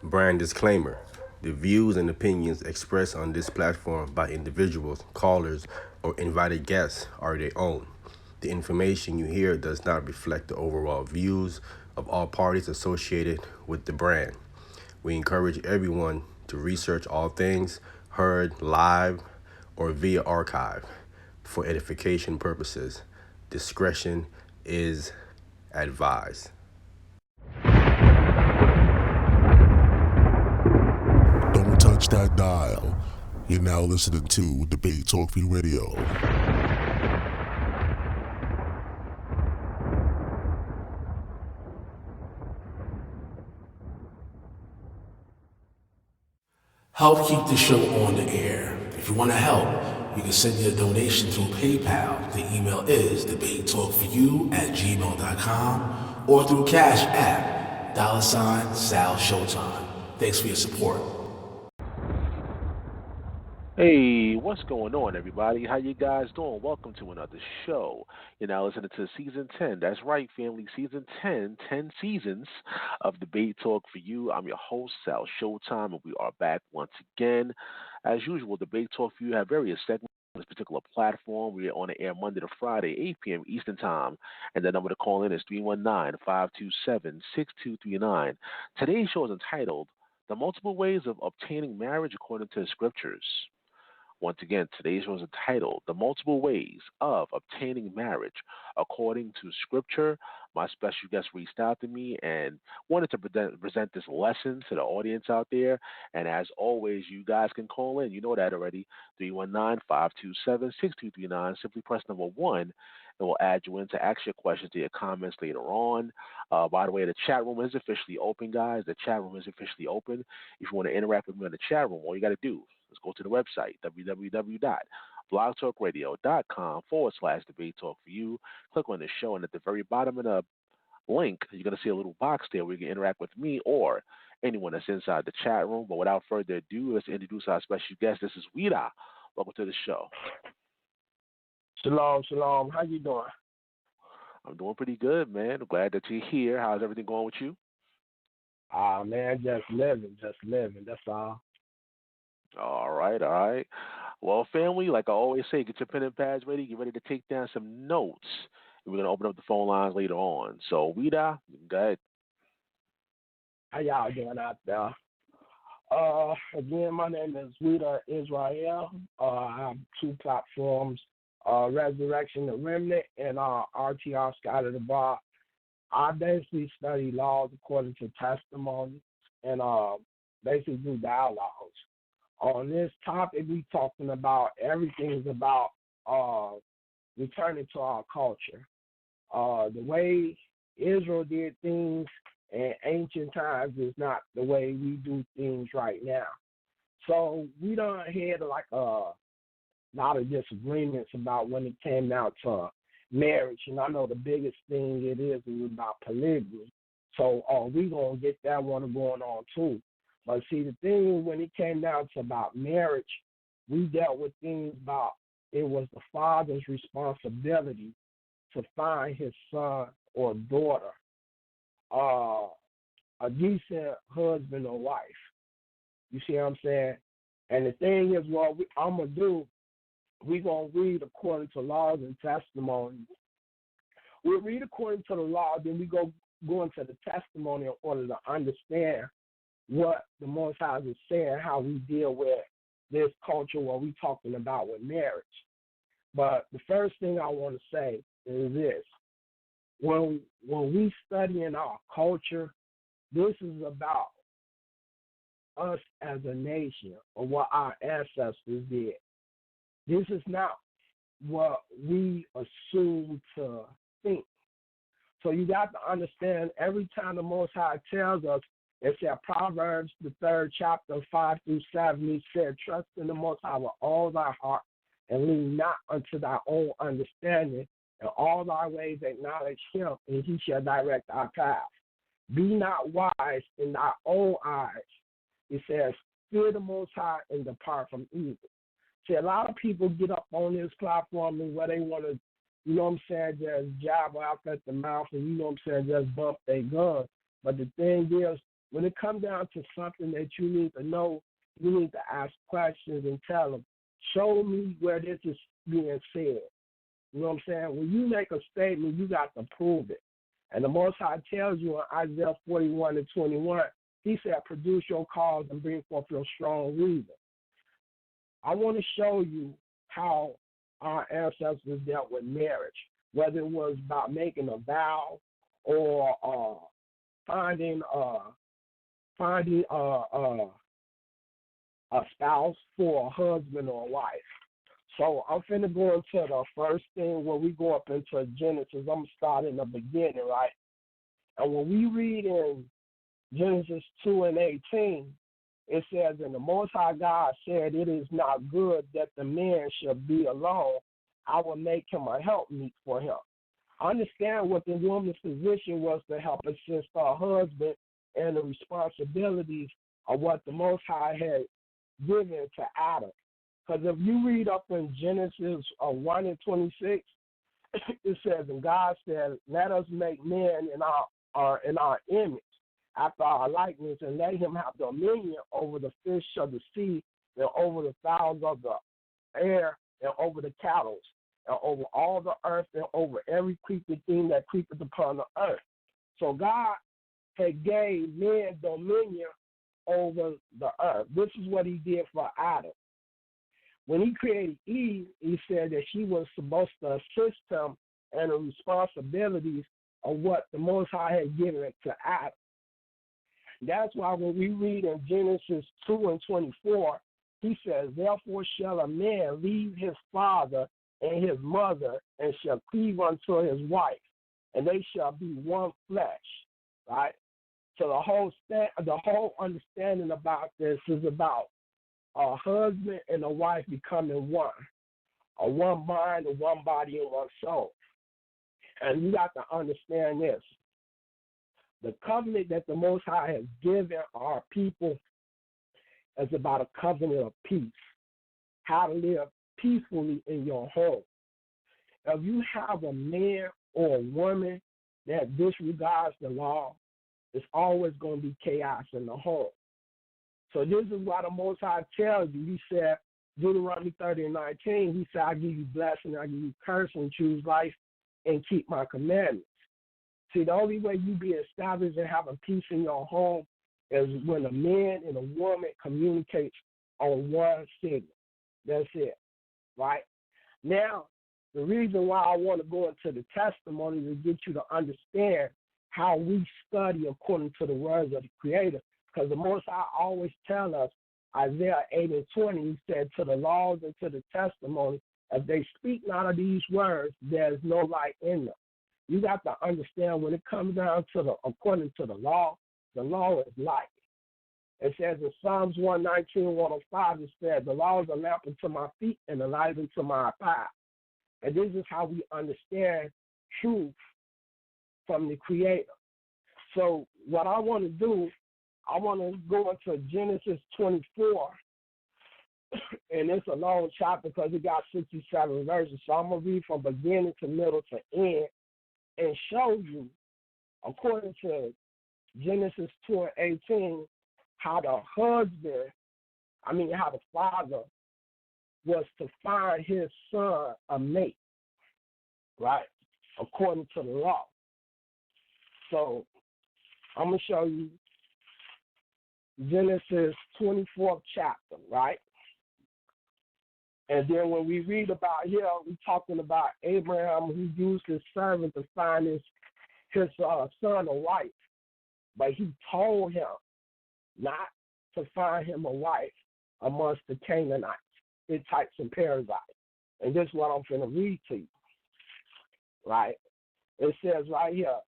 Brand disclaimer: the views and opinions expressed on this platform by individuals, callers, or invited guests are their own. The information you hear does not reflect the overall views of all parties associated with the brand. We encourage everyone to research all things heard live or via archive for edification purposes. Discretion is advised. Don't touch that dial. You're now listening to Debate Talk Free Radio. Help keep the show on the air. If you want to help, you can send your donation through PayPal. The email is debatetalkforyou@gmail.com or through Cash App, $salshowtime. Thanks for your support. Hey, what's going on, everybody? How you guys doing? Welcome to another show. You're now listening to Season 10. That's right, family. Season 10, 10 seasons of Debate Talk for You. I'm your host, Sal Showtime, and we are back once again. As usual, Debate Talk for You have various segments on this particular platform. We are on the air Monday to Friday, 8 p.m. Eastern Time, and the number to call in is 319-527-6239. Today's show is entitled The Multiple Ways of Obtaining Marriage According to the Scriptures. Once again, today's show is entitled The Multiple Ways of Obtaining Marriage According to Scripture. My special guest reached out to me and wanted to present this lesson to the audience out there. And as always, you guys can call in. You know that already. 319-527-6239. Simply press number 1, and we'll add you in to ask your questions to your comments later on. By the way, the chat room is officially open, guys. The chat room is officially open. If you want to interact with me in the chat room, all you got to do is go to the website, www.blogtalkradio.com/debate talk for you. Click on the show, and at the very bottom of the link, you're going to see a little box there where you can interact with me or anyone that's inside the chat room. But without further ado, let's introduce our special guest. This is Ouidah. Welcome to the show. Shalom, shalom. How you doing? I'm doing pretty good, man. I'm glad that you're here. How's everything going with you? Man, just living. That's all. All right, all right. Well, family, like I always say, get your pen and pads ready. Get ready to take down some notes. And we're going to open up the phone lines later on. So, Ouidah, go ahead. How y'all doing out there? Again, my name is Ouidah Israel. I have 2 platforms, Resurrection the Remnant and RTR Scott of the Bar. I basically study laws according to testimony and basically do dialogues. On this topic, we talking about everything is about returning to our culture. The way Israel did things in ancient times is not the way we do things right now. So we done had like a lot of disagreements about when it came down to marriage. And I know the biggest thing it is about polygamy. So we going to get that one going on too. But see, the thing when it came down to about marriage, we dealt with things about it was the father's responsibility to find his son or daughter a decent husband or wife. You see what I'm saying? And the thing is, what I'm going to do, we're going to read according to laws and testimonies. We'll read according to the law, then we go into the testimony in order to understand what the Most High is saying, how we deal with this culture, what we're talking about with marriage. But the first thing I want to say is this. When we study in our culture, this is about us as a nation or what our ancestors did. This is not what we assume to think. So you got to understand every time the Most High tells us, it said Proverbs, the 3rd chapter, 5 through 7, he said, trust in the Most High with all thy heart and lean not unto thy own understanding. In all thy ways acknowledge him, and he shall direct our path. Be not wise in thy own eyes. It says, fear the Most High and depart from evil. See, a lot of people get up on this platform and where they want to, you know what I'm saying, just jab out at the mouth and, you know what I'm saying, just bump their gun. But the thing is, when it comes down to something that you need to know, you need to ask questions and tell them, show me where this is being said. You know what I'm saying? When you make a statement, you got to prove it. And the Most High tells you in Isaiah 41:21, he said, produce your cause and bring forth your strong reason. I want to show you how our ancestors dealt with marriage, whether it was about making a vow or finding a spouse for a husband or a wife. So I'm finna go into the first thing when we go up into Genesis. I'm going to start in the beginning, right? And when we read in Genesis 2:18, it says, and the Most High God said, it is not good that the man should be alone. I will make him a helpmeet for him. I understand what the woman's position was to help assist her husband and the responsibilities of what the Most High had given to Adam. Because if you read up in Genesis 1:26, it says, and God said, let us make man in our image, after our likeness, and let him have dominion over the fish of the sea, and over the fowls of the air, and over the cattle, and over all the earth, and over every creeping thing that creepeth upon the earth. So God had gave man dominion over the earth. This is what he did for Adam. When he created Eve, he said that she was supposed to assist him in the responsibilities of what the Most High had given to Adam. That's why when we read in Genesis 2:24, he says, therefore shall a man leave his father and his mother, and shall cleave unto his wife, and they shall be one flesh, right? So the whole understanding about this is about a husband and a wife becoming one, a one mind, a one body, and one soul. And you got to understand this. The covenant that the Most High has given our people is about a covenant of peace, how to live peacefully in your home. If you have a man or a woman that disregards the law, it's always going to be chaos in the home. So this is why the Most High tells you, he said, Deuteronomy 30:19, he said, I give you blessing, I give you curse, and choose life and keep my commandments. See, the only way you be established and having peace in your home is when a man and a woman communicates on one signal. That's it, right? Now, the reason why I want to go into the testimony is to get you to understand how we study according to the words of the Creator. Because the Most High always tell us, Isaiah 8:20, he said, to the laws and to the testimony, if they speak not of these words, there is no light in them. You got to understand when it comes down to according to the law is light. It says in Psalms 119:105, it says, the law is a lamp unto my feet and a light unto my path. And this is how we understand truth from the Creator. So what I want to do, I want to go into Genesis 24, and it's a long chapter because it got 67 verses. So I'm going to read from beginning to middle to end and show you, according to Genesis 2:18, how the father was to find his son a mate, right, according to the law. So I'm going to show you Genesis 24th chapter, right? And then when we read about here, we're talking about Abraham who used his servant to find his son a wife. But he told him not to find him a wife amongst the Canaanites, Hittites, and Perizzites. And this is what I'm going to read to you, right? It says right here,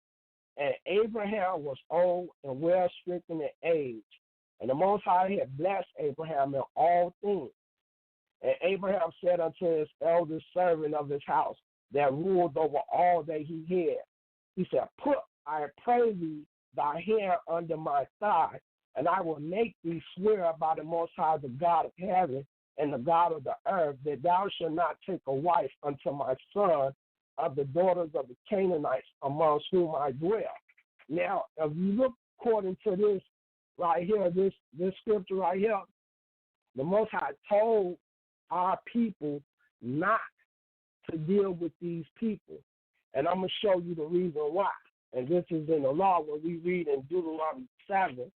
and Abraham was old and well strengthened in age, and the Most High had blessed Abraham in all things. And Abraham said unto his eldest servant of his house that ruled over all that he had, he said, put, I pray thee, thy hand under my thigh, and I will make thee swear by the Most High, the God of heaven and the God of the earth, that thou shalt not take a wife unto my son of the daughters of the Canaanites amongst whom I dwell. Now, if you look according to this right here, this scripture right here, the Most High told our people not to deal with these people. And I'm going to show you the reason why. And this is in the law when we read in Deuteronomy 7,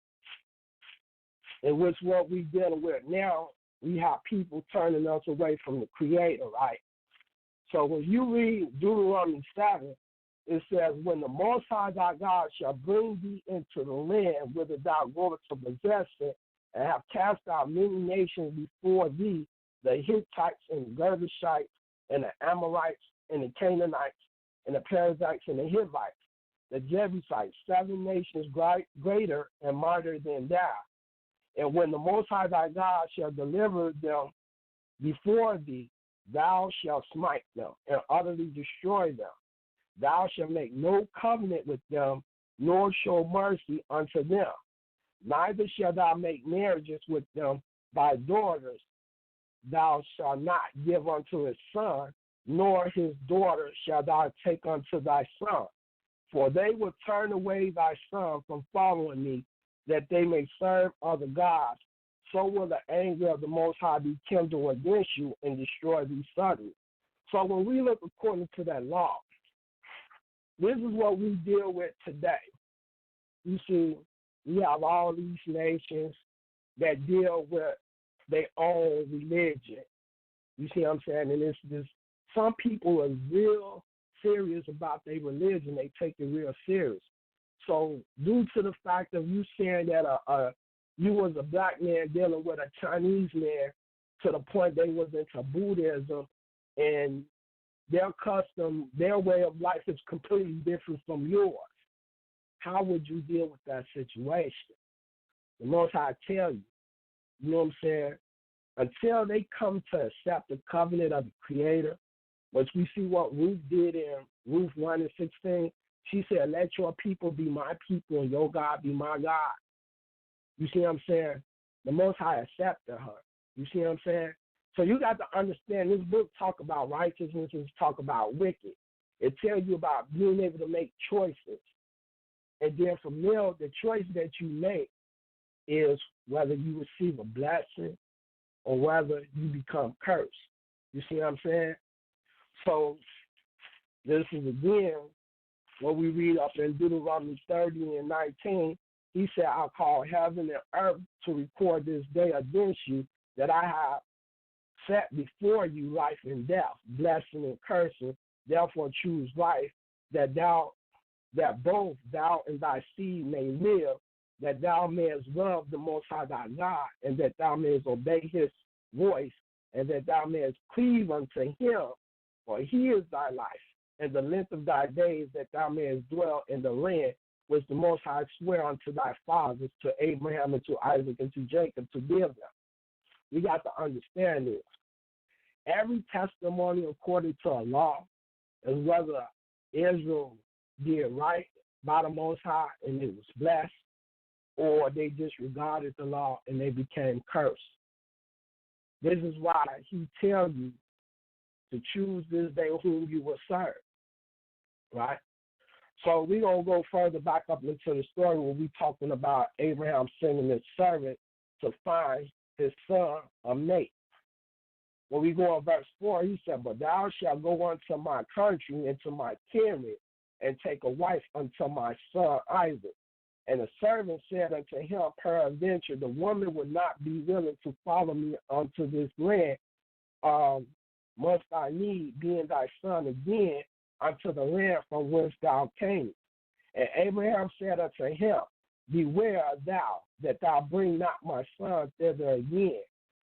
in which what we dealing with now, we have people turning us away from the Creator, right? So when you read Deuteronomy 7, it says, when the Most High thy God shall bring thee into the land whither thou goest to possess it, and have cast out many nations before thee, the Hittites and the Girgashites and the Amorites and the Canaanites and the Perizzites and the Hivites, the Jebusites, 7 nations greater and mightier than thou. And when the Most High thy God shall deliver them before thee, thou shalt smite them and utterly destroy them. Thou shalt make no covenant with them, nor show mercy unto them. Neither shalt thou make marriages with them by daughters. Thou shalt not give unto his son, nor his daughter shalt thou take unto thy son. For they will turn away thy son from following me, that they may serve other gods. So will the anger of the Most High be kindled against you and destroy thee suddenly. So when we look according to that law, this is what we deal with today. You see, we have all these nations that deal with their own religion. You see what I'm saying? And it's this, some people are real serious about their religion. They take it real serious. So due to the fact of you saying that you was a black man dealing with a Chinese man to the point they was into Buddhism, and their custom, their way of life is completely different from yours, how would you deal with that situation? The Most High tell you, you know what I'm saying? Until they come to accept the covenant of the Creator, which we see what Ruth did in Ruth 1 and 16. She said, let your people be my people and your God be my God. You see what I'm saying? The Most High accepted her. You see what I'm saying? So you got to understand, this book talk about righteousness and talk about wicked. It tells you about being able to make choices. And then from there, the choice that you make is whether you receive a blessing or whether you become cursed. You see what I'm saying? So this is again what we read up in Deuteronomy 30 and 19. He said, I'll call heaven and earth to record this day against you, that I have set before you life and death, blessing and cursing. Therefore choose life, that both thou and thy seed may live, that thou mayest love the Most High thy God, and that thou mayest obey his voice, and that thou mayest cleave unto him, for he is thy life, and the length of thy days, that thou mayest dwell in the land which the Most High sware unto thy fathers, to Abraham and to Isaac and to Jacob, to give them. We got to understand this. Every testimony according to a law is whether Israel did right by the Most High and it was blessed, or they disregarded the law and they became cursed. This is why he tells you to choose this day whom you will serve, right? So we're going to go further back up into the story where we're talking about Abraham sending his servant to find his son a mate. When we go on verse 4, he said, but thou shalt go unto my country and to my kindred, and take a wife unto my son Isaac. And the servant said unto him, peradventure, the woman would not be willing to follow me unto this land. Must I need, being thy son again, unto the land from whence thou camest? And Abraham said unto him, beware thou, that thou bring not my son thither again.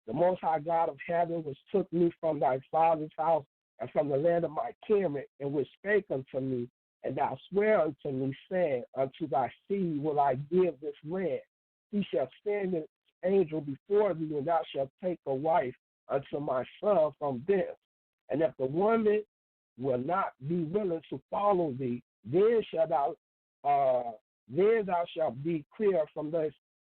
The Most High God of heaven, which took me from thy father's house and from the land of my kindred, and which spake unto me, and thou swear unto me, saying, unto thy seed will I give this land. He shall send his angel before thee, and thou shalt take a wife unto my son from thence. And if the woman will not be willing to follow thee, then thou shalt be clear from this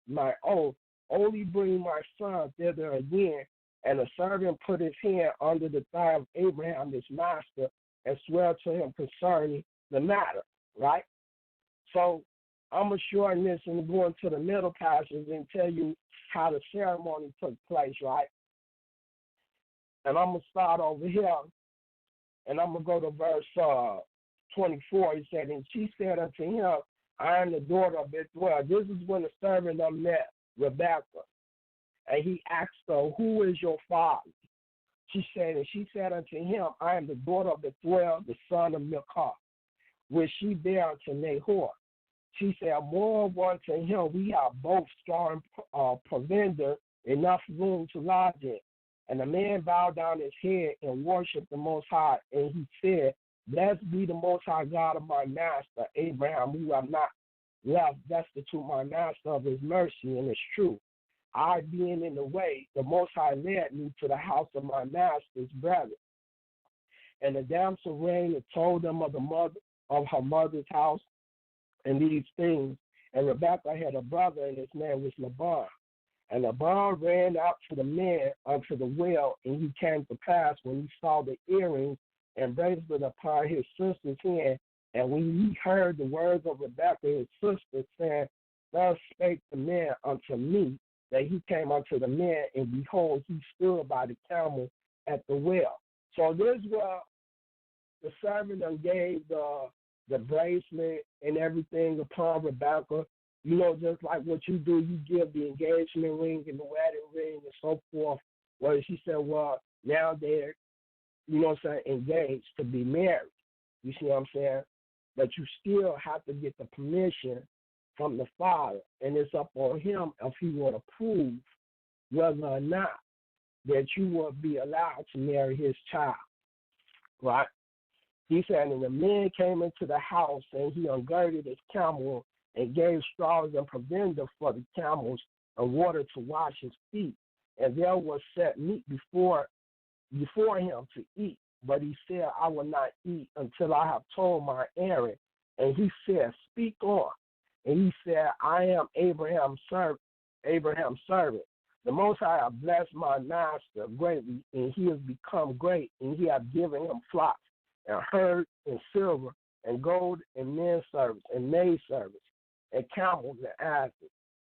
my oath. Only bring my son thither again. And the servant put his hand under the thigh of Abraham, his master, and swear to him concerning the matter, right? So I'm going to shorten this and go into the middle passage and tell you how the ceremony took place, right? And I'm going to start over here, and I'm going to go to verse 24. He said, and she said unto him, I am the daughter of Bethuel. This is when the servant met Rebekah. And he asked her, who is your father? She said unto him, I am the daughter of Bethuel, the son of Milcah, which she bare unto Nahor. She said, moreover unto him, we have both strong provender, enough room to lodge in. And the man bowed down his head and worshipped the Most High. And he said, blessed be the Most High God of my master, Abraham, who have not left destitute my master of his mercy and his truth. I being in the way, the Most High led me to the house of my master's brother. And the damsel ran and told them of her mother's house and these things. And Rebekah had a brother, and his name was Laban. And Laban ran out to the man unto the well, and he came to pass when he saw the earrings and bracelet upon his sister's hand. And when he heard the words of Rebekah his sister, saying, thus spake the man unto me, that he came unto the man, and behold, he stood by the camel at the well. So this was the servant gave the bracelet and everything upon Rebekah. You know, just like what you do, you give the engagement ring and the wedding ring and so forth. Well, she said, well, now they're, you know what I'm saying, engaged to be married. You see what I'm saying? But you still have to get the permission from the father, and it's up on him if he will approve whether or not that you will be allowed to marry his child, right? He said, and the man came into the house, and he ungirded his camel and gave straws and provender for the camels and water to wash his feet. And there was set meat before him to eat. But he said, I will not eat until I have told my errand. And he said, speak on. And he said, I am Abraham's servant. The Most High have blessed my master greatly, and he has become great, and he have given him flocks and herds and silver and gold and men servants and maid servants and camels and asses.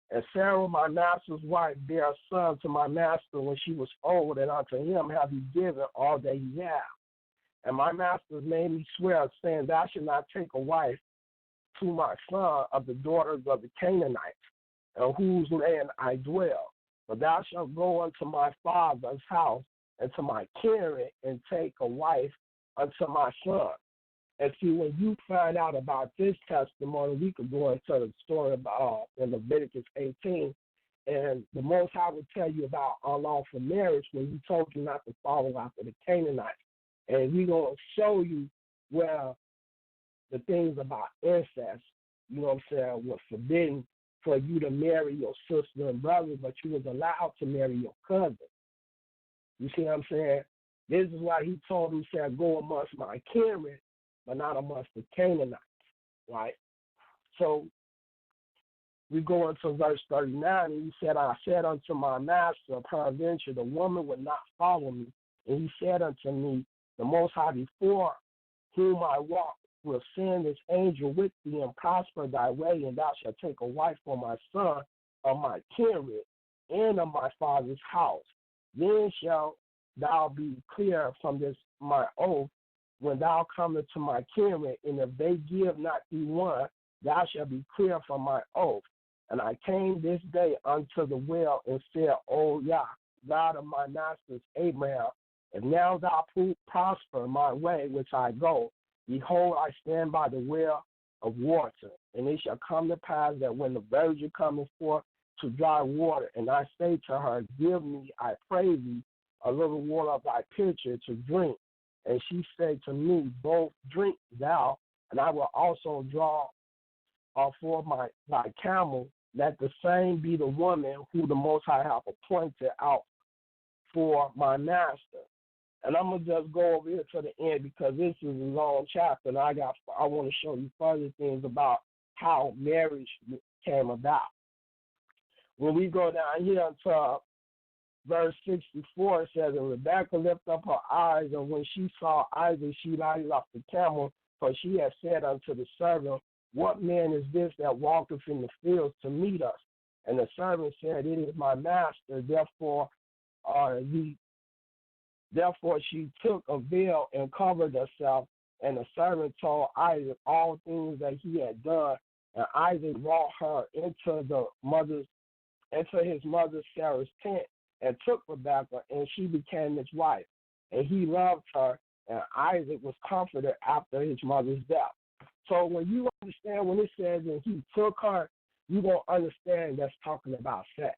And Sarah, my master's wife, bare a son to my master when she was old, and unto him have he given all that he had. And my master made me swear, saying, thou shalt not take a wife to my son of the daughters of the Canaanites, in whose land I dwell. But thou shalt go unto my father's house and to my kindred and take a wife unto my son. And see, when you find out about this testimony, we could go into the story about in Leviticus 18, and the Most High would tell you about unlawful marriage when he told you not to follow after the Canaanites. And we're going to show you where the things about incest, you know what I'm saying, was forbidden for you to marry your sister and brother, but you was allowed to marry your cousin. You see what I'm saying? This is why he told him, said, go amongst my kindred, but not amongst the Canaanites, right? So we go into verse 39, and he said, I said unto my master, peradventure the woman would not follow me. And he said unto me, the Most High before whom I walk will send his angel with thee and prosper thy way, and thou shalt take a wife for my son of my kindred and of my father's house. Then shalt thou be clear from this my oath when thou comest to my kindred, and if they give not thee one, thou shalt be clear from my oath. And I came this day unto the well and said, O Yah, God of my masters Abraham, if now thou prosper my way which I go, behold, I stand by the well of water. And it shall come to pass that when the virgin cometh forth to draw water, and I say to her, give me, I pray thee, a little water of thy pitcher to drink. And she said to me, both drink thou, and I will also draw for thy camel, that the same be the woman who the Most High hath appointed out for my master. And I'm going to just go over here to the end because this is a long chapter, and I want to show you further things about how marriage came about. When we go down here to verse 64, it says, and Rebekah lifted up her eyes, and when she saw Isaac, she lighted off the camel, for she had said unto the servant what man is this that walketh in the fields to meet us? And the servant said, it is my master. Therefore she took a veil and covered herself. And the servant told Isaac all things that he had done. And Isaac brought her into his mother Sarah's tent, and took Rebekah, and she became his wife. And he loved her, and Isaac was comforted after his mother's death. So when you understand, when it says and he took her, you're going to understand that's talking about sex.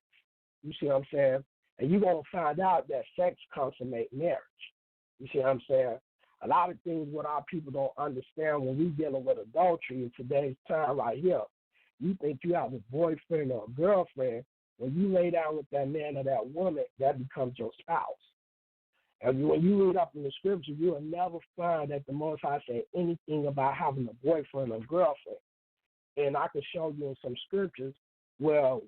You see what I'm saying? And you're going to find out that sex consummates marriage. You see what I'm saying? A lot of things what our people don't understand when we dealing with adultery in today's time right here. You think you have a boyfriend or a girlfriend. When you lay down with that man or that woman, that becomes your spouse. And when you read up in the scripture, you will never find that the Most High say anything about having a boyfriend or girlfriend. And I can show you in some scriptures where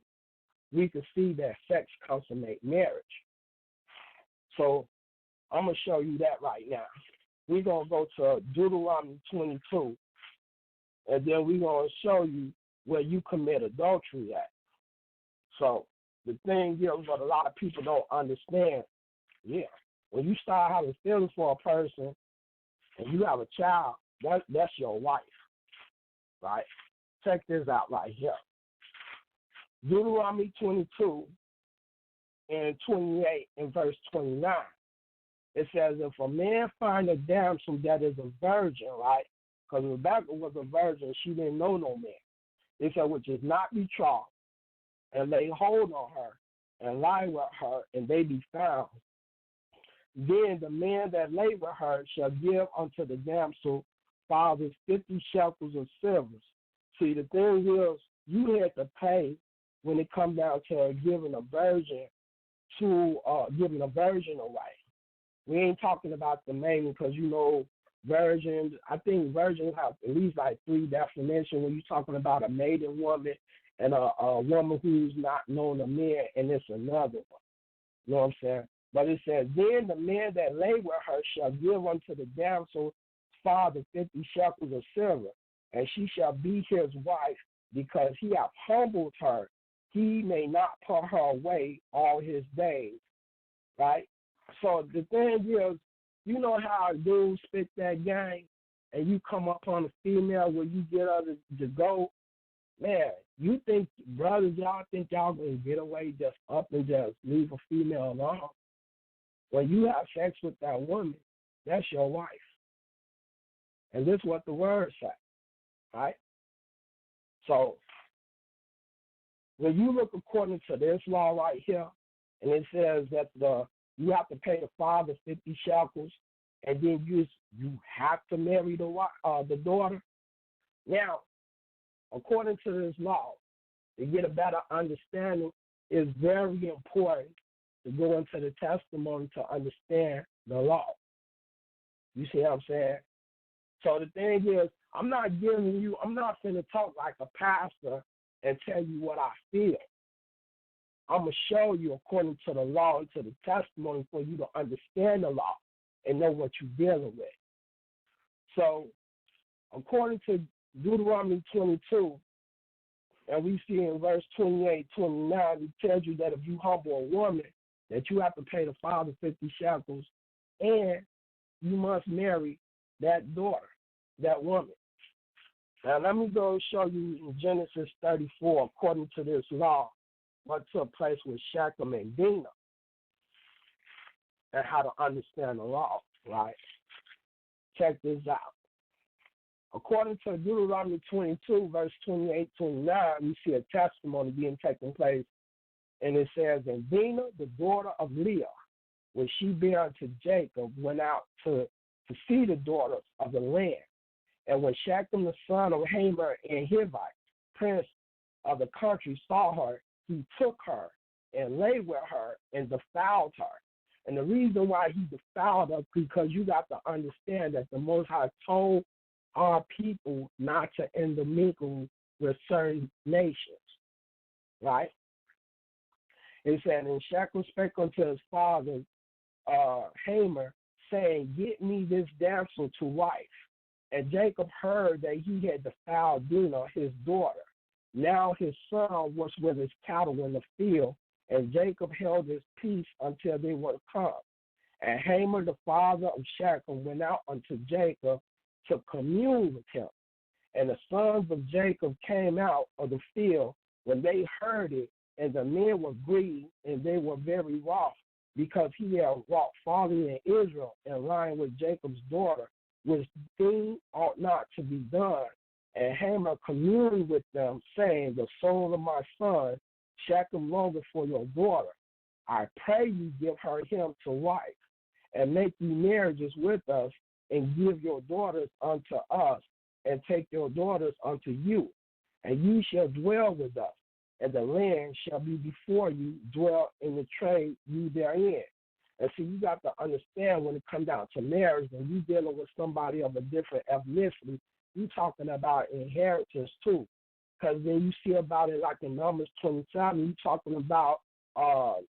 we can see that sex consummates marriage. So I'm going to show you that right now. We're going to go to Deuteronomy 22, and then we're going to show you where you commit adultery at. So the thing is, what a lot of people don't understand, when you start having feelings for a person and you have a child, that's your wife, right? Check this out right here. Deuteronomy 22 and 28 and verse 29. It says, if a man find a damsel that is a virgin, right? Because Rebekah was a virgin, she didn't know no man. It said, which is not betrothed, and lay hold on her, and lie with her, and they be found. Then the man that lay with her shall give unto the damsel fathers 50 shekels of silver. See, the thing is, you had to pay when it comes down to giving a virgin away. We ain't talking about the maiden because, virgins, I think virgins have at least like 3 definitions when you're talking about a maiden woman and a woman who's not known a man, and it's another one. You know what I'm saying? But it says, then the man that lay with her shall give unto the damsel father 50 shekels of silver, and she shall be his wife, because he hath humbled her. He may not put her away all his days. Right? So the thing is, you know how dudes spit that game, and you come up on a female where you get her to go, man, you think, brothers, y'all think y'all going to get away just up and just leave a female alone? When you have sex with that woman, that's your wife. And this is what the word says, right? So when you look according to this law right here, and it says that you have to pay the father 50 shekels, and then you have to marry the daughter. Now, according to this law, to get a better understanding, it's very important to go into the testimony to understand the law. You see what I'm saying? So the thing is, I'm not going to talk like a pastor and tell you what I feel. I'm going to show you according to the law and to the testimony for you to understand the law and know what you're dealing with. So according to Deuteronomy 22, and we see in verse 28, 29, it tells you that if you humble a woman, that you have to pay the father 50 shekels, and you must marry that daughter, that woman. Now, let me go show you in Genesis 34, according to this law, what took place with Shechem and Dinah, and how to understand the law, right? Check this out. According to Deuteronomy 22, verse 28, 29, we see a testimony being taken place. And it says, and Dinah, the daughter of Leah, which she bare unto Jacob, went out to see the daughters of the land. And when Shechem, the son of Hamor and Hivite, prince of the country, saw her, he took her and lay with her and defiled her. And the reason why he defiled her, because you got to understand that the Most High told our people not to intermingle with certain nations, right? It said, and Shechem spake unto his father, Hamor, saying, get me this damsel to wife. And Jacob heard that he had defiled Dinah, his daughter. Now his son was with his cattle in the field, and Jacob held his peace until they were come. And Hamor, the father of Shechem, went out unto Jacob to commune with him. And the sons of Jacob came out of the field when they heard it, and the men were grieved, and they were very wroth, because he had wrought folly in Israel, and lying with Jacob's daughter, which thing ought not to be done. And Hamor communed with them, saying, the soul of my son, Shechem longeth for your daughter. I pray you give her him to wife, and make ye marriages with us, and give your daughters unto us, and take your daughters unto you, and ye shall dwell with us, and the land shall be before you, dwell in the trade you therein. And so you got to understand when it comes down to marriage, when you dealing with somebody of a different ethnicity, you talking about inheritance too. Because then you see about it like in Numbers 27, you talking about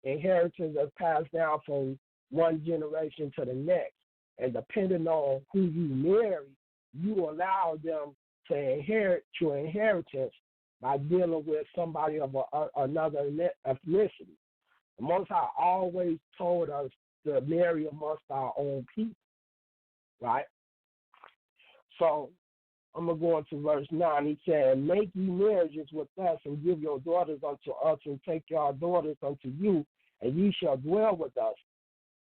inheritance that's passed down from one generation to the next. And depending on who you marry, you allow them to inherit your inheritance by dealing with somebody of another ethnicity. The Most High always told us to marry amongst our own people, right? So I'm going to go into verse 9. He said, make ye marriages with us, and give your daughters unto us, and take your daughters unto you, and ye shall dwell with us.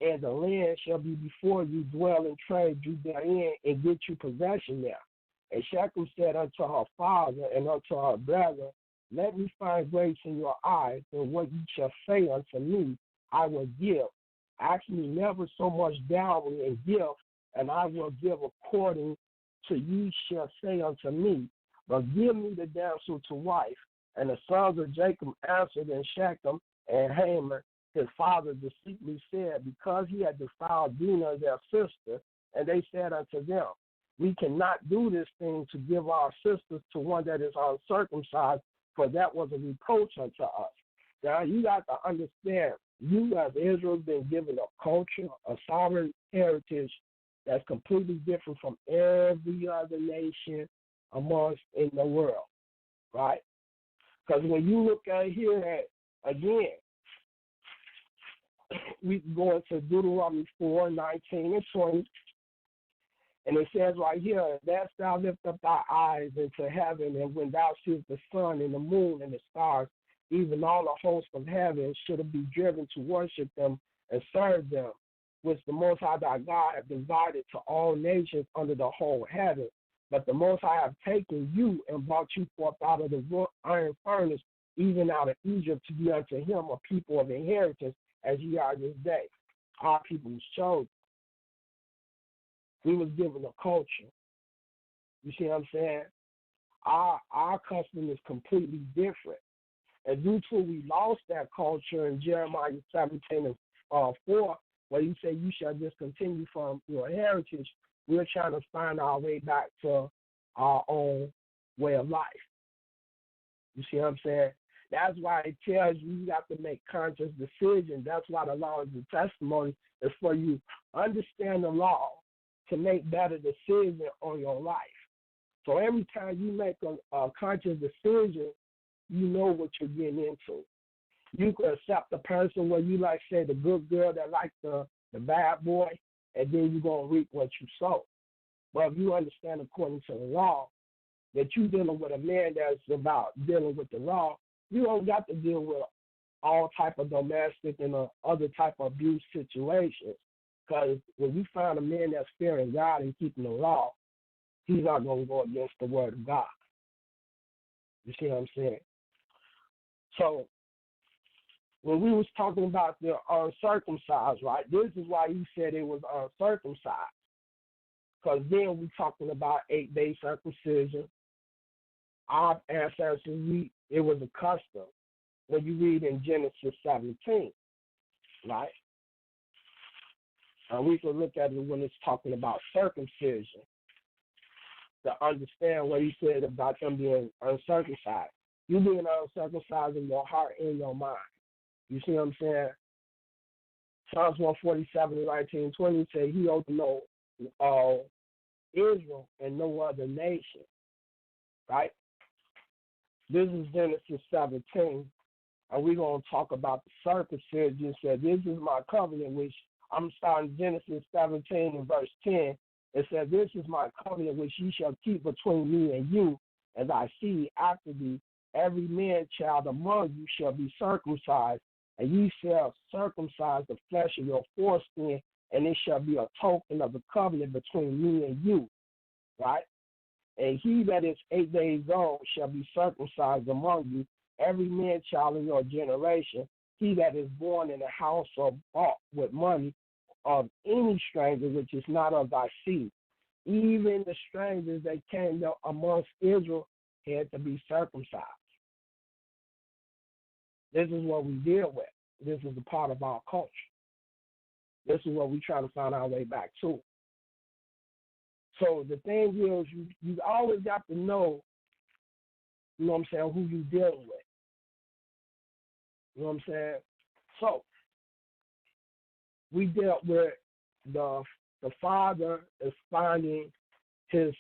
And the land shall be before you, dwell and trade you therein, and get you possession there. And Shechem said unto her father and unto her brother, let me find grace in your eyes, and what ye shall say unto me, I will give. Ask me never so much dowry and gift, and I will give according to ye shall say unto me. But give me the damsel to wife. And the sons of Jacob answered in Shechem and Hamor, his father, deceitfully said, because he had defiled Dinah their sister, and they said unto them, we cannot do this thing to give our sisters to one that is uncircumcised, for that was a reproach unto us. Now, you got to understand, you as Israel have been given a culture, a sovereign heritage that's completely different from every other nation amongst in the world, right? Because when you look at here, again, we can go into Deuteronomy 4, 19 and 20, and it says right here, that thou lift up thy eyes into heaven, and when thou seest the sun and the moon and the stars, even all the hosts of heaven, should be driven to worship them and serve them, which the Most High thy God hath divided to all nations under the whole heaven. But the Most High have taken you and brought you forth out of the iron furnace, even out of Egypt, to be unto him a people of inheritance, as ye are this day. Our people was chosen. We was given a culture. You see what I'm saying? Our custom is completely different. And due to we lost that culture in Jeremiah 17 and 4, where you say you shall discontinue from your heritage, we're trying to find our way back to our own way of life. You see what I'm saying? That's why it tells you you have to make conscious decisions. That's why the law is a testimony, is for you understand the law to make better decisions on your life. So every time you make a conscious decision, you know what you're getting into. You can accept the person where you like, say, the good girl that likes the bad boy, and then you're going to reap what you sow. But if you understand according to the law that you're dealing with a man that's about dealing with the law, you don't got to deal with all type of domestic and other type of abuse situations. Because when you find a man that's fearing God and keeping the law, he's not going to go against the word of God. You see what I'm saying? So when we was talking about the uncircumcised, right, this is why he said it was uncircumcised. Because then we're talking about 8-day circumcision. Our ancestors, it was a custom when you read in Genesis 17, right? And we can look at it when it's talking about circumcision to understand what he said about them being uncircumcised. You being uncircumcised in your heart and your mind. You see what I'm saying? Psalms 147, 19, 20 say he owed no Israel and no other nation, right? This is Genesis 17, and we're going to talk about the circumcision. It said, this is my covenant, which I'm starting Genesis 17 and verse 10. It said, this is my covenant which ye shall keep between me and you, and thy seed after thee. Every man child among you shall be circumcised, and ye shall circumcise the flesh of your foreskin, and it shall be a token of the covenant between me and you, right? And he that is 8 days old shall be circumcised among you, every man child in your generation, he that is born in a house or bought with money of any stranger which is not of thy seed. Even the strangers that came amongst Israel had to be circumcised. This is what we deal with. This is a part of our culture. This is what we try to find our way back to. So the thing is, you always got to know, you know what I'm saying, who you dealing with. You know what I'm saying? So we dealt with the father is finding his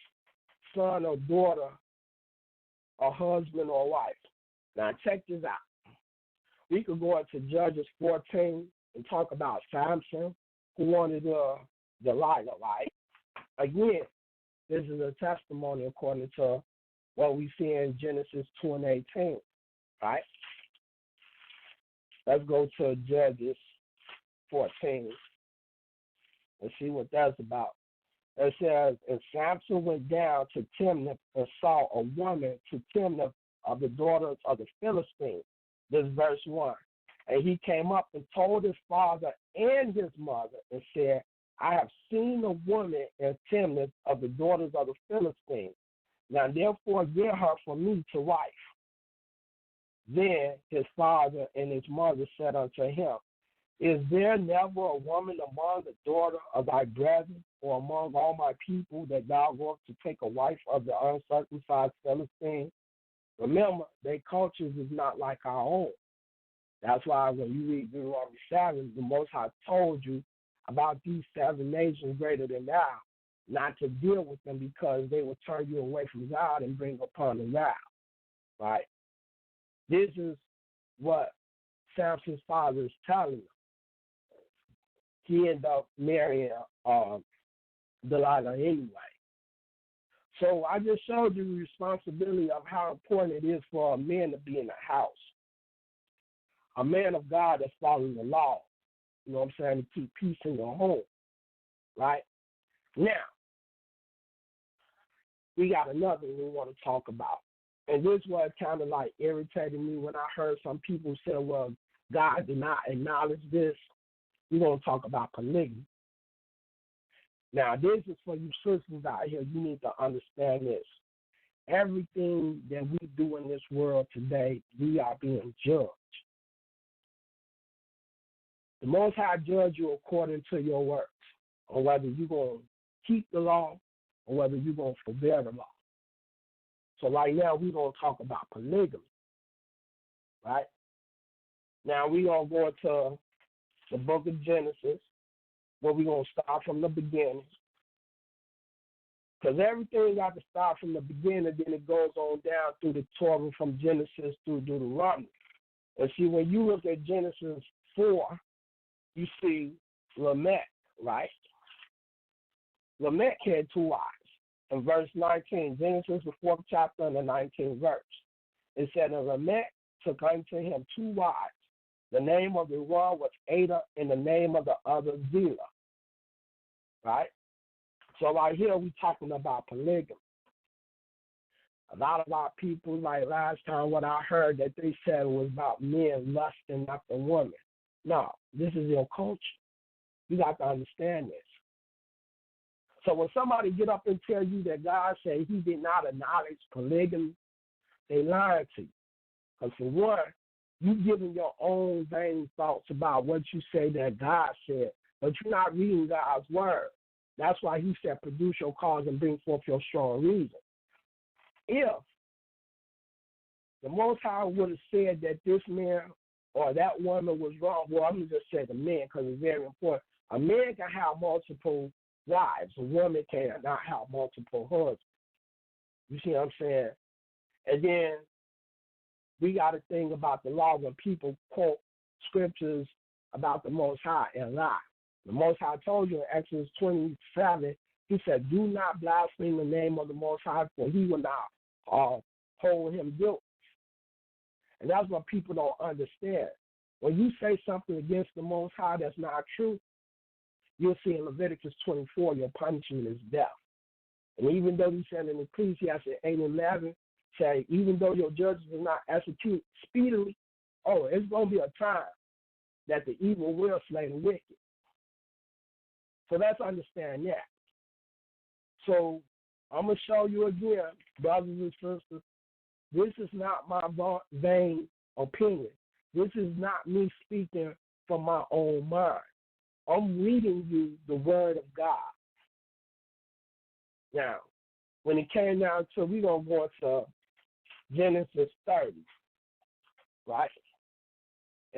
son or daughter a husband or wife. Now check this out. We could go into Judges 14 and talk about Samson, who wanted Delilah, right? Again, this is a testimony according to what we see in Genesis 2 and 18, right? Let's go to Judges 14 and see what that's about. It says, and Samson went down to Timnath and saw a woman to Timnath of the daughters of the Philistines. This is verse 1. And he came up and told his father and his mother and said, I have seen a woman in Timnath of the daughters of the Philistines. Now therefore get her for me to wife. Then his father and his mother said unto him, is there never a woman among the daughter of thy brethren or among all my people that thou wilt to take a wife of the uncircumcised Philistines? Remember, their cultures is not like our own. That's why when you read Deuteronomy 7, the Most High told you about these 7 nations greater than thou, not to deal with them because they will turn you away from God and bring upon the wrath. Right? This is what Samson's father is telling him. He ended up marrying Delilah anyway. So I just showed you the responsibility of how important it is for a man to be in the house. A man of God that's following the law, you know what I'm saying, to keep peace in your home, right? Now, we got another one we want to talk about. And this was kind of like irritating me when I heard some people say, well, God did not acknowledge this. We're going to talk about polygamy. Now, this is for you sisters out here. You need to understand this. Everything that we do in this world today, we are being judged. The Most High judge you according to your works, on whether you're going to keep the law or whether you're going to forbear the law. So right now, we're going to talk about polygamy, right? Now, we're going to go into the book of Genesis, where we're going to start from the beginning. Because everything got to start from the beginning, then it goes on down through the Torah from Genesis through Deuteronomy. And see, when you look at Genesis 4, you see Lamech, right? Lamech had 2 wives. In verse 19, Genesis, the 4th chapter and the 19th verse. It said, and Lamech took unto him 2 wives. The name of the one was Ouidah, and the name of the other Zillah. Right? So right here we're talking about polygamy. A lot of our people, like last time what I heard that they said was about men lusting after women. No, this is your culture. You got to understand this. So when somebody get up and tell you that God said he did not acknowledge polygamy, they lying to you. Because for one, you giving your own vain thoughts about what you say that God said, but you're not reading God's word. That's why he said, produce your cause and bring forth your strong reason. If the Most High would have said that this man or that woman was wrong, well, I'm going to just say the man because it's very important. A man can have multiple wives. A woman cannot have multiple husbands. You see what I'm saying? And then we got to think about the law when people quote scriptures about the Most High and lie. The Most High told you in Exodus 27, he said, do not blaspheme the name of the Most High, for he will not hold him guilty. And that's what people don't understand. When you say something against the Most High that's not true, you'll see in Leviticus 24, your punishment is death. And even though he said in Ecclesiastes 8:11, say, even though your judges will not execute speedily, it's going to be a time that the evil will slay the wicked. So let's understand that. So I'm going to show you again, brothers and sisters, this is not my vain opinion. This is not me speaking from my own mind. I'm reading you the word of God. Now, when it came down to, we're going to go into Genesis 30, right?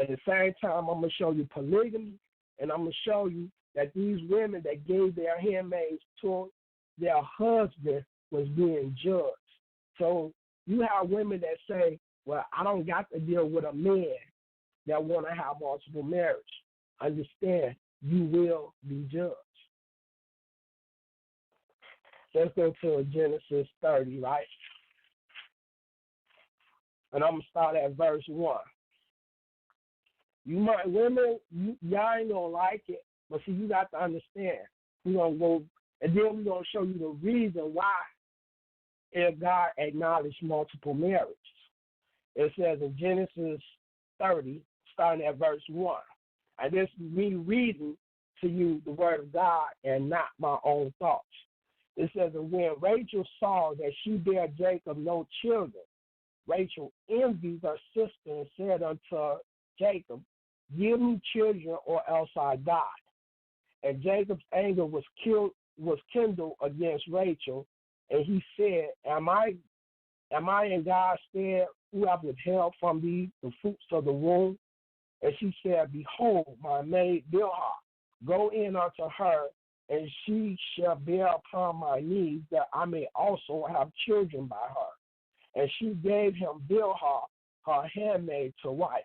At the same time, I'm going to show you polygamy, and I'm going to show you that these women that gave their handmaids to their husband was being judged. So you have women that say, well, I don't got to deal with a man that want to have multiple marriage. Understand, you will be judged. Let's go to Genesis 30, right? And I'm going to start at verse 1. You might, women, y'all ain't going to like it, but see, you got to understand. We're going to go, and then we're going to show you the reason why if God acknowledged multiple marriages. It says in Genesis 30, starting at verse 1. And this is me reading to you the word of God and not my own thoughts. It says, and when Rachel saw that she bare Jacob no children, Rachel envied her sister and said unto Jacob, give me children or else I die. And Jacob's anger was kindled against Rachel, and he said, Am I in God's stead who have withheld from thee the fruits of the womb? And she said, behold, my maid Bilhah, go in unto her, and she shall bear upon my knees, that I may also have children by her. And she gave him Bilhah, her handmaid, to wife.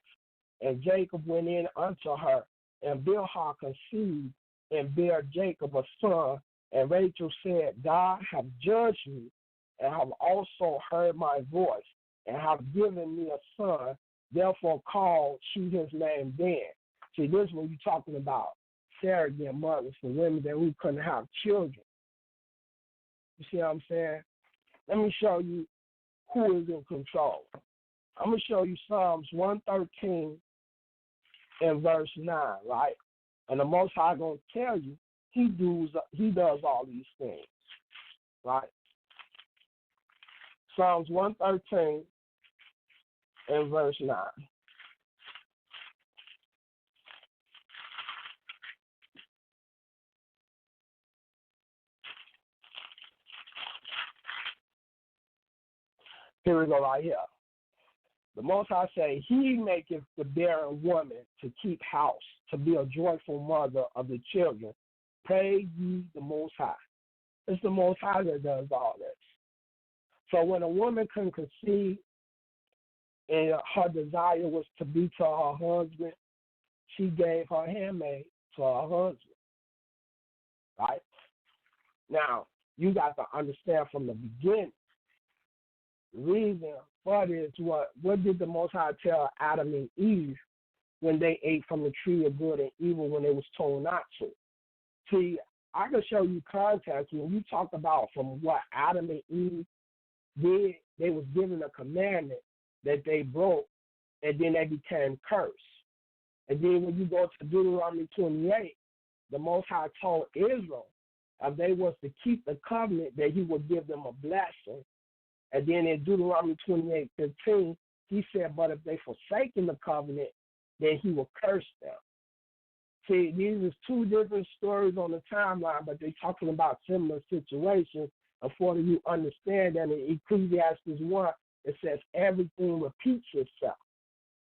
And Jacob went in unto her, and Bilhah conceived and bare Jacob a son. And Rachel said, God hath judged me, and have also heard my voice, and have given me a son. Therefore called she his name Dan. See, this is when you're talking about surrogate mothers for women that we couldn't have children. You see what I'm saying? Let me show you who is in control. I'm going to show you Psalms 113 and verse 9, right? And the Most High going to tell you he does all these things, right? Psalms 113 and verse 9. Here we go right here. The Most High say, he maketh the barren woman to keep house, to be a joyful mother of the children. Pray ye the Most High. It's the Most High that does all this. So when a woman can conceive and her desire was to be to her husband, she gave her handmaid to her husband. Right? Now, you got to understand from the beginning, the reason for this, what did the Most High tell Adam and Eve when they ate from the tree of good and evil when they was told not to? See, I can show you context when you talk about from what Adam and Eve did. They was given a commandment that they broke, and then they became cursed. And then when you go to Deuteronomy 28, the Most High told Israel if they was to keep the covenant that he would give them a blessing. And then in Deuteronomy 28:15, he said, but if they forsaken the covenant, then he will curse them. See, these are two different stories on the timeline, but they're talking about similar situations. Affording you understand that in Ecclesiastes 1, it says everything repeats itself.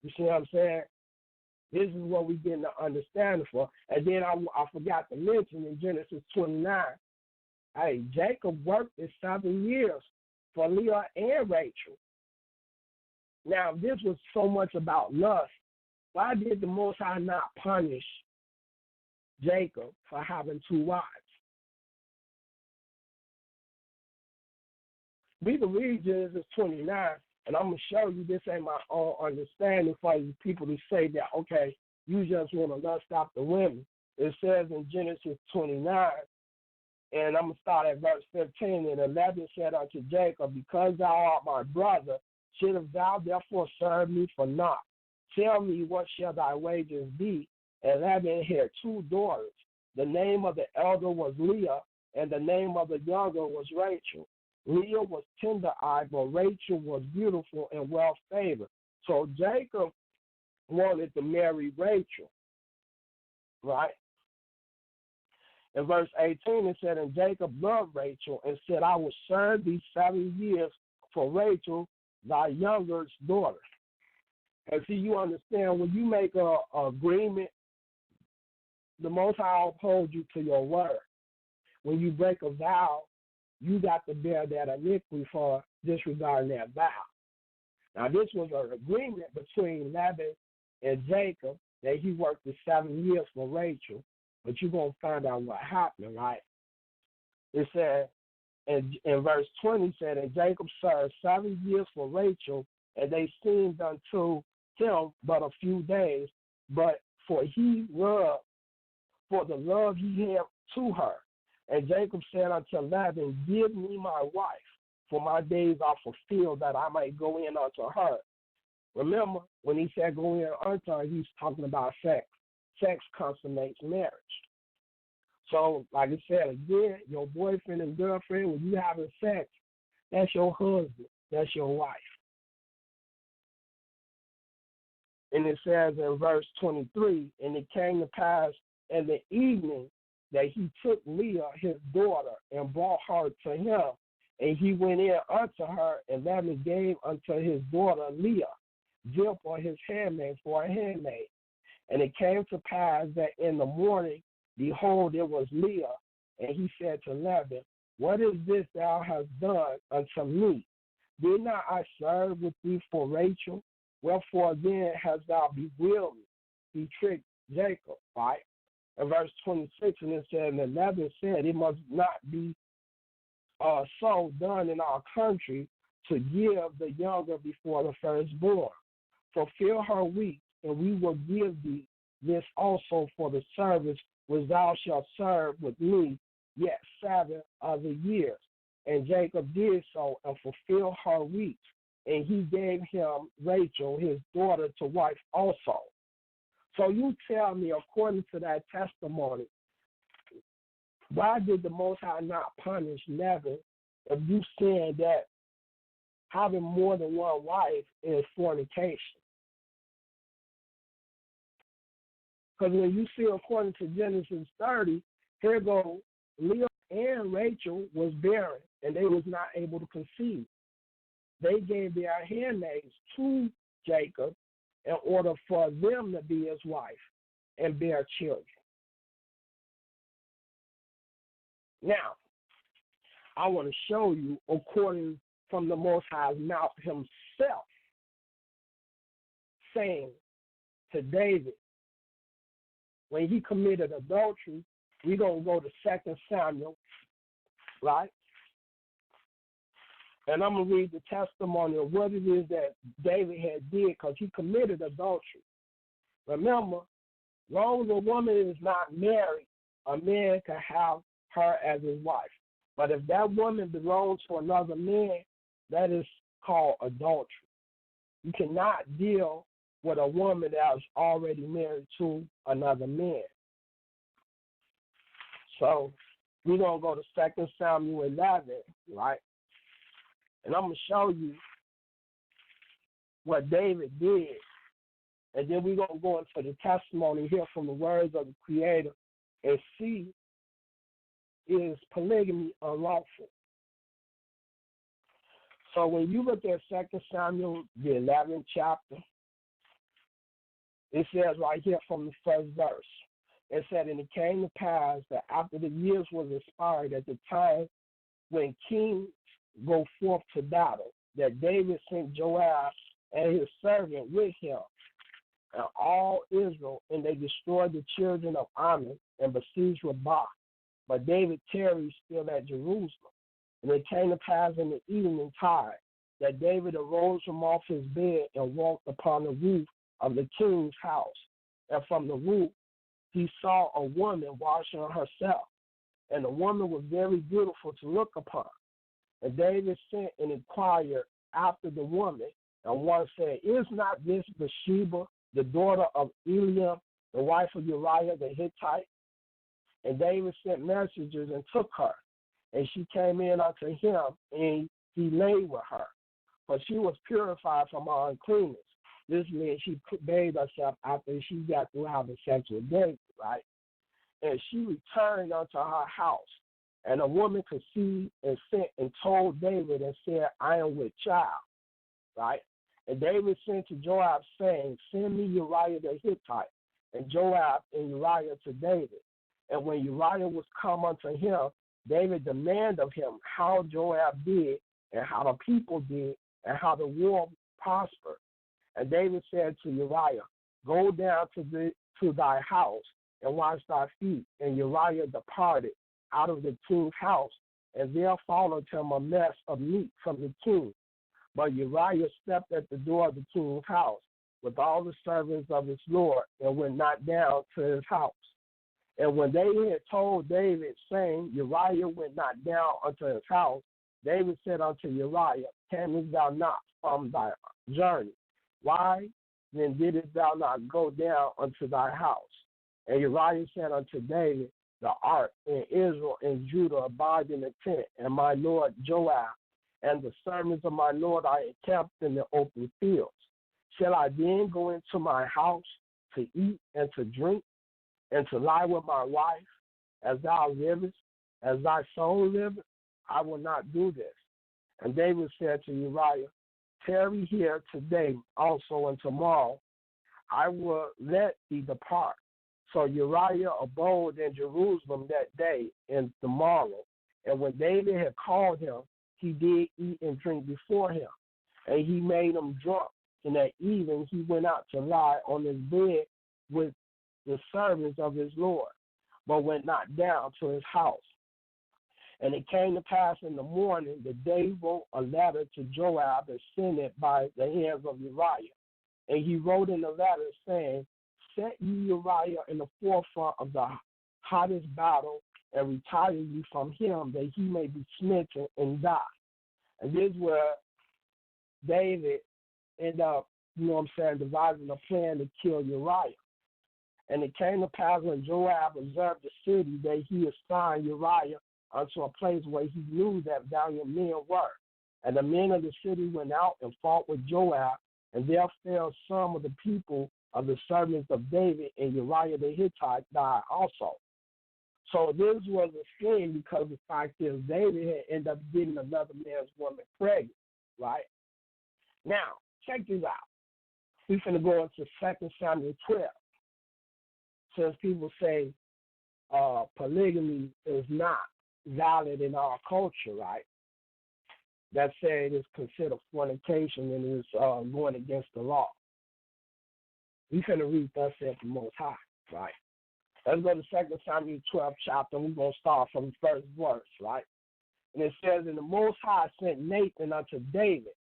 You see what I'm saying? This is what we getting the understanding for. And then I forgot to mention in Genesis 29, hey, Jacob worked for 7 years for Leah and Rachel. Now, this was so much about lust. Why did the Most High not punish Jacob for having 2 wives? We can read Genesis 29, and I'm going to show you this ain't my own understanding for you people to say that, okay, you just want to lust after women. It says in Genesis 29, and I'm going to start at verse 15, and 11 said unto Jacob, because thou art my brother, shouldst thou therefore serve me for naught? Tell me, what shall thy wages be? And Laban had 2 daughters. The name of the elder was Leah, and the name of the younger was Rachel. Leah was tender-eyed, but Rachel was beautiful and well-favored. So Jacob wanted to marry Rachel, right? In verse 18, it said, and Jacob loved Rachel and said, I will serve thee 7 years for Rachel, thy youngest daughter. And see, you understand, when you make an agreement, the Most High upholds you to your word. When you break a vow, you got to bear that iniquity for disregarding that vow. Now, this was an agreement between Laban and Jacob that he worked the 7 years for Rachel, but you're going to find out what happened, right? It said, in verse 20, said, and Jacob served 7 years for Rachel, and they seemed unto him but a few days, but for the love he had to her. And Jacob said unto Laban, give me my wife, for my days are fulfilled, that I might go in unto her. Remember, when he said go in unto her, he's talking about sex. Sex consummates marriage. So, like I said, again, your boyfriend and girlfriend, when you having sex, that's your husband. That's your wife. And it says in verse 23, and it came to pass in the evening that he took Leah, his daughter, and brought her to him. And he went in unto her, and Laban gave unto his daughter Leah, Zilpah his handmaid, for a handmaid. And it came to pass that in the morning, behold, it was Leah. And he said to Laban, what is this thou hast done unto me? Did not I serve with thee for Rachel? Wherefore then hast thou bewildered me, betricked Jacob, right? In verse 26, and it said, and Laban said, it must not be so done in our country to give the younger before the firstborn. Fulfill her week, and we will give thee this also for the service which thou shalt serve with me yet 7 other years. And Jacob did so and fulfilled her weeks, and he gave him Rachel, his daughter, to wife also. So you tell me, according to that testimony, why did the Most High not punish Laban if you saying that having more than one wife is fornication? Because when you see, according to Genesis 30, here go Leah and Rachel was barren, and they was not able to conceive. They gave their handmaids to Jacob in order for them to be his wife and bear children. Now, I want to show you, according from the Most High's mouth himself, saying to David, when he committed adultery, we're going to go to 2 Samuel, right? And I'm going to read the testimony of what it is that David had did, because he committed adultery. Remember, long as a woman is not married, a man can have her as his wife. But if that woman belongs to another man, that is called adultery. You cannot deal with a woman that is already married to another man. So we're going to go to 2 Samuel 11, right? And I'm going to show you what David did. And then we're going to go into the testimony here from the words of the Creator and see, is polygamy unlawful? So when you look at 2 Samuel, the 11th chapter, It says right here from the first verse. It said, and it came to pass that after the years was expired, at the time when kings go forth to battle, that David sent Joab and his servant with him and all Israel, and they destroyed the children of Ammon and besieged Rabbah. But David tarried still at Jerusalem. And it came to pass in the evening tide that David arose from off his bed and walked upon the roof of the king's house. And from the roof he saw a woman washing herself. And the woman was very beautiful to look upon. And David sent and inquired after the woman. And one said, is not this Bathsheba, the daughter of Eliam, the wife of Uriah the Hittite? And David sent messengers and took her. And she came in unto him, and he lay with her. For she was purified from her uncleanness. This means she bathed herself after she got through having sex with David, right? And she returned unto her house. And a woman conceived and sent and told David and said, I am with child, right? And David sent to Joab, saying, send me Uriah the Hittite. And Joab and Uriah to David. And when Uriah was come unto him, David demanded of him how Joab did, and how the people did, and how the war prospered. And David said to Uriah, go down to thy house and wash thy feet. And Uriah departed out of the king's house, and there followed him a mess of meat from the king. But Uriah stepped at the door of the king's house with all the servants of his lord, and went not down to his house. And when they had told David, saying, Uriah went not down unto his house, David said unto Uriah, camest thou not from thy journey? Why then didst thou not go down unto thy house? And Uriah said unto David, the ark in Israel and Judah abide in the tent, and my lord Joab and the servants of my lord are encamped in the open fields. Shall I then go into my house to eat and to drink, and to lie with my wife, as thou livest, as thy soul liveth? I will not do this. And David said to Uriah, tarry here today also, and tomorrow I will let thee depart. So Uriah abode in Jerusalem that day and the morrow. And when David had called him, he did eat and drink before him. And he made him drunk. And at evening he went out to lie on his bed with the servants of his Lord, but went not down to his house. And it came to pass in the morning that David wrote a letter to Joab and sent it by the hands of Uriah. And he wrote in the letter, saying, set ye Uriah in the forefront of the hottest battle, and retire ye from him, that he may be smitten and die. And this is where David ended up, devising a plan to kill Uriah. And it came to pass when Joab observed the city that he assigned Uriah unto a place where he knew that valiant men were. And the men of the city went out and fought with Joab, and there fell some of the people of the servants of David, and Uriah the Hittite died also. So this was a sin because the fact is David had ended up getting another man's woman pregnant, right? Now, check this out. We're going to go into 2 Samuel 12. Since people say polygamy is not valid in our culture, right? That said, it's considered fornication and is going against the law. We're going to read thus saith the Most High, right? Let's go to 2 Samuel 12 chapter, and we're going to start from the first verse, right? And it says, and the Most High sent Nathan unto David,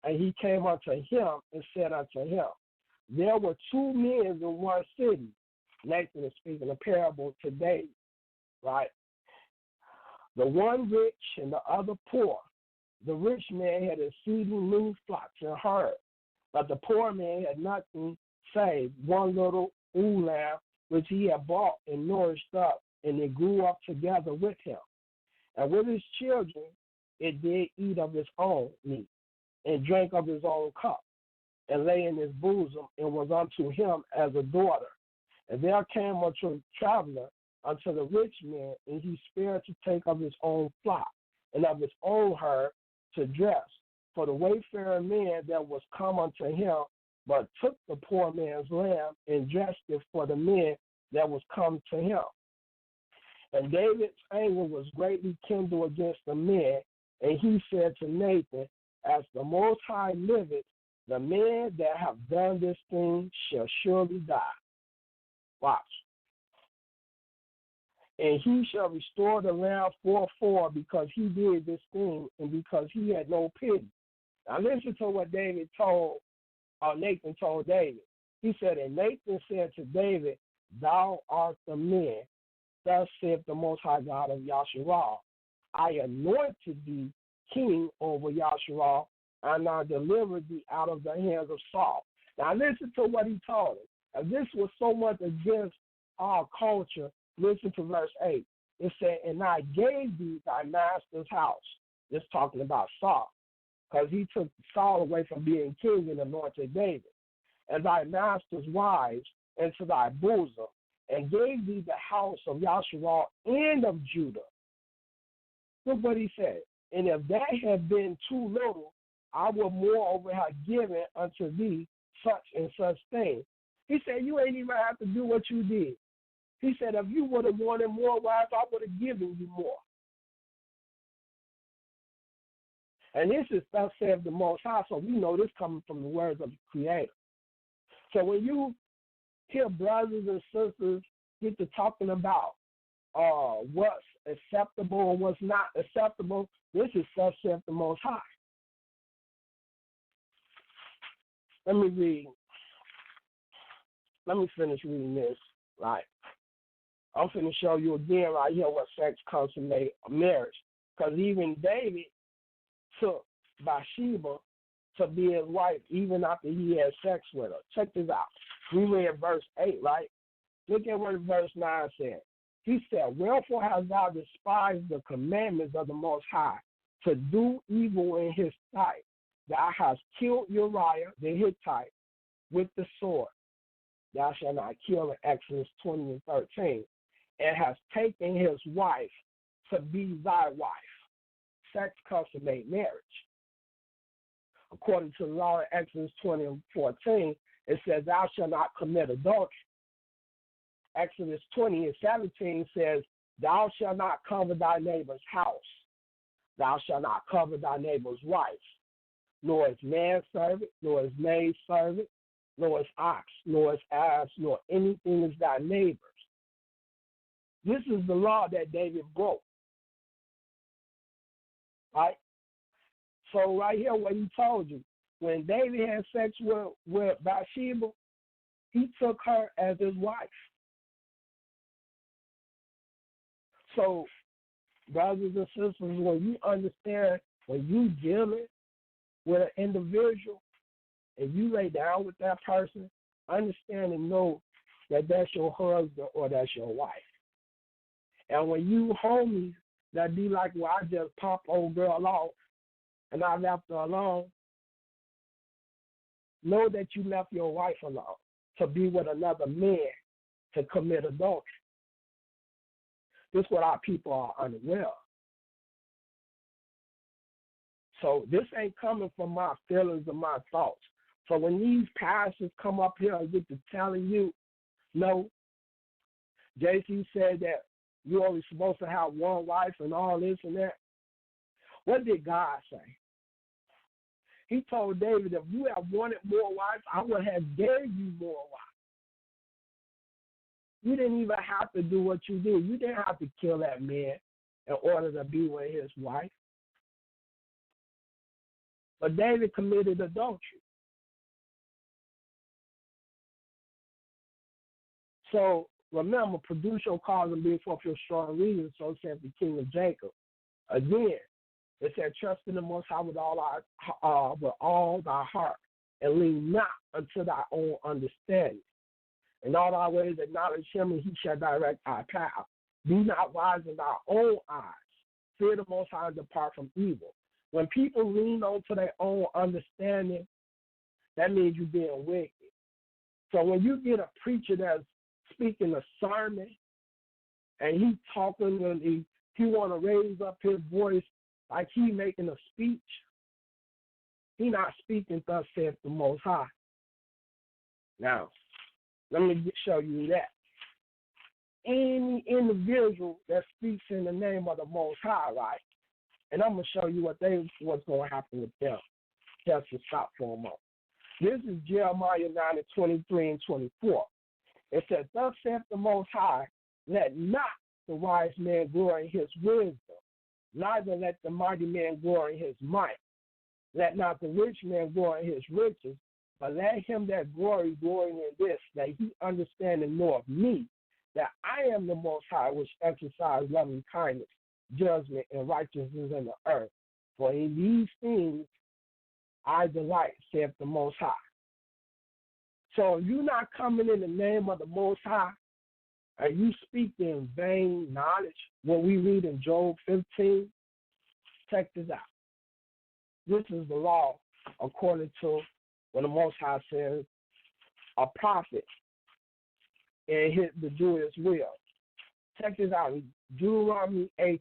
and he came unto him and said unto him, there were two men in one city. Nathan is speaking a parable to David, right? The one rich and the other poor. The rich man had exceeding many flocks and herds, but the poor man had nothing save one little ewe lamb, which he had bought and nourished up, and it grew up together with him. And with his children it did eat of its own meat, and drank of his own cup, and lay in his bosom, and was unto him as a daughter. And there came unto a traveler unto the rich man, and he spared to take of his own flock and of his own herd to dress. For the wayfaring man that was come unto him but took the poor man's lamb and dressed it for the men that was come to him. And David's anger was greatly kindled against the men, and he said to Nathan, as the Most High liveth, the man that have done this thing shall surely die. Watch. And he shall restore the lamb fourfold because he did this thing and because he had no pity. Now listen to what Nathan told David. He said, and Nathan said to David, thou art the man, thus saith the Most High God of Yasharal. I anointed thee king over Yasharal, and I delivered thee out of the hands of Saul. Now listen to what he told him. And this was so much against our culture. Listen to verse 8. It said, and I gave thee thy master's house. It's talking about Saul, because he took Saul away from being king and anointed David. And thy master's wives into thy bosom, and gave thee the house of Yasharal and of Judah. Look what he said. And if that had been too little, I will moreover have given unto thee such and such things. He said, you ain't even have to do what you did. He said, if you would have wanted more wives, I would have given you more. And this is thus saith the Most High, so we know this coming from the words of the Creator. So when you hear brothers and sisters get to talking about what's acceptable and what's not acceptable, this is thus saith the Most High. Let me read. Let me finish reading this. Right. I'm going to show you again right here what sex consummate a marriage. Because even David took Bathsheba to be his wife even after he had sex with her. Check this out. We read verse 8, right? Look at what verse 9 said. He said, wherefore hast thou despised the commandments of the Most High to do evil in his sight? Thou hast killed Uriah the Hittite with the sword. Thou shalt not kill in Exodus 20 and 13. And hast taken his wife to be thy wife. Sex consummate marriage. According to the law in Exodus 20 and 14, it says, thou shalt not commit adultery. Exodus 20 and 17 says, thou shalt not cover thy neighbor's house. Thou shalt not cover thy neighbor's wife, nor his manservant, nor his maidservant, nor his ox, nor his ass, nor anything is thy neighbor's. This is the law that David broke. Right? So right here what he told you, when David had sex with Bathsheba, he took her as his wife. So, brothers and sisters, when you understand, when you dealing with an individual and you lay down with that person, understand and know that that's your husband or that's your wife. And when you homies that be like, well, I just pop old girl off and I left her alone, know that you left your wife alone to be with another man to commit adultery. This is what our people are unaware of. So this ain't coming from my feelings or my thoughts. So when these pastors come up here and get to telling you, no, JC said that you're only supposed to have one wife and all this and that. What did God say? He told David, if you have wanted more wives, I would have gave you more wives. You didn't even have to do what you did. You didn't have to kill that man in order to be with his wife. But David committed adultery. So remember, produce your cause and bring forth your strong reason, so said the king of Jacob. Again, it said, trust in the Most High with all thy heart, and lean not unto thy own understanding. In all thy ways acknowledge him, and he shall direct thy path. Be not wise in thy own eyes. Fear the Most High and depart from evil. When people lean on to their own understanding, that means you're being wicked. So when you get a preacher that's speaking a sermon, and he talking and he want to raise up his voice like he making a speech, he not speaking thus saith the Most High. Now, let me show you that. Any individual that speaks in the name of the Most High, right? And I'm going to show you what's going to happen with them. Just to stop for a moment. This is Jeremiah 9:23 and 24. It says, thus saith the Most High, let not the wise man glory in his wisdom, neither let the mighty man glory in his might. Let not the rich man glory in his riches, but let him that glory in this, that he understand and know of me, that I am the Most High, which exercise loving kindness, judgment, and righteousness in the earth. For in these things I delight, saith the Most High. So if you're not coming in the name of the Most High, and you speak in vain knowledge, what we read in Job 15, check this out. This is the law according to what the Most High says, a prophet and to do his will. Check this out in Deuteronomy 18.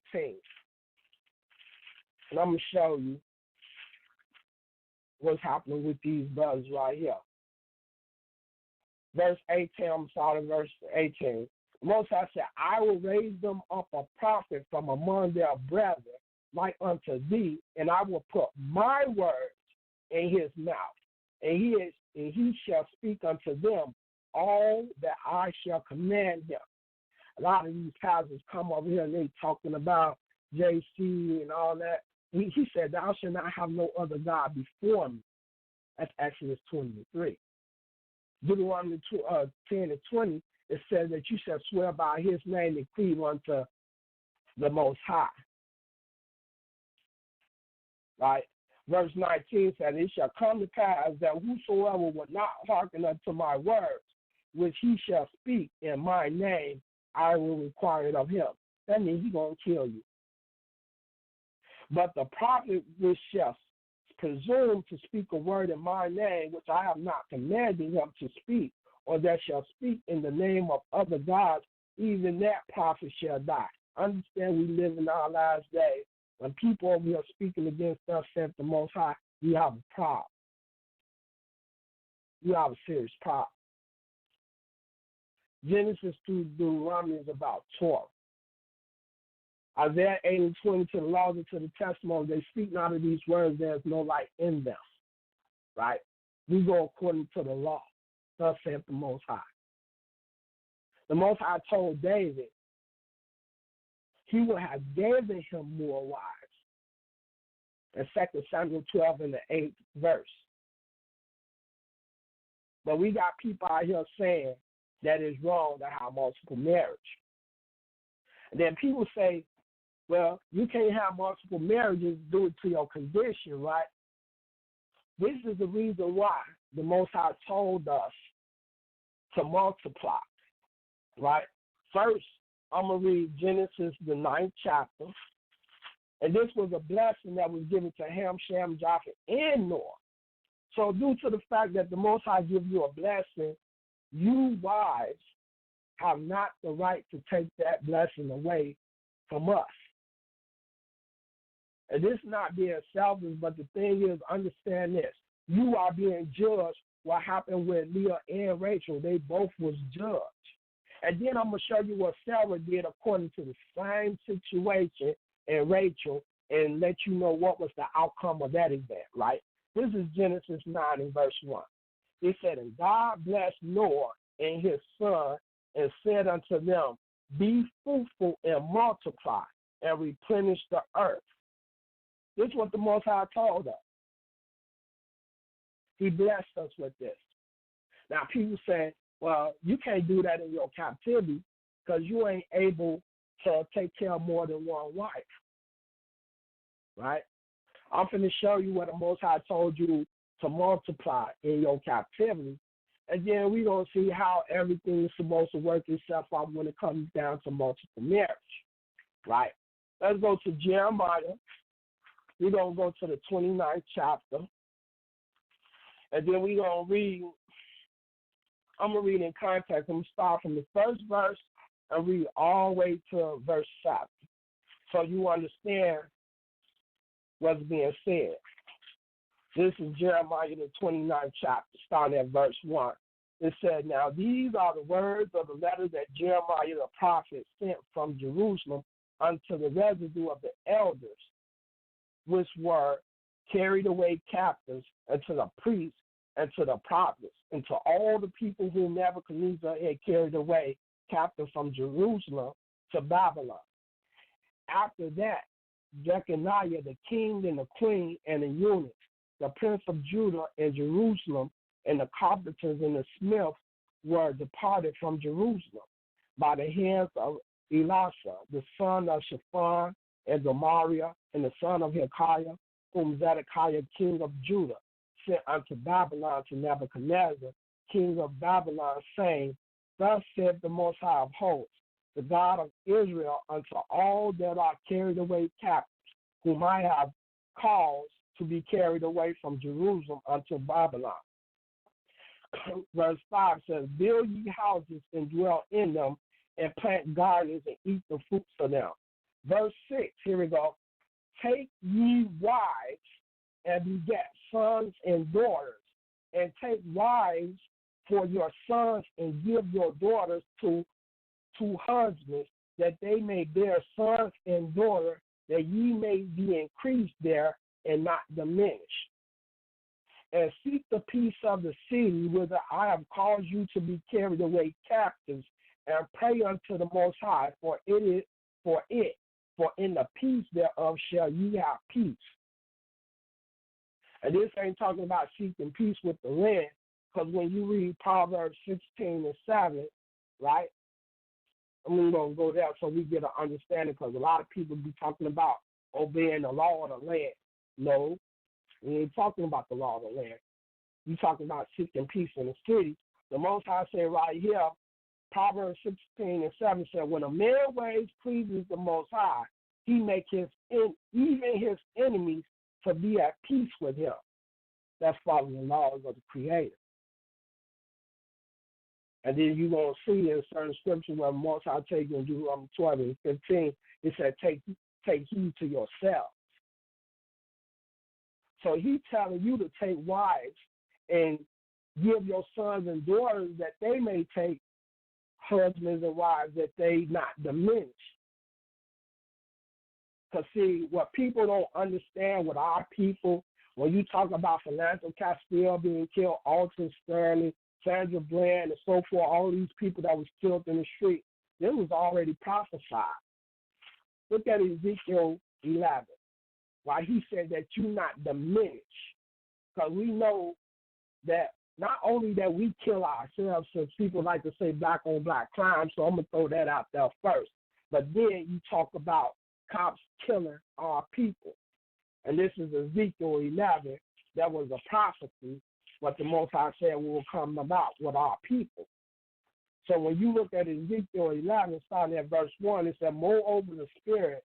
And I'm going to show you what's happening with these brothers right here. Verse 18, I'm sorry, verse 18. Most High said, I will raise them up a prophet from among their brethren, like unto thee, and I will put my words in his mouth, and he shall speak unto them all that I shall command him. A lot of these pastors come over here and they talking about JC and all that. He said, thou shalt not have no other God before me. That's Exodus 23. Deuteronomy 10 and 20, it says that you shall swear by his name and cleave unto the Most High. Right? Verse 19 said, it shall come to pass that whosoever will not hearken unto my words, which he shall speak in my name, I will require it of him. That means he's going to kill you. But the prophet which shall presume to speak a word in my name, which I have not commanded him to speak, or that shall speak in the name of other gods, even that prophet shall die. Understand, we live in our last days. When people over here speaking against us, said the Most High, you have a problem. You have a serious problem. Genesis to Deuteronomy is about Torah. Isaiah 8 and 20, to the laws and to the testimony, they speak not of these words, there is no light in them. Right? We go according to the law. Thus saith the Most High. The Most High told David he would have given him more wives. In 2 Samuel 12 and the 8th verse. But we got people out here saying that it's wrong to have multiple marriage. And then people say, well, you can't have multiple marriages due to your condition, right? This is the reason why the Most High told us to multiply, right? First, I'm going to read Genesis, the 9th chapter. And this was a blessing that was given to Ham, Shem, Japheth, and Noah. So due to the fact that the Most High gives you a blessing, you wives have not the right to take that blessing away from us. And this is not being selfish, but the thing is, understand this. You are being judged. What happened with Leah and Rachel, they both was judged. And then I'm going to show you what Sarah did according to the same situation in Rachel and let you know what was the outcome of that event, right? This is Genesis 9 and verse 1. It said, and God blessed Noah and his son and said unto them, be fruitful and multiply and replenish the earth. This is what the Most High told us. He blessed us with this. Now, people say, well, you can't do that in your captivity because you ain't able to take care of more than one wife. Right? I'm going to show you what the Most High told you to multiply in your captivity. And then we're going to see how everything is supposed to work itself out when it comes down to multiple marriage. Right? Let's go to Jeremiah. We're going to go to the 29th chapter. And then we're going to read, I'm going to read in context. I'm going to start from the first verse and read all the way to verse 7. So you understand what's being said. This is Jeremiah, the 29th chapter, starting at verse 1. It said, now these are the words of the letter that Jeremiah the prophet sent from Jerusalem unto the residue of the elders, which were carried away captives, and to the priests, and to the prophets, and to all the people whom Nebuchadnezzar had carried away captive from Jerusalem to Babylon. After that, Jeconiah, the king and the queen and the eunuchs, the prince of Judah and Jerusalem, and the carpenters and the smiths were departed from Jerusalem by the hands of Elisha, the son of Shaphan, and Gemariah, and the son of Hilkiah, whom Zedekiah, king of Judah, sent unto Babylon to Nebuchadnezzar, king of Babylon, saying, thus saith the Most High of hosts, the God of Israel, unto all that are carried away captives, whom I have caused to be carried away from Jerusalem unto Babylon. Verse 5 says, build ye houses and dwell in them, and plant gardens and eat the fruits of them. Verse 6, here we go. Take ye wives and beget sons and daughters, and take wives for your sons, and give your daughters to husbands, that they may bear sons and daughters, that ye may be increased there and not diminished. And seek the peace of the city whither I have caused you to be carried away captives, and pray unto the Most High, for in the peace thereof shall ye have peace. And this ain't talking about seeking peace with the land, because when you read Proverbs 16 and 7, right? And we're going to go there so we get an understanding, because a lot of people be talking about obeying the law of the land. No, we ain't talking about the law of the land. We're talking about seeking peace in the city. The Most High said right here, Proverbs 16 and 7 said, when a man's ways pleases the Most High, he makes even his enemies to be at peace with him. That's following the laws of the Creator. And then you're going to see in certain scriptures where Most High tells you in Deuteronomy 12 and 15, it said, take heed to yourselves. So he's telling you to take wives and give your sons and daughters that they may take husbands and wives, that they not diminish. Because see, what people don't understand with our people, when you talk about Philando Castile being killed, Alton Sterling, Sandra Bland, and so forth, all these people that was killed in the street, this was already prophesied. Look at Ezekiel 11, why he said that you not diminish. Because we know that not only that we kill ourselves, since people like to say black on black crime, so I'm going to throw that out there first. But then you talk about cops killing our people. And this is Ezekiel 11. That was a prophecy, what the Most High said will come about with our people. So when you look at Ezekiel 11, starting at verse 1, it said, moreover, the Spirit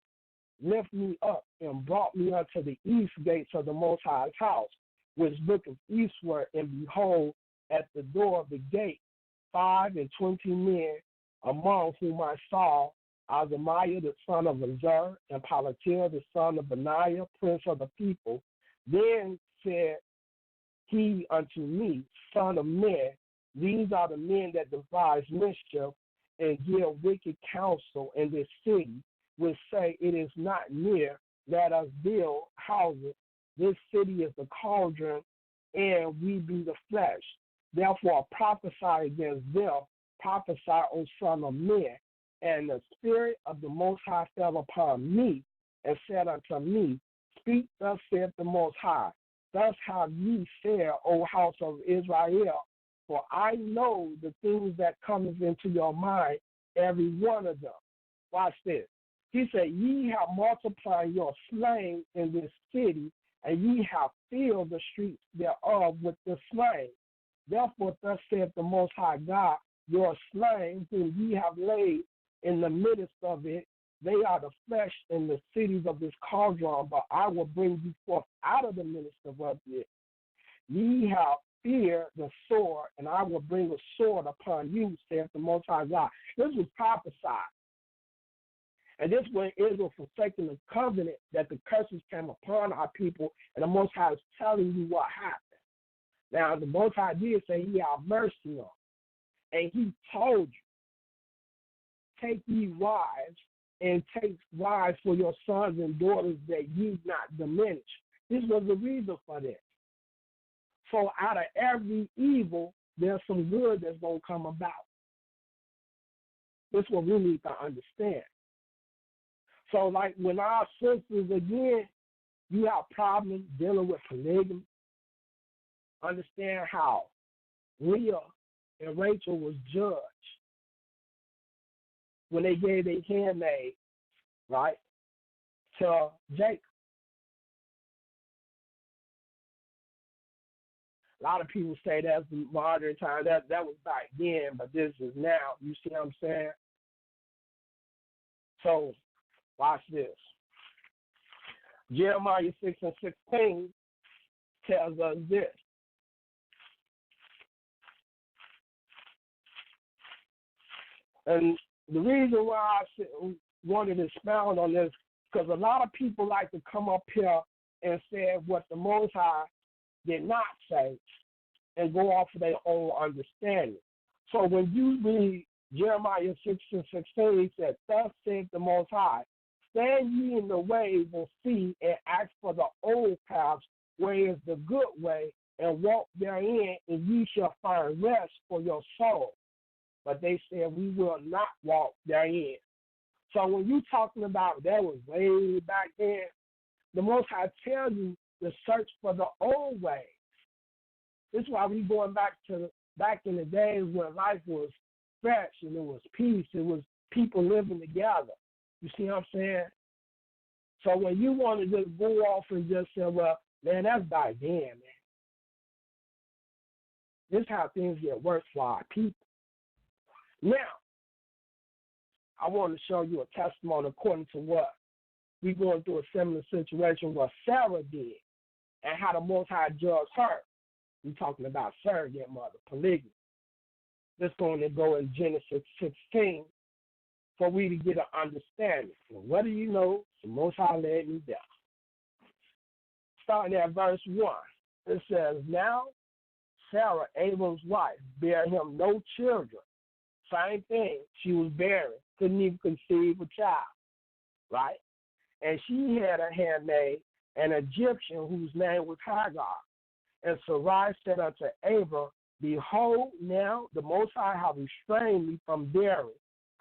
lift me up and brought me unto the east gates of the Most High's house, which looketh eastward, and behold, at the door of the gate, 25 men, among whom I saw Azariah the son of Azur, and Palatiel the son of Benaiah, prince of the people. Then said he unto me, Son of man, these are the men that devise mischief and give wicked counsel in this city, which say it is not near, let us build houses. This city is the cauldron, and we be the flesh. Therefore prophesy against them, prophesy, O son of man. And the Spirit of the Most High fell upon me, and said unto me, speak, thus saith the Most High. Thus have ye said, O house of Israel, for I know the things that cometh into your mind, every one of them. Watch this. He said, ye have multiplied your slain in this city, and ye have filled the streets thereof with the slain. Therefore, thus saith the Most High God, your slain, whom ye have laid in the midst of it, they are the flesh in the cities of this cauldron, but I will bring you forth out of the midst of it. Ye have feared the sword, and I will bring a sword upon you, saith the Most High God. This was prophesied. And this when Israel forsaken the covenant, that the curses came upon our people, and the Most High is telling you what happened. Now, the Most High did say he had mercy on. And he told you, take ye wives, and take wives for your sons and daughters, that ye not diminish. This was the reason for this. So out of every evil, there's some good that's going to come about. This is what we need to understand. So like when our sisters, again, you have problems dealing with polygamy, understand how Leah and Rachel was judged when they gave their handmaid, right, to Jacob. A lot of people say that's the modern time. That was back then, but this is now. You see what I'm saying? So watch this. Jeremiah 6:16 tells us this. And the reason why I wanted to expound on this, because a lot of people like to come up here and say what the Most High did not say and go off of their own understanding. So when you read Jeremiah 6:16, he said, thus saith the Most High, stand ye in the ways and see, and ask for the old paths, where is the good way, and walk therein, and ye shall find rest for your soul. But they said, we will not walk therein. So when you're talking about that was way back then, the Most High tells you to search for the old ways. This is why we going back in the days when life was fresh and it was peace. It was people living together. You see what I'm saying? So when you want to just go off and just say, well, man, that's back then, man. This is how things get worse for our people. Now, I want to show you a testimony according to what we're going through a similar situation what Sarah did and how the Most High judged her. We're talking about surrogate mother, polygamy. This is going to go in Genesis 16 for we to get an understanding. And what do you know? The Most High led me down. Starting at verse 1, it says, now Sarah, Abram's wife, bare him no children. Same thing, she was barren, couldn't even conceive a child, right? And she had a handmaid, an Egyptian whose name was Hagar. And Sarai said unto Abram, behold, now the Most High have restrained me from bearing.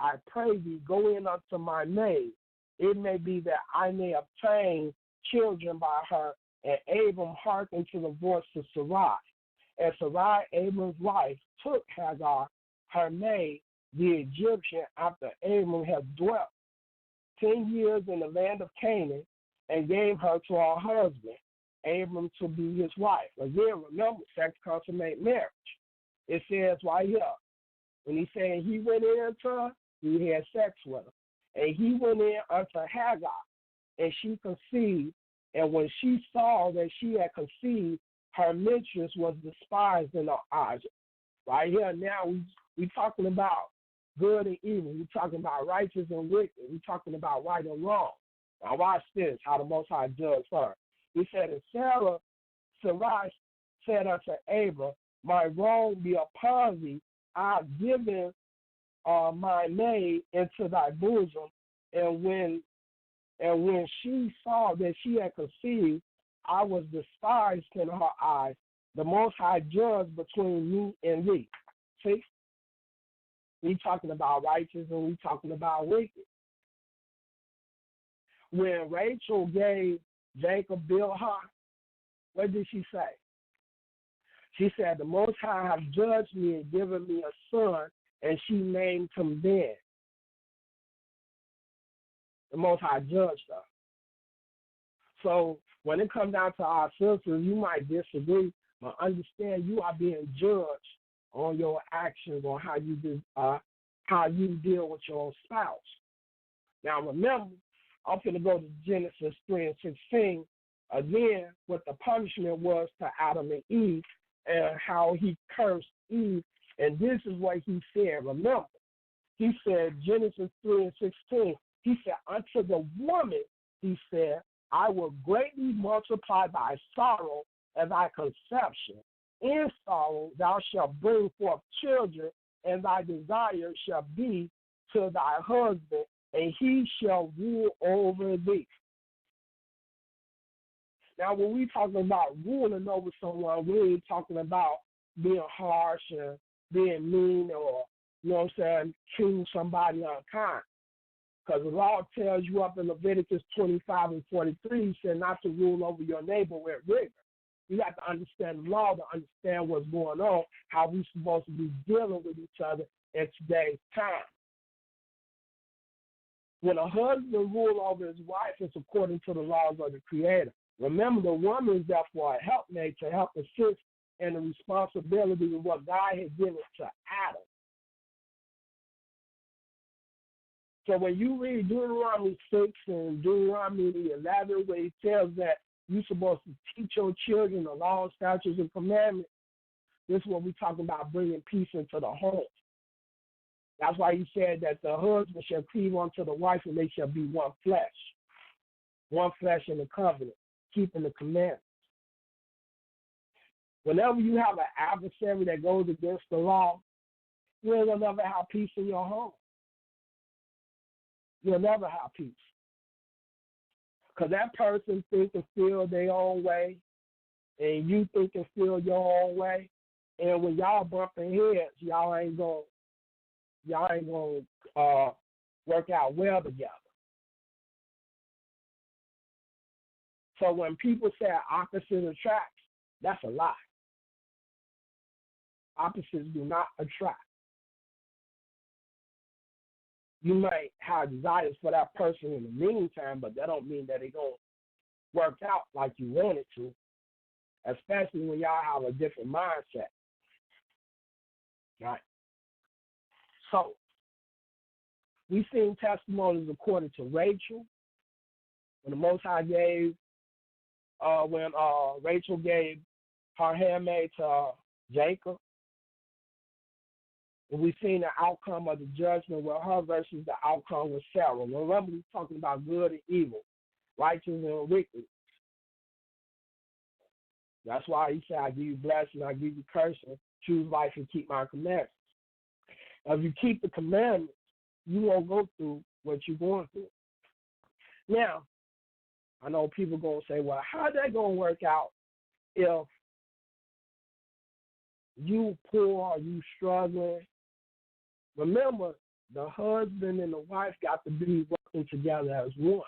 I pray thee, go in unto my maid. It may be that I may obtain children by her. And Abram hearkened to the voice of Sarai. And Sarai, Abram's wife, took Hagar, her maid, the Egyptian, after Abram had dwelt 10 years in the land of Canaan, and gave her to her husband, Abram, to be his wife. Again, remember, sex consummate marriage. It says right here, when he said he went in unto her, he had sex with her. And he went in unto Hagar, and she conceived. And when she saw that she had conceived, her mistress was despised in her eyes. Right here now, we talking about good and evil. We're talking about righteous and wicked. We're talking about right and wrong. Now watch this, how the Most High judged her. He said, and Sarai said unto Abram, my wrong be upon thee. I've given my maid into thy bosom. And when she saw that she had conceived, I was despised in her eyes. The Most High judged between me and thee. See? We talking about righteous and we talking about wicked. When Rachel gave Jacob Bilhah, what did she say? She said, the Most High have judged me and given me a son, and she named him Ben. The Most High judged her. So when it comes down to our sisters, you might disagree, but understand you are being judged on your actions, on how you deal with your spouse. Now remember, I'm going to go to Genesis 3:16 again, what the punishment was to Adam and Eve and how he cursed Eve. And this is what he said. Remember, he said, Genesis 3:16, he said, unto the woman, he said, I will greatly multiply thy sorrow and thy conception. In sorrow thou shalt bring forth children, and thy desire shall be to thy husband, and he shall rule over thee. Now, when we talking about ruling over someone, we ain't talking about being harsh and being mean or, you know what I'm saying, treating somebody unkind. Because the law tells you up in Leviticus 25 and 43, he said not to rule over your neighbor with rigor. You got to understand the law to understand what's going on, how we're supposed to be dealing with each other in today's time. When a husband rules over his wife, it's according to the laws of the Creator. Remember, the woman is therefore a helpmate to help assist in the responsibility of what God had given to Adam. So when you read Deuteronomy 6 and Deuteronomy 11, where it tells that you're supposed to teach your children the laws, statutes, and commandments, this is what we're talking about, bringing peace into the home. That's why he said that the husband shall cleave unto the wife, and they shall be one flesh in the covenant, keeping the commandments. Whenever you have an adversary that goes against the law, you ain't going to never have peace in your home. You'll never have peace. Because that person thinks and feel their own way, and you think and feel your own way. And when y'all bumping heads, y'all ain't gonna work out well together. So when people say opposite attracts, that's a lie. Opposites do not attract. You might have desires for that person in the meantime, but that don't mean that it's going to work out like you want it to, especially when y'all have a different mindset. Right? So, we've seen testimonies according to Rachel, when the Most High gave, when Rachel gave her handmaid to Jacob. And we've seen the outcome of the judgment with her versus the outcome with Sarah. Remember, we're talking about good and evil, righteous and wicked. That's why he said, I give you blessing, I give you cursing, choose life and keep my commandments. If you keep the commandments, you won't go through what you're going through. Now, I know people going to say, well, how's that going to work out if you poor or you struggling? Remember, the husband and the wife got to be working together as one.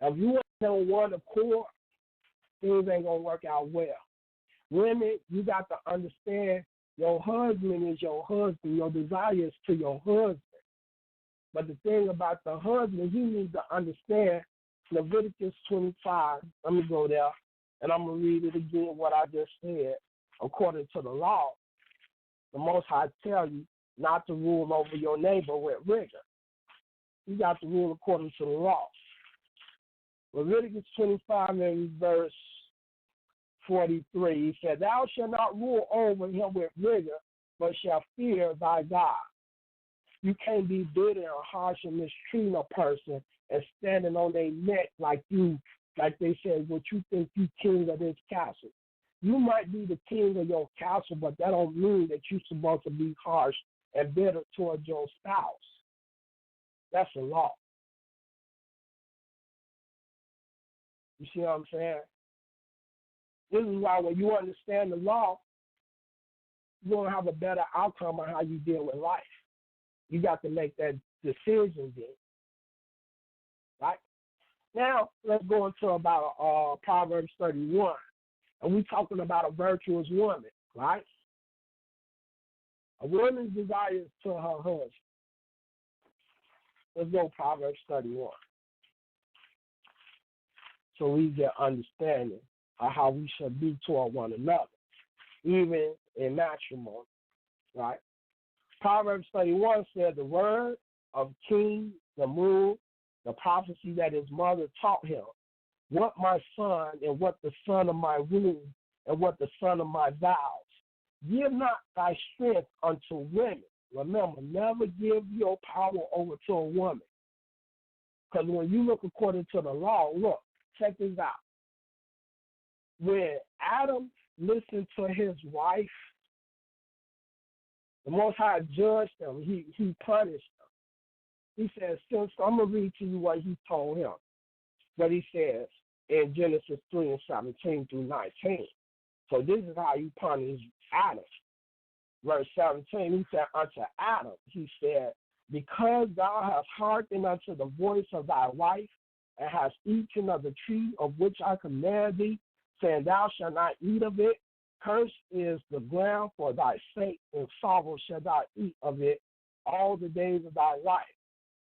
If you ain't on one accord, things ain't going to work out well. Women, you got to understand your husband is your husband. Your desire is to your husband. But the thing about the husband, he needs to understand Leviticus 25. Let me go there, and I'm going to read it again, what I just said. According to the law, the Most High tell you not to rule over your neighbor with rigor. You got to rule according to the law. Leviticus 25 and verse 43, he said, thou shalt not rule over him with rigor, but shalt fear thy God. You can't be bitter or harsh and mistreating a person and standing on their neck like they said, what you think you king of this castle. You might be the king of your castle, but that don't mean that you're supposed to be harsh and bitter towards your spouse. That's the law. You see what I'm saying? This is why when you understand the law, you're going to have a better outcome on how you deal with life. You got to make that decision then. Right? Now, let's go into about Proverbs 31. And we're talking about a virtuous woman, right? A woman's desire is to her husband. Let's go Proverbs 31. So we get understanding of how we should be toward one another, even in matrimony, right? Proverbs 31 said, the word of King Lemuel, the prophecy that his mother taught him, what my son and what the son of my womb and what the son of my vows. Give not thy strength unto women. Remember, never give your power over to a woman. Because when you look according to the law, look, check this out. When Adam listened to his wife, The Most High judged them. He punished them. He says, since I'm going to read to you what he told him. What he says in Genesis 3:17 through 19. So this is how he punished Adam. Verse 17, he said unto Adam, he said, because thou hast hearkened unto the voice of thy wife, and hast eaten of the tree of which I command thee, saying, thou shalt not eat of it. Cursed is the ground for thy sake, and sorrow shalt thou eat of it all the days of thy life.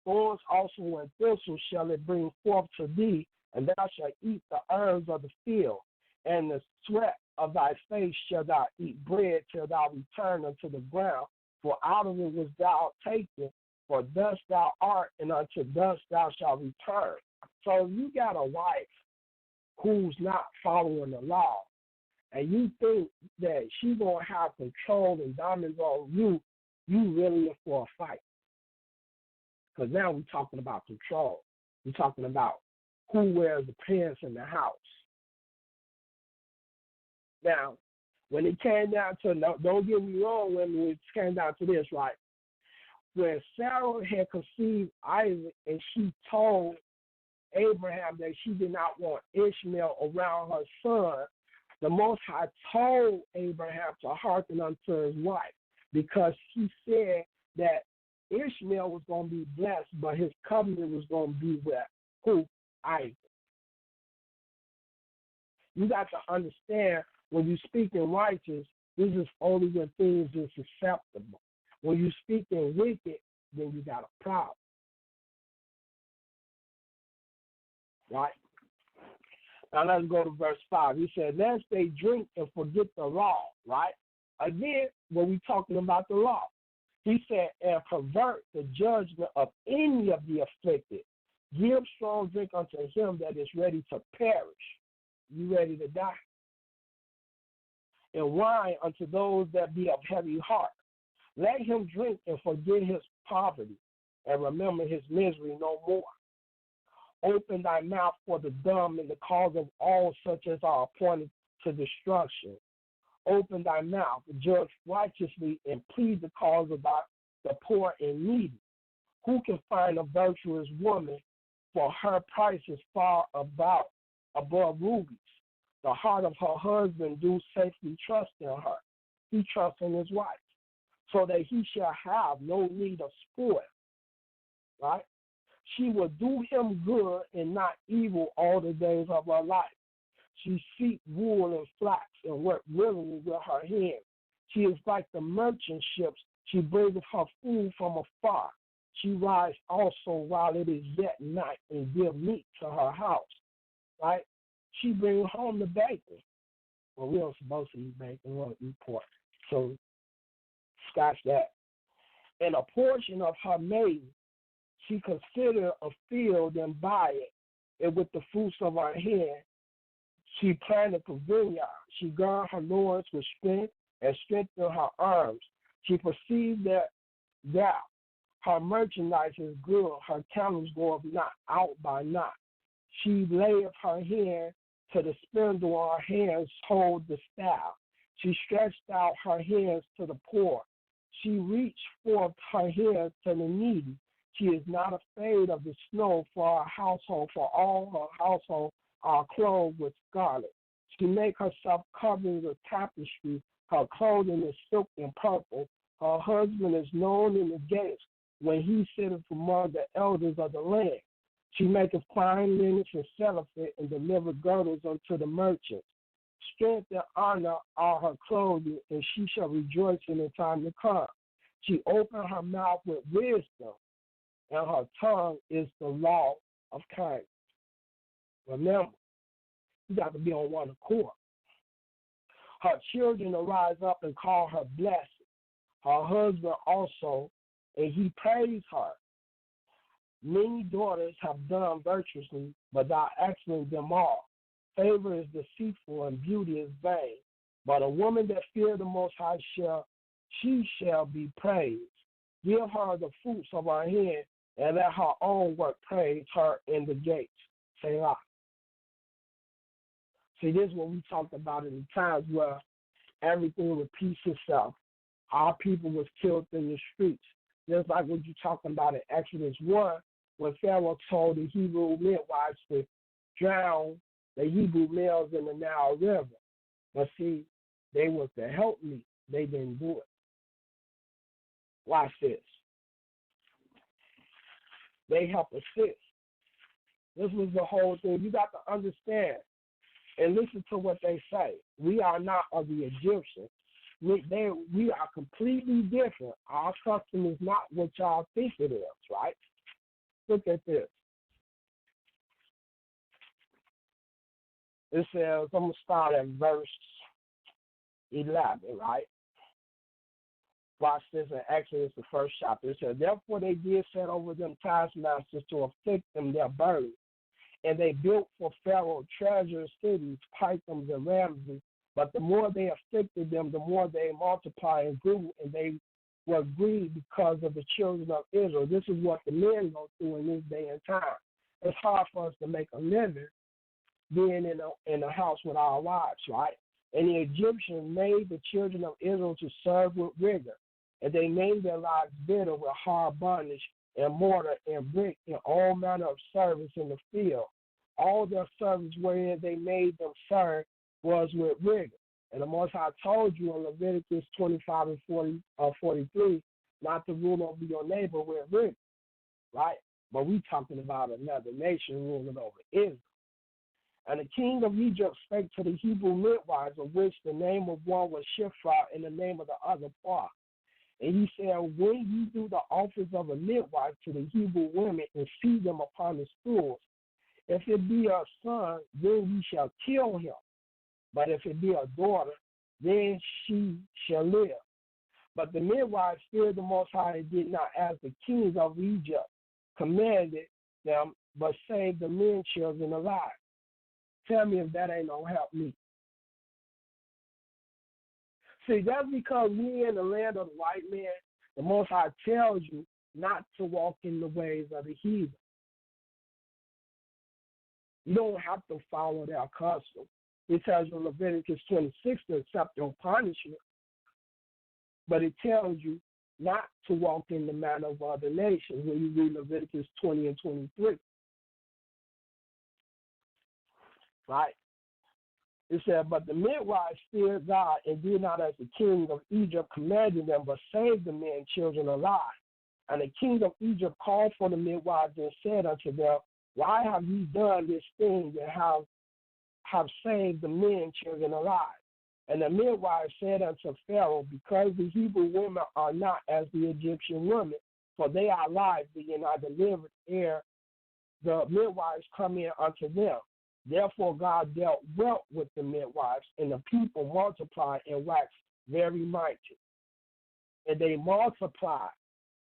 Thorns also and thistles shall it bring forth to thee, and thou shalt eat the herbs of the field, and the sweat of thy face shalt thou eat bread till thou return unto the ground, for out of it was thou taken, for dust thou art, and unto dust thou shalt return. So if you got a wife who's not following the law, and you think that she's going to have control and dominance on you, you really in for a fight. Because now we're talking about control. We're talking about who wears the pants in the house. Now, when it came down to, don't get me wrong, when it came down to this, right? When Sarah had conceived Isaac and she told Abraham that she did not want Ishmael around her son, the Most High told Abraham to hearken unto his wife, because he said that Ishmael was going to be blessed, but his covenant was going to be with who? Isaac. You got to understand, when you speak in righteous, this is only when things is acceptable. When you speak in wicked, then you got a problem. Right? Now let's go to verse 5. He said, lest they drink and forget the law, right? Again, when we're talking about the law, he said, and pervert the judgment of any of the afflicted. Give strong drink unto him that is ready to perish. You ready to die? And wine unto those that be of heavy heart. Let him drink and forget his poverty, and remember his misery no more. Open thy mouth for the dumb in the cause of all such as are appointed to destruction. Open thy mouth, judge righteously, and plead the cause of the poor and needy. Who can find a virtuous woman? For her price is far above rubies. The heart of her husband do safely trust in her. He trusts in his wife, so that he shall have no need of spoil. Right? She will do him good and not evil all the days of her life. She seek wool and flax and work willingly with her hands. She is like the merchant ships. She bringeth her food from afar. She rides also while it is yet night and give meat to her house. Right? She brings home the bacon. Well, we don't supposed to eat bacon. We want to eat pork. So, scotch that. And a portion of her maiden, she consider a field and buy it, and with the fruits of her hand, she planted a vineyard. She girded her loins with strength and strengthened her arms. She perceived that her merchandise is good, her camels go not out by night. She layeth her hand to the spindle, on her hands hold the staff. She stretched out her hands to the poor. She reached forth her hands to the needy. She is not afraid of the snow for her household, for all her household are clothed with scarlet. She make herself covered with tapestry. Her clothing is silk and purple. Her husband is known in the gates when he sitteth among the elders of the land. She maketh fine linens and selleth it, and delivereth girdles unto the merchants. Strength and honor are her clothing, and she shall rejoice in the time to come. She opened her mouth with wisdom, and her tongue is the law of kindness. Remember, you got to be on one accord. Her children arise up and call her blessed. Her husband also, and he praise her. Many daughters have done virtuously, but thou excellent them all. Favor is deceitful and beauty is vain. But a woman that fears the Most High shall be praised. Give her the fruits of her hand, and let her own work praise her in the gates. Selah. See, this is what we talked about in the times where everything repeats itself. Our people was killed in the streets. Just like what you're talking about in Exodus 1, when Pharaoh told the Hebrew midwives to drown the Hebrew males in the Nile River. But see, they was to help me. They didn't do it. Watch this. They help assist. This was the whole thing. You got to understand and listen to what they say. We are not of the Egyptians. We are completely different. Our custom is not what y'all think it is, right? Look at this. It says, I'm going to start at verse 11, right? Watch this in Exodus, the first chapter. It says, therefore they did set over them taskmasters to afflict them their burden. And they built for Pharaoh treasure cities, Pithom and Ramses. But the more they afflicted them, the more they multiplied and grew, and they were grieved because of the children of Israel. This is what the men go through in this day and time. It's hard for us to make a living being in a house with our wives, right? And the Egyptians made the children of Israel to serve with rigor, and they made their lives bitter with hard bondage and mortar and brick and all manner of service in the field. All their service wherein they made them serve was with rigor. And the Most High told you in Leviticus 25 and 43 not to rule over your neighbor with rigor, right? But we talking about another nation ruling over Israel. And the king of Egypt spake to the Hebrew midwives, of which the name of one was Shiphrah and the name of the other Parth. And he said, when you do the office of a midwife to the Hebrew women and feed them upon the stools, if it be a son, then ye shall kill him. But if it be a daughter, then she shall live. But the midwives feared the Most High and did not, as the kings of Egypt commanded them, but saved the men children alive. Tell me if that ain't gonna help me. See, that's because we in the land of the white man, the Most High tells you not to walk in the ways of the heathen. You don't have to follow their custom. It tells you in Leviticus 26 to accept your punishment. But it tells you not to walk in the manner of other nations when you read Leviticus 20 and 23. Right? It said, but the midwives feared God and did not as the king of Egypt commanded them, but saved the men children alive. And the king of Egypt called for the midwives and said unto them, why have ye done this thing and have saved the men children alive? And the midwives said unto Pharaoh, because the Hebrew women are not as the Egyptian women, for they are alive, being are delivered ere the midwives come in unto them. Therefore God dealt well with the midwives, and the people multiplied and waxed very mighty. And they multiplied,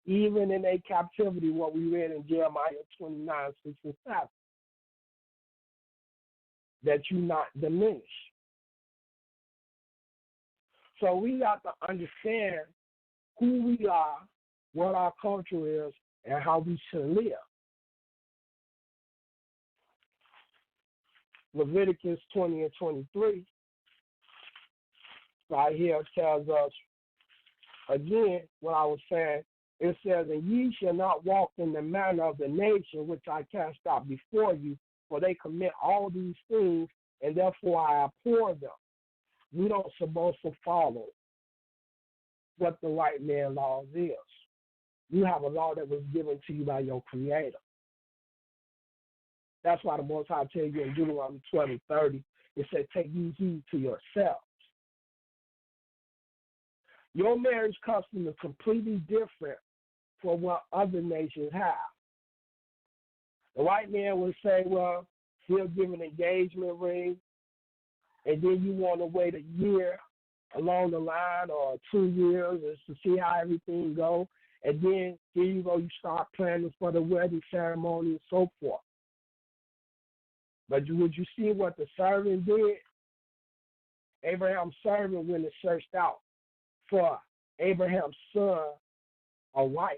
even in their captivity, what we read in Jeremiah 29, 6 and 7, that you not diminish. So we got to understand who we are, what our culture is, and how we should live. Leviticus 20 and 23, right here tells us, again, what I was saying. It says, and ye shall not walk in the manner of the nation which I cast out before you, for they commit all these things, and therefore I abhor them. We don't supposed to follow what the white man laws is. You have a law that was given to you by your Creator. That's why the Most High tell you in Deuteronomy 12 and 30, it said, take ye heed to yourselves. Your marriage custom is completely different from what other nations have. The white man would say, well, he'll give an engagement ring, and then you want to wait a year along the line or 2 years to see how everything goes. And then here you go, you start planning for the wedding ceremony and so forth. But would you see what the servant did? Abraham's servant went and searched out for Abraham's son a wife.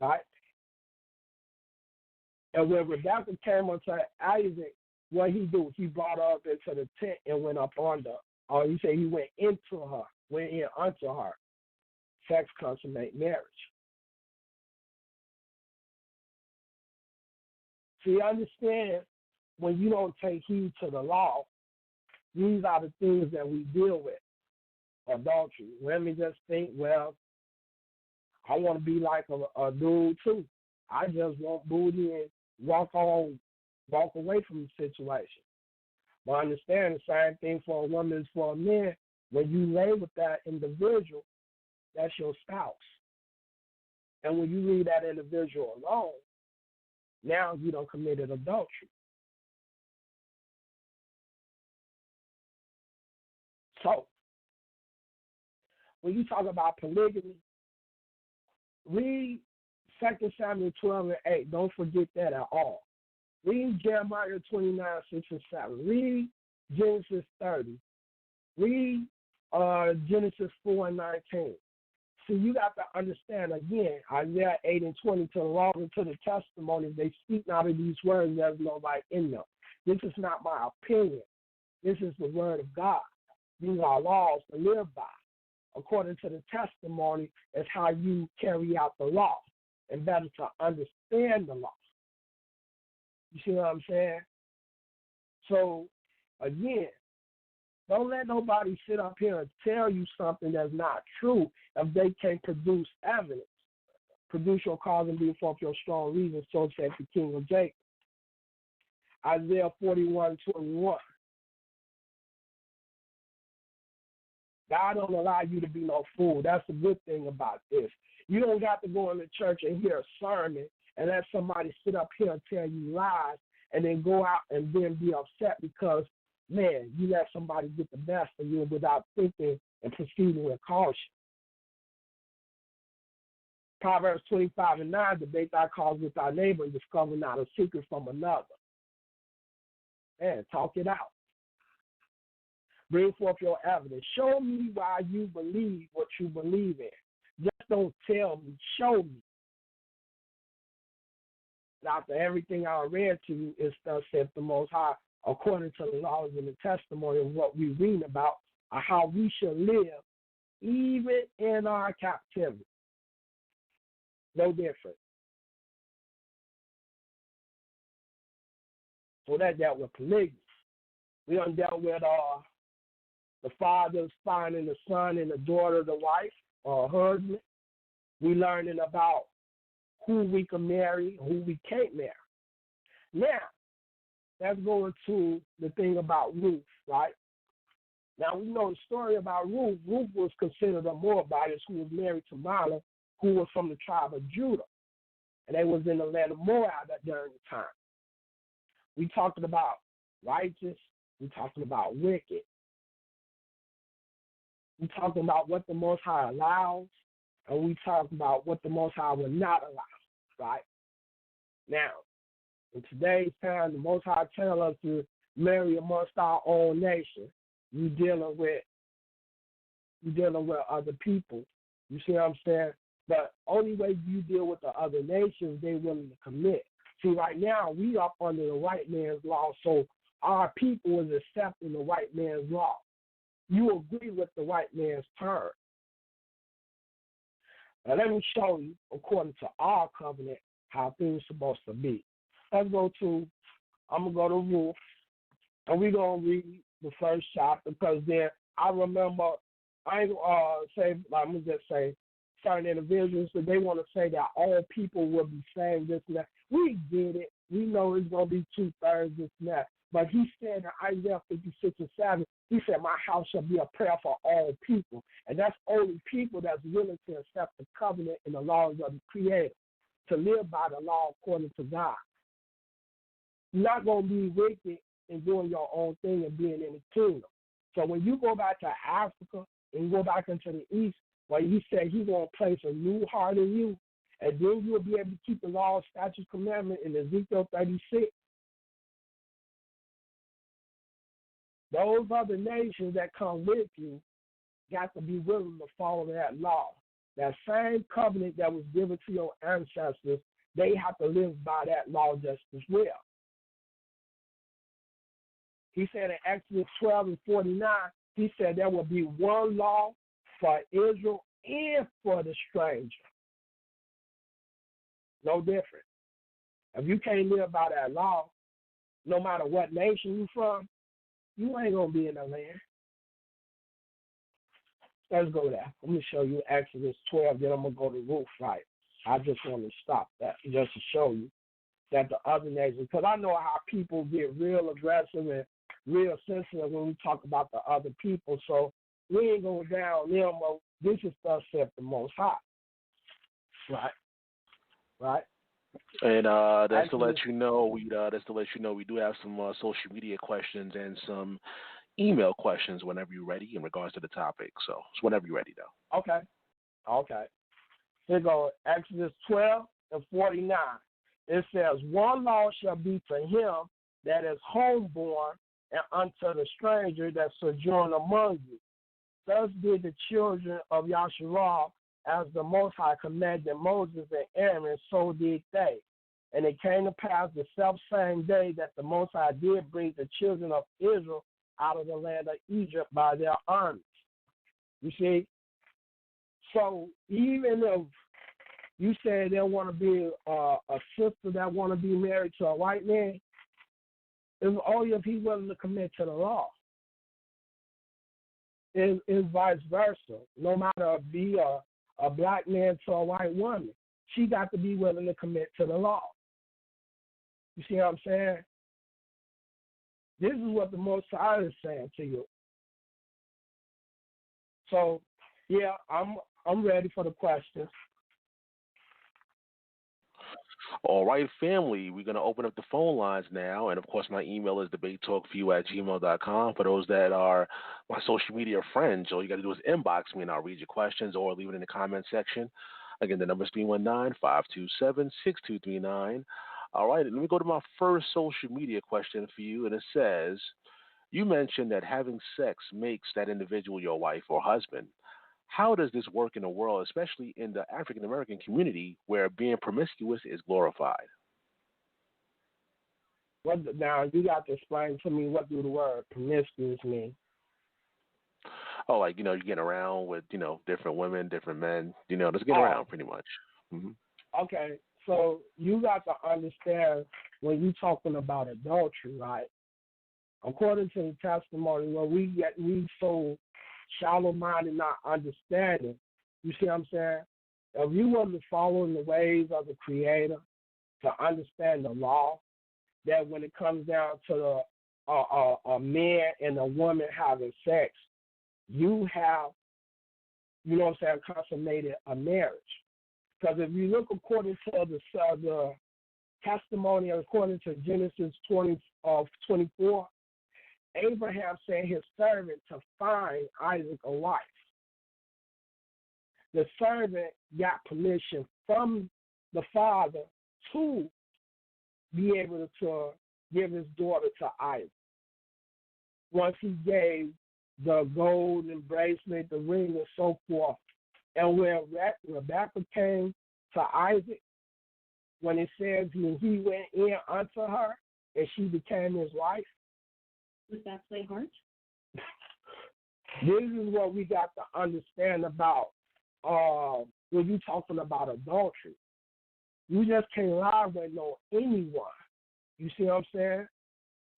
Right? And when Rebekah came unto Isaac, what he do? He brought her up into the tent and went up under or you say he went into her, went in unto her. Sex consummate marriage. See, understand, when you don't take heed to the law, these are the things that we deal with. Adultery. Women just think, well, I want to be like a dude too. I just want booty and walk away from the situation. But understand the same thing for a woman as for a man. When you lay with that individual, that's your spouse. And when you leave that individual alone, now you done committed adultery. So, when you talk about polygamy, read 2 Samuel 12 and 8. Don't forget that at all. Read Jeremiah 29, 6 and 7. Read Genesis 30. Read Genesis 4 and 19. See, you got to understand, again, Isaiah 8 and 20, to the law and to the testimony, they speak not of these words, there's no light in them. This is not my opinion. This is the word of God. These are laws to live by. According to the testimony, is how you carry out the law, and better to understand the law. You see what I'm saying? So, again, don't let nobody sit up here and tell you something that's not true if they can't produce evidence. Produce your cause and bring forth your strong reasons, so said the king of Jacob. Isaiah 41:21. God don't allow you to be no fool. That's the good thing about this. You don't got to go into church and hear a sermon and let somebody sit up here and tell you lies and then go out and then be upset because, man, you let somebody get the best of you without thinking and proceeding with caution. Proverbs 25 and 9, debate thy cause with thy neighbor and discover not a secret from another. Man, talk it out. Bring forth your evidence. Show me why you believe what you believe in. Just don't tell me. Show me. After everything I read to you is thus saith the Most High, according to the laws and the testimony of what we read about, how we should live even in our captivity. No different. So that dealt with polygamy. We done dealt with the father's finding the son and the daughter, the wife or husband. We learning about who we can marry, who we can't marry. Now, let's go into the thing about Ruth, right? Now, we know the story about Ruth. Ruth was considered a Moabitess who was married to Mahlah, who was from the tribe of Judah. And they was in the land of Moab during the time. We talking about righteous. We talking about wicked. We talking about what the Most High allows, and we talking about what the Most High will not allow, right? Now, in today's time, the Most High tell us to marry amongst our own nation. You dealing with other people. You see what I'm saying? But only way you deal with the other nations, they willing to commit. See, right now, we up under the white man's law, so our people is accepting the white man's law. You agree with the white man's term. Now, let me show you, according to our covenant, how things are supposed to be. I'm going to go to Ruth, and we're going to read the first chapter, because there, I remember, I'm going to just say, certain individuals, so they want to say that all people will be saved, this and that. We get it. We know it's going to be 2/3, this and that. But he said in Isaiah 56 and 7, he said, my house shall be a prayer for all people. And that's only people that's willing to accept the covenant and the laws of the Creator, to live by the law according to God. You're not going to be wicked and doing your own thing and being in the kingdom. So when you go back to Africa and go back into the East, well, he said he's going to place a new heart in you, and then you'll be able to keep the law, statutes, commandment in Ezekiel 36. Those other nations that come with you got to be willing to follow that law. That same covenant that was given to your ancestors, they have to live by that law just as well. He said in Exodus 12 and 49, He said there will be one law for Israel and for the stranger. No different. If you can't live by that law, no matter what nation you from, you ain't going to be in the land. Let's go there. Let me show you Exodus 12, then I'm going to go to roof fight. I just want to stop that just to show you that the other nations, because I know how people get real aggressive and real sensitive when we talk about the other people. So we ain't going down them. Well, this is stuff set the Most High. Right. Right. And that's to let you know, we do have some social media questions and some email questions whenever you're ready in regards to the topic. So it's whenever you're ready, though. Okay. Here go Exodus 12 and 49. It says, one law shall be to him that is homeborn and unto the stranger that sojourn among you. Thus did the children of Yasharah, as the Most High commanded Moses and Aaron, so did they. And it came to pass the selfsame day that the Most High did bring the children of Israel out of the land of Egypt by their armies. You see? So even if you say they want to be a sister that want to be married to a white man, it's only if he's willing to commit to the law. It's vice versa. No matter if be a black man to a white woman, she got to be willing to commit to the law. You see what I'm saying? This is what the Most High is saying to you. So, yeah, I'm ready for the questions. All right, family, we're going to open up the phone lines now. And, of course, my email is debatetalkforyou@gmail.com. For those that are my social media friends, all you got to do is inbox me, and I'll read your questions or leave it in the comment section. Again, the number is 319-527-6239. All right, let me go to my first social media question for you, and it says, you mentioned that having sex makes that individual your wife or husband. How does this work in the world, especially in the African-American community where being promiscuous is glorified? Now, you got to explain to me what do the word promiscuous mean. Oh, like, you're getting around with, different women, different men, just get around pretty much. Mm-hmm. Okay, so you got to understand when you're talking about adultery, right? According to the testimony, where we so shallow-minded, not understanding. You see what I'm saying? If you wasn't following the ways of the Creator to understand the law, that when it comes down to a man and a woman having sex, you have, consummated a marriage. Because if you look according to the testimony, according to Genesis 24, Abraham sent his servant to find Isaac a wife. The servant got permission from the father to be able to give his daughter to Isaac. Once he gave the golden bracelet, the ring, and so forth. And when Rebecca came to Isaac, when it says he went in unto her and she became his wife. Was that play hard? This is what we got to understand about when you're talking about adultery. You just can't lie with anyone. You see what I'm saying?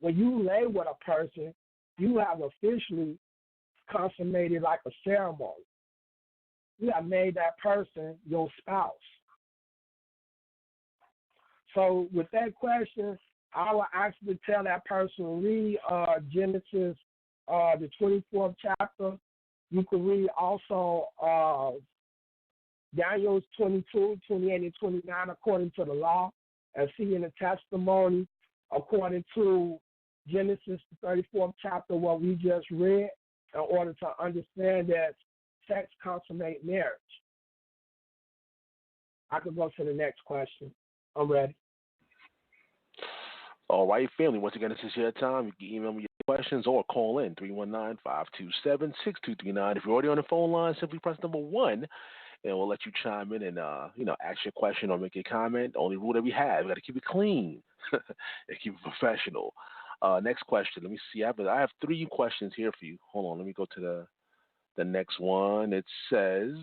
When you lay with a person, you have officially consummated like a ceremony. You have made that person your spouse. So with that question, I will actually tell that person to read Genesis, the 24th chapter. You can read also Daniel's 22, 28, and 29 according to the law, and see in the testimony according to Genesis, the 34th chapter, what we just read, in order to understand that sex consummates marriage. I could go to the next question. I'm ready. All right, family. Once again, this is your time. You can email me your questions or call in 319-527-6239. If you're already on the phone line, simply press number 1, and we'll let you chime in and ask your question or make a comment. The only rule that we have, we got to keep it clean and keep it professional. Next question. Let me see. I have three questions here for you. Hold on. Let me go to the next one. It says,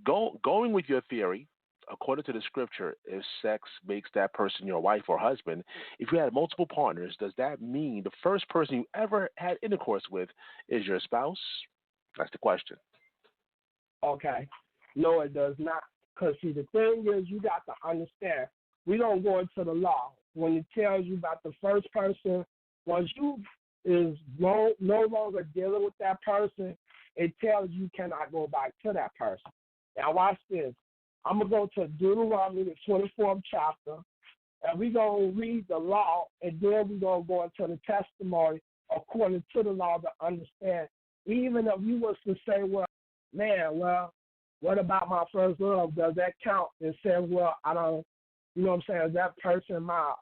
going with your theory, according to the scripture, if sex makes that person your wife or husband, if you had multiple partners, does that mean the first person you ever had intercourse with is your spouse? That's the question. Okay. No, it does not. Because, see, the thing is, you got to understand, we don't go into the law. When it tells you about the first person, once you is no longer dealing with that person, it tells you cannot go back to that person. Now, watch this. I'm going to go to Deuteronomy, the 24th chapter, and we're going to read the law, and then we're going to go into the testimony according to the law to understand. Even if you was to say, well, man, what about my first love? Does that count? And say, well, I don't, you know what I'm saying? Is that person my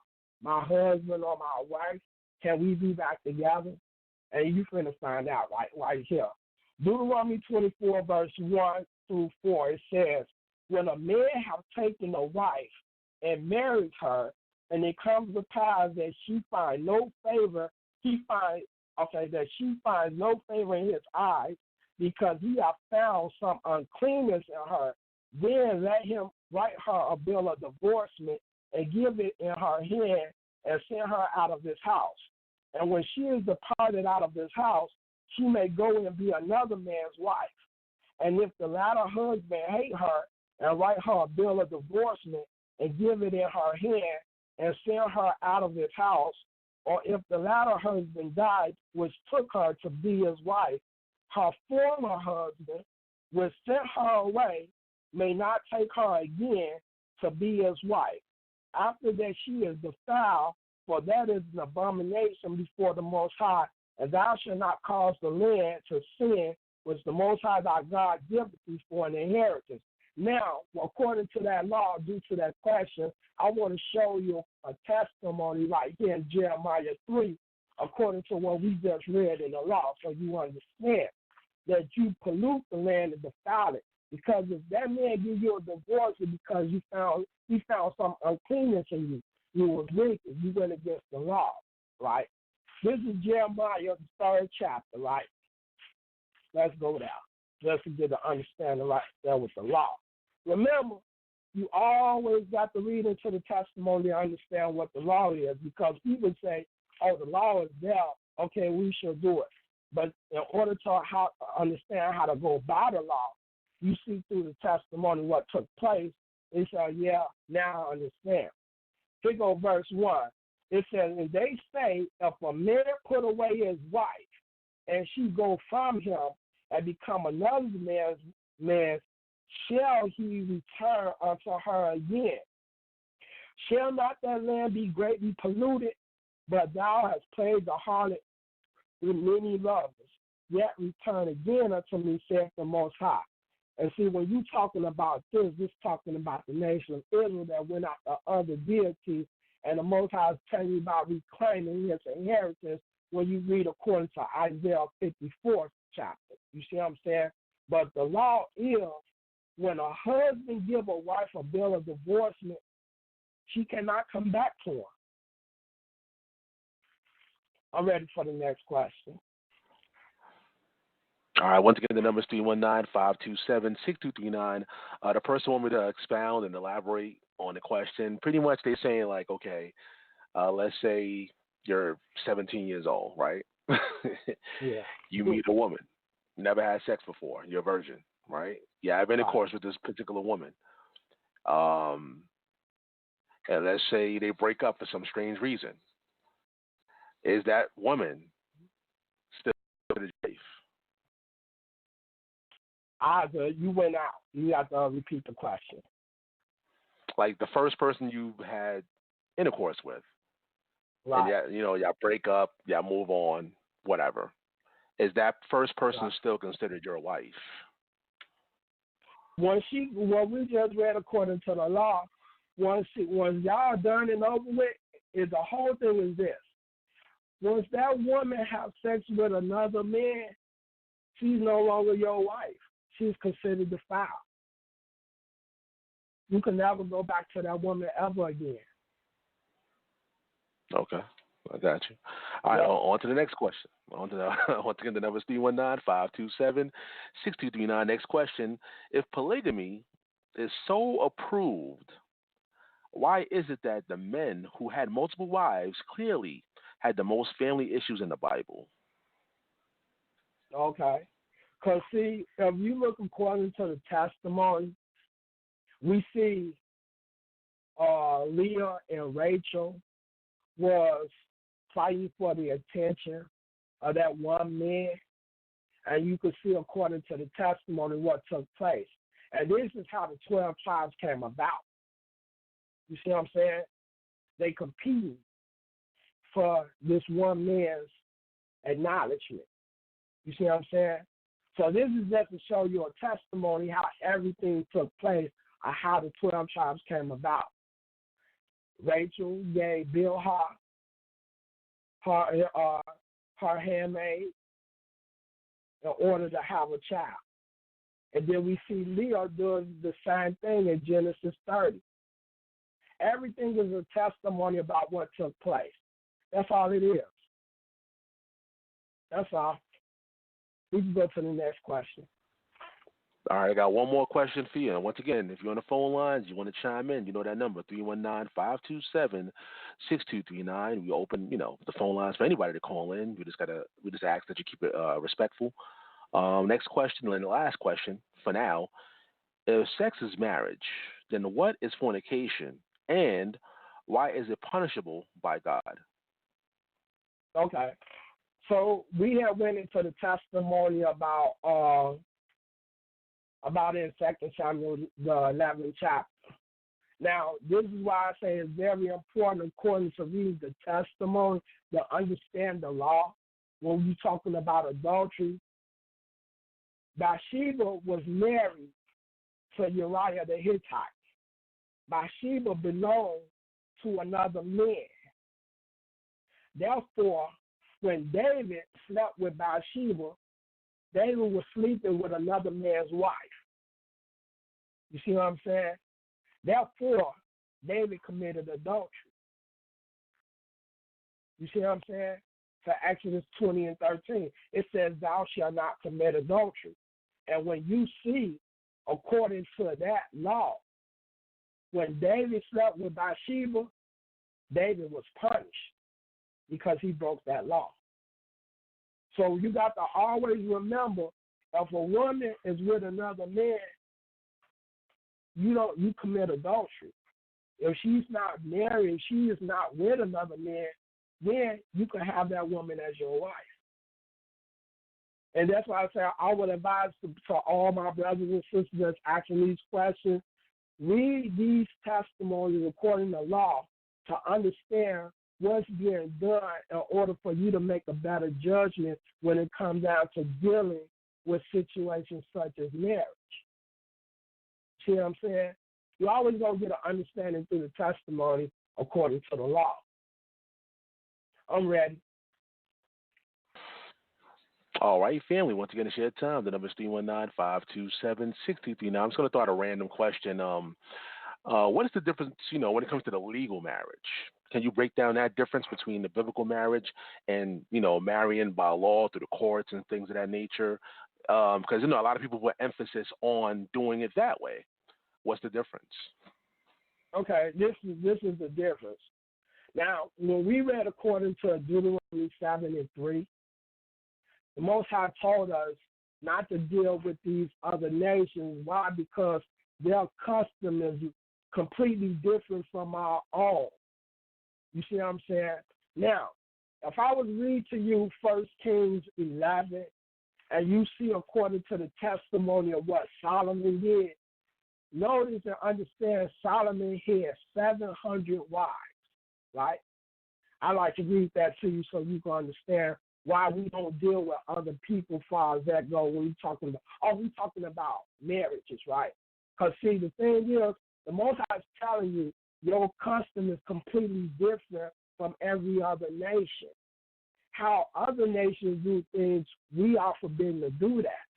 husband or my wife? Can we be back together? And you finna find out right here. Deuteronomy 24, verse 1 through 4, it says, when a man have taken a wife and married her, and it comes to pass that she find no favor, that she finds no favor in his eyes, because he hath found some uncleanness in her, then let him write her a bill of divorcement and give it in her hand and send her out of his house. And when she is departed out of his house, she may go and be another man's wife. And if the latter husband hate her, and write her a bill of divorcement and give it in her hand and send her out of his house, or if the latter husband died, which took her to be his wife, her former husband, which sent her away, may not take her again to be his wife. After that she is defiled, for that is an abomination before the Most High, and thou shalt not cause the land to sin, which the Most High thy God giveth thee for an inheritance. Now, according to that law, due to that question, I want to show you a testimony right here in Jeremiah 3, according to what we just read in the law, so you understand that you pollute the land and defile it. Because if that man gives you a divorce because he found some uncleanness in you, you was wicked, you went against the law, right? This is Jeremiah, the 3rd chapter, right? Let's go down, just to get an understanding right there with the law. Remember, you always got to read into the testimony to understand what the law is, because people say, oh, the law is there, okay, we should do it. But in order to understand how to go by the law, you see through the testimony what took place. They say, yeah, now I understand. Here go verse 1. It says, and they say, if a man put away his wife, and she go from him and become another man, shall he return unto her again? Shall not that land be greatly polluted? But thou hast played the harlot with many lovers, yet return again unto me, saith the Most High. And see, when you talking about this talking about the nation of Israel that went after other deities, and the Most High is telling you about reclaiming his inheritance when you read according to Isaiah 54th chapter. You see what I'm saying? But the law is, when a husband give a wife a bill of divorcement, she cannot come back to him. I'm ready for the next question. All right, once again, the number is 319-527-6239. The person want me to expound and elaborate on the question. Pretty much they're saying, like, okay, let's say you're 17 years old, right? Yeah. You meet a woman, never had sex before, you're a virgin, right? Yeah, I've been in course with this particular woman. And let's say they break up for some strange reason. Is that woman still safe? You went out. You have to repeat the question. Like the first person you had intercourse with, Right. and y'all break up, y'all move on, whatever. Is that first person still considered your wife? What we just read according to the law, once y'all done and over with, is the whole thing is this. Once that woman have sex with another man, she's no longer your wife. She's considered defiled. You can never go back to that woman ever again. Okay. I got you. All right, Yeah. on to the next question. On to the, once again, the number is 319-527-6239. Next question. If polygamy is so approved, why is it that the men who had multiple wives clearly had the most family issues in the Bible? Okay. Because, see, if you look according to the testimony, we see Leah and Rachel was fighting for the attention of that one man. And you could see according to the testimony what took place. And this is how the 12 tribes came about. You see what I'm saying? They competed for this one man's acknowledgement. You see what I'm saying? So this is just to show you a testimony how everything took place or how the 12 tribes came about. Rachel gave Bilhah her handmaid in order to have a child. And then we see Leah doing the same thing in Genesis 30. Everything is a testimony about what took place. That's all it is. That's all. We can go to the next question. All right, I got one more question for you. And once again, if you're on the phone lines, you want to chime in, you know that number, 319-527-6239. We open, the phone lines for anybody to call in. We just ask that you keep it respectful. Next question, and the last question for now. If sex is marriage, then what is fornication, and why is it punishable by God? Okay. So we have went into the testimony about in 2 Samuel, the 11th chapter. Now, this is why I say it's very important, according to read the testimony, to understand the law. When we're talking about adultery, Bathsheba was married to Uriah the Hittite. Bathsheba belonged to another man. Therefore, when David slept with Bathsheba, David was sleeping with another man's wife. You see what I'm saying? Therefore, David committed adultery. You see what I'm saying? For Exodus 20 and 13, it says, "Thou shalt not commit adultery." And when you see, according to that law, when David slept with Bathsheba, David was punished because he broke that law. So you got to always remember, if a woman is with another man, you commit adultery. If she's not married, she is not with another man, then you can have that woman as your wife. And that's why I say I would advise to all my brothers and sisters that's asking these questions, read these testimonies according to law to understand what's being done in order for you to make a better judgment when it comes down to dealing with situations such as marriage. See what I'm saying? You always going to get an understanding through the testimony according to the law. I'm ready. All right, family. Once again, it's your time. The number is 319-527-6239. I'm just going to throw out a random question. What is the difference, when it comes to the legal marriage? Can you break down that difference between the biblical marriage and, marrying by law through the courts and things of that nature? Because, a lot of people put emphasis on doing it that way. What's the difference? Okay, this is the difference. Now, when we read according to Deuteronomy 7 and 3, the Most High told us not to deal with these other nations. Why? Because their custom is completely different from our own. You see what I'm saying? Now, if I was to read to you 1 Kings 11, and you see according to the testimony of what Solomon did, notice and understand Solomon had 700 wives, right? I like to read that to you so you can understand why we don't deal with other people as far as that go when we're talking about marriages, right? Because, see, the thing is, the Most High is telling you your custom is completely different from every other nation. How other nations do things, we are forbidden to do that.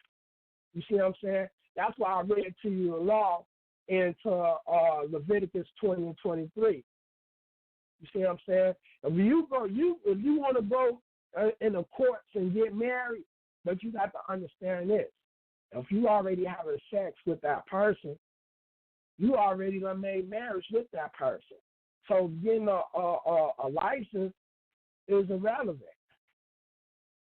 You see what I'm saying? That's why I read to you the law into Leviticus 20 and 23. You see what I'm saying? If you want to go in the courts and get married, but you got to understand this. If you already having sex with that person, you already done made marriage with that person. So getting a license is irrelevant.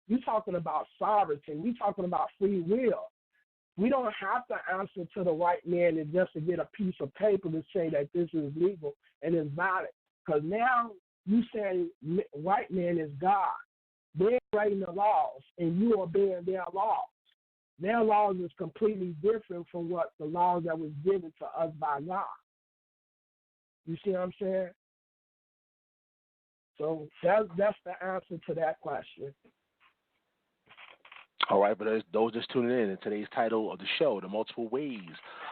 You're talking about sovereignty. We're talking about free will. We don't have to answer to the white man and just to get a piece of paper to say that this is legal and is valid. Because now you saying white man is God. They're writing the laws, and you are obeying their laws. Their laws is completely different from what the laws that was given to us by God. You see what I'm saying? So that's the answer to that question. All right, but those just tuning in today's title of the show, The Multiple Ways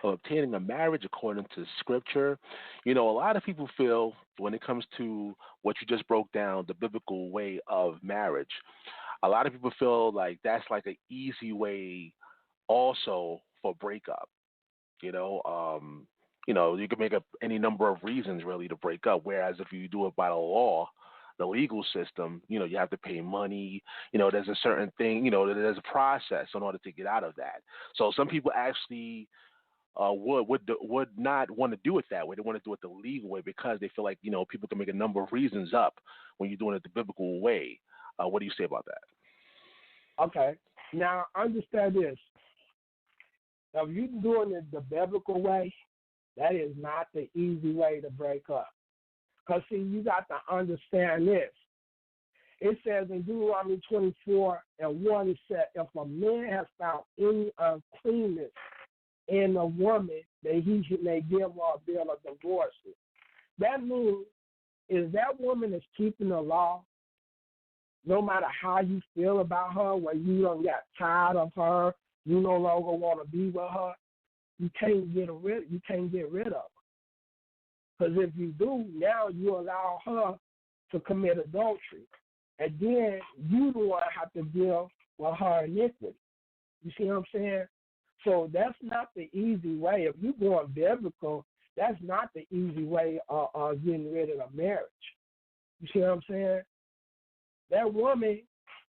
of Obtaining a Marriage According to Scripture. You know, a lot of people feel when it comes to what you just broke down, the biblical way of marriage, a lot of people feel like that's like an easy way also for breakup. You know, you can make up any number of reasons really to break up, whereas if you do it by the law, the legal system, you know, you have to pay money. You know, there's a certain thing, you know, there's a process in order to get out of that. So some people actually would not want to do it that way. They want to do it the legal way because they feel like, you know, people can make a number of reasons up when you're doing it the biblical way. What do you say about that? Okay. Now, understand this. If you're doing it the biblical way, that is not the easy way to break up. Because, see, you got to understand this. It says in Deuteronomy 24 and 1, it said, if a man has found any uncleanness in a woman, that he may give her a bill of divorcement. That means if that woman is keeping the law, no matter how you feel about her, when you don't get tired of her, you no longer want to be with her, you can't get rid of her. Because if you do, now you allow her to commit adultery. And then you the one have to deal with her iniquity. You see what I'm saying? So that's not the easy way. If you're going biblical, that's not the easy way of getting rid of a marriage. You see what I'm saying? That woman,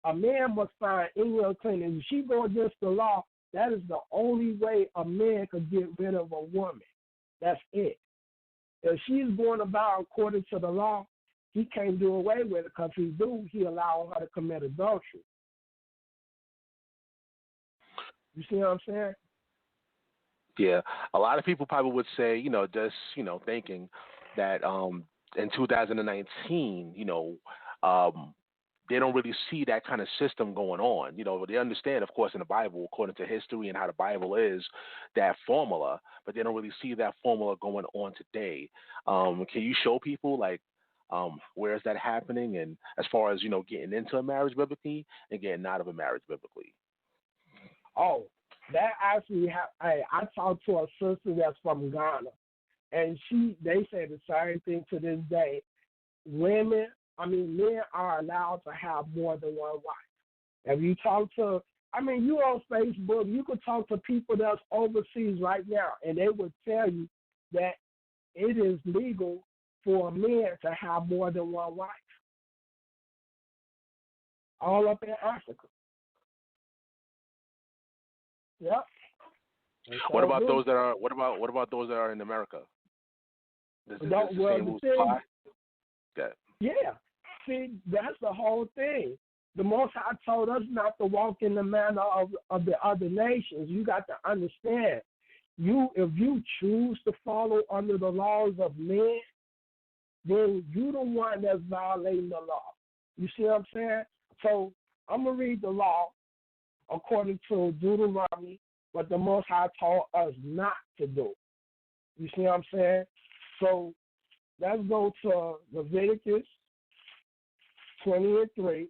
a man must find any uncleanness. If she go against the law, that is the only way a man could get rid of a woman. That's it. If she's going about according to the law, he can't do away with it because if he do, he allow her to commit adultery. You see what I'm saying? Yeah, a lot of people probably would say, you know, just, you know, thinking that in 2019, you know, they don't really see that kind of system going on. You know, they understand, of course, in the Bible, according to history and how the Bible is, that formula, but they don't really see that formula going on today. Can you show people, like, where is that happening? And as far as, you know, getting into a marriage biblically and getting out of a marriage biblically? Oh, that actually, I talked to a sister that's from Ghana, and they say the same thing to this day. Men are allowed to have more than one wife. If you talk to, you on Facebook, you could talk to people that's overseas right now, and they would tell you that it is legal for a man to have more than one wife. All up in Africa. Yep. What about those that are? What about those that are in America? Does the same rules apply? Yeah. See, that's the whole thing. The Most High told us not to walk in the manner of the other nations. You got to understand. If you choose to follow under the laws of men, then you the one that's violating the law. You see what I'm saying? So I'm gonna read the law according to Deuteronomy, what the Most High told us not to do. You see what I'm saying? So let's go to Leviticus 23,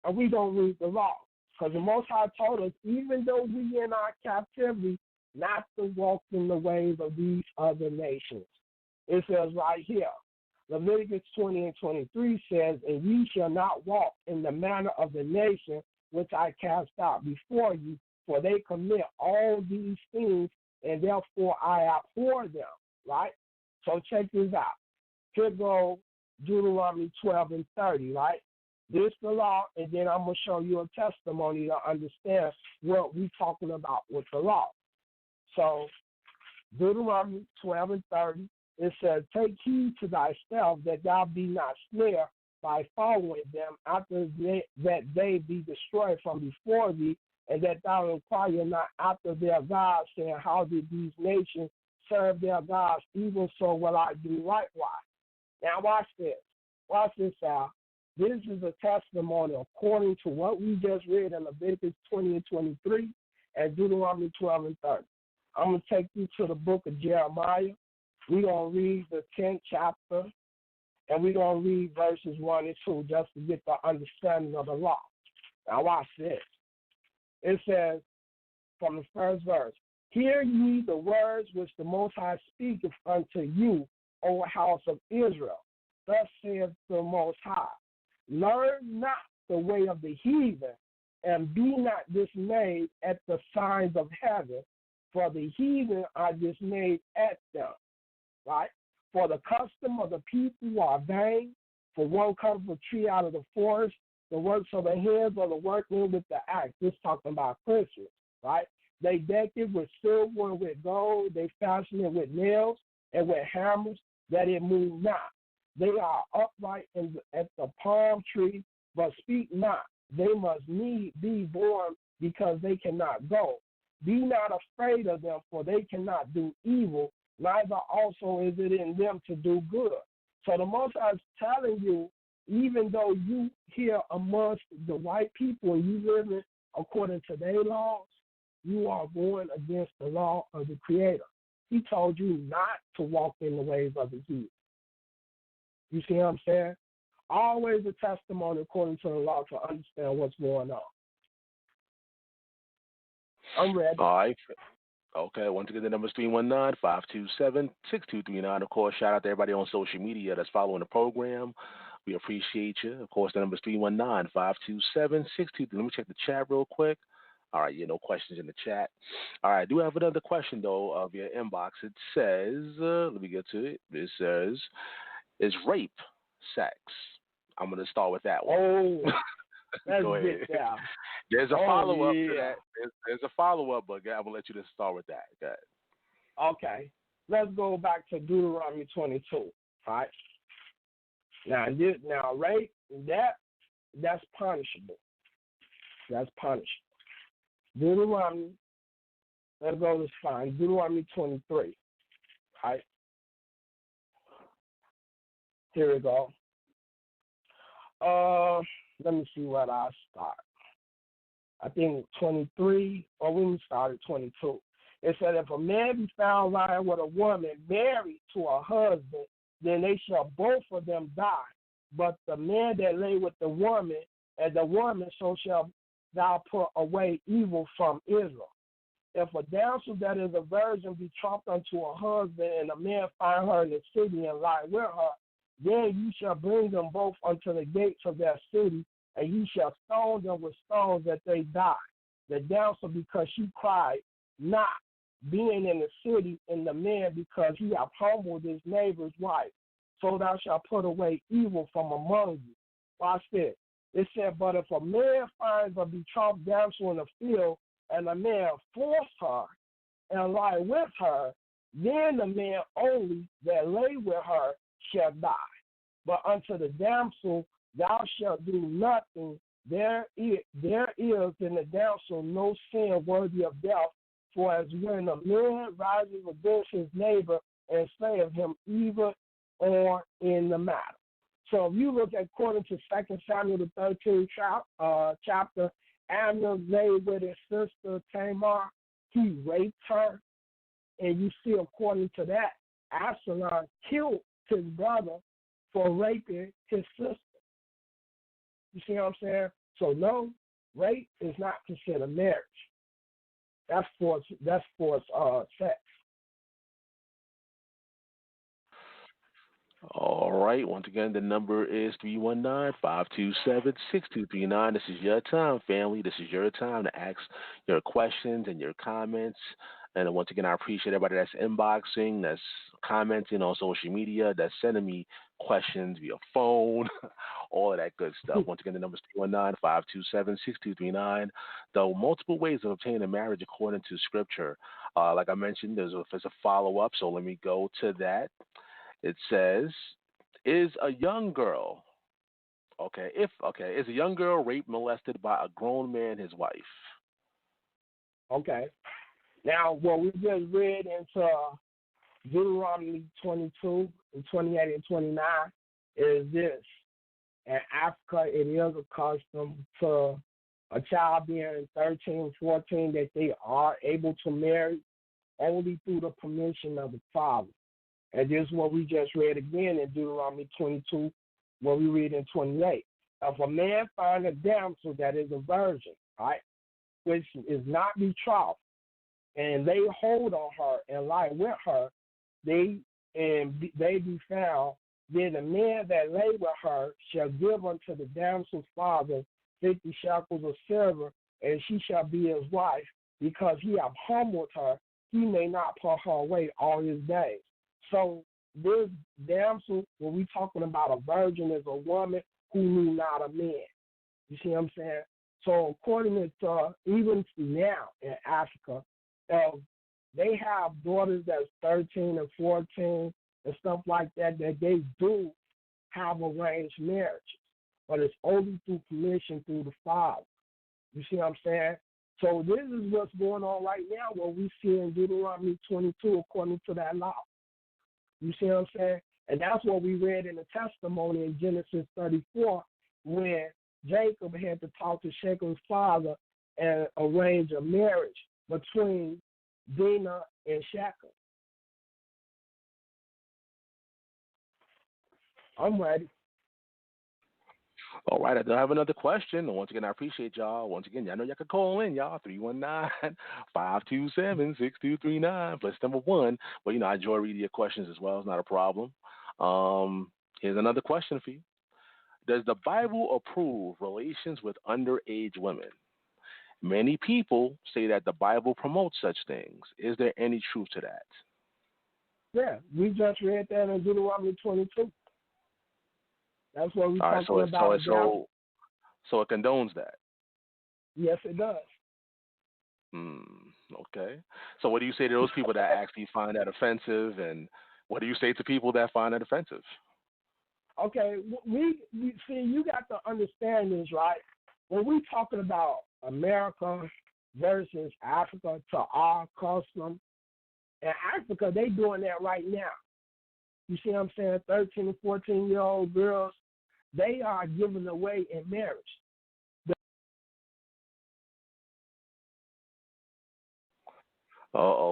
and we don't read the law. Because the Most High told us, even though we in our captivity, not to walk in the ways of these other nations. It says right here, Leviticus 20 and 23 says, and ye shall not walk in the manner of the nation which I cast out before you, for they commit all these things, and therefore I abhor them. Right? So check this out. Here go Deuteronomy 12 and 30, right? This is the law, and then I'm going to show you a testimony to understand what we're talking about with the law. So, Deuteronomy 12 and 30, it says, take heed to thyself that thou be not snared by following them after that they be destroyed from before thee, and that thou inquire not after their gods, saying, how did these nations serve their gods? Even so will I do likewise. Now watch this. Watch this out. This is a testimony according to what we just read in Leviticus 20 and 23 and Deuteronomy 12 and 30. I'm going to take you to the book of Jeremiah. We're going to read the 10th chapter, and we're going to read verses 1 and 2 just to get the understanding of the law. Now watch this. It says, from the first verse, hear ye the words which the Most High speaketh unto you, O house of Israel. Thus saith the Most High, learn not the way of the heathen, and be not dismayed at the signs of heaven, for the heathen are dismayed at them. Right? For the custom of the people are vain, for one cutteth a tree out of the forest, the works of the hands of the workmen with the axe. This talking about Christians, right? They deck it with silver and with gold. They fashion it with nails and with hammers, that it move not. They are upright at the palm tree, but speak not. They must need be born, because they cannot go. Be not afraid of them, for they cannot do evil, neither also is it in them to do good. So the Most High is telling you, even though you here amongst the white people and you living according to their laws, you are going against the law of the Creator. He told you not to walk in the ways of the heathen. You see what I'm saying? Always a testimony according to the law to understand what's going on. I'm ready. All right. Okay, once again, the number is 319-527-6239. Of course, shout out to everybody on social media that's following the program. We appreciate you. Of course, the number is 319-527-6239. Let me check the chat real quick. All right, no questions in the chat. All right, I do have another question, though, via inbox. It says, let me get to it. It says, is rape sex? I'm going to start with that one. Oh, let's Go ahead. get there. There's a follow-up yeah. to that. There's a follow-up, but I'm going to let you just start with that. Go ahead. Okay. Let's go back to Deuteronomy 22, all right? Now, rape, that's punishable. That's punishable. Deuteronomy, let's go to find Deuteronomy 23, right? Here we go. Let me see what I start. I think 23, or we can start at 22. It said, if a man be found lying with a woman married to a husband, then they shall both of them die. But the man that lay with the woman, and the woman, so shall thou put away evil from Israel. If a damsel that is a virgin be betrothed unto a husband, and a man find her in the city and lie with her, then you shall bring them both unto the gates of that city, and you shall stone them with stones that they die. The damsel, because she cried not, being in the city, and the man, because he hath humbled his neighbor's wife. So thou shalt put away evil from among you. Watch this. It said, but if a man finds a betrothed damsel in the field, and a man force her and lie with her, then the man only that lay with her shall die. But unto the damsel thou shalt do nothing. There is in the damsel no sin worthy of death, for as when a man rises against his neighbor and slayeth him even or in the matter. So if you look at according to 2 Samuel the 13th chapter, Abner lay with his sister Tamar. He raped her. And you see, according to that, Absalom killed his brother for raping his sister. You see what I'm saying? So no, rape is not considered marriage. That's forced sex. All right. Once again, the number is 319-527-6239. This is your time, family. This is your time to ask your questions and your comments And once again, I appreciate everybody that's inboxing, that's commenting on social media, that's sending me questions via phone, all of that good stuff. Once again, the number is 319-527-6239. Though multiple ways of obtaining a marriage according to Scripture. Like I mentioned, there's a follow-up, so let me go to that. It says, is a young girl, is a young girl raped, molested by a grown man, his wife? Okay. Now, what we just read into Deuteronomy 22, 28, and 29 is this. In Africa, it is a custom to a child being 13, 14 that they are able to marry only through the permission of the father. And this is what we just read again in Deuteronomy 22, what we read in 28. If a man find a damsel that is a virgin, right, which is not betrothed, and they hold on her and lie with her, they be found, then the man that lay with her shall give unto the damsel's father 50 shekels of silver, and she shall be his wife, because he have humbled her, he may not put her away all his days. So this damsel, when we talking about a virgin, is a woman who knew not a man. You see what I'm saying? So according to even now in Africa, they have daughters that's 13 and 14 and stuff like that they do have arranged marriages, but it's only through permission through the father. You see what I'm saying? So this is what's going on right now, what we see in Deuteronomy 22 according to that law. You see what I'm saying? And that's what we read in the testimony in Genesis 34 when Jacob had to talk to Shechem's father and arrange a marriage between Dinah and Shechem. I'm ready. All right, I do have another question. Once again, I appreciate y'all. Once again, y'all know y'all can call in, y'all, 319-527-6239, plus number 1. But, I enjoy reading your questions as well. It's not a problem. Here's another question for you. Does the Bible approve relations with underage women? Many people say that the Bible promotes such things. Is there any truth to that? Yeah, we just read that in Deuteronomy 22. That's what we're talking about. So it condones that? Yes, it does. Okay. So what do you say to those people that actually find that offensive, and what do you say to people that find that offensive? Okay, we see, you got to understand this, right? When we talking about America versus Africa to our custom, in Africa, they doing that right now. You see what I'm saying? 13 and 14-year-old girls, they are given away in marriage.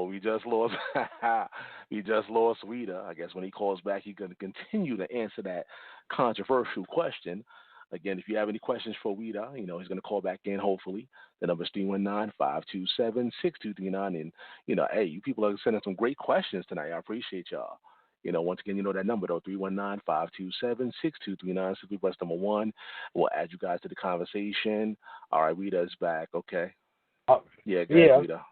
We just lost. We just lost Ouidah. I guess when he calls back, he's going to continue to answer that controversial question. Again, if you have any questions for Ouidah, he's going to call back in. Hopefully, the number is 319-527-6239. And hey, you people are sending some great questions tonight. I appreciate y'all. Once again, that number though, 319-527-6239. Simply press number 1. We'll add you guys to the conversation. All right, Ouidah is back. Okay. Yeah, go ahead, Ouidah.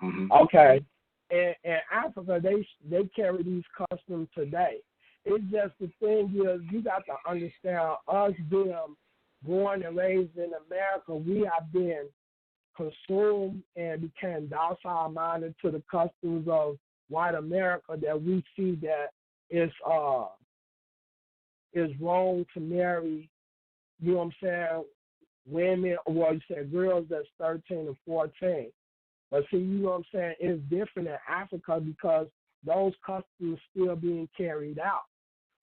Mm-hmm. Okay. In Africa, they carry these customs today. It's just the thing is, you got to understand, us being born and raised in America, we have been consumed and became docile-minded to the customs of white America, that we see that it's wrong to marry, you know what I'm saying, women, well, you said girls that's 13 and 14. But see, you know what I'm saying, it's different in Africa because those customs still being carried out.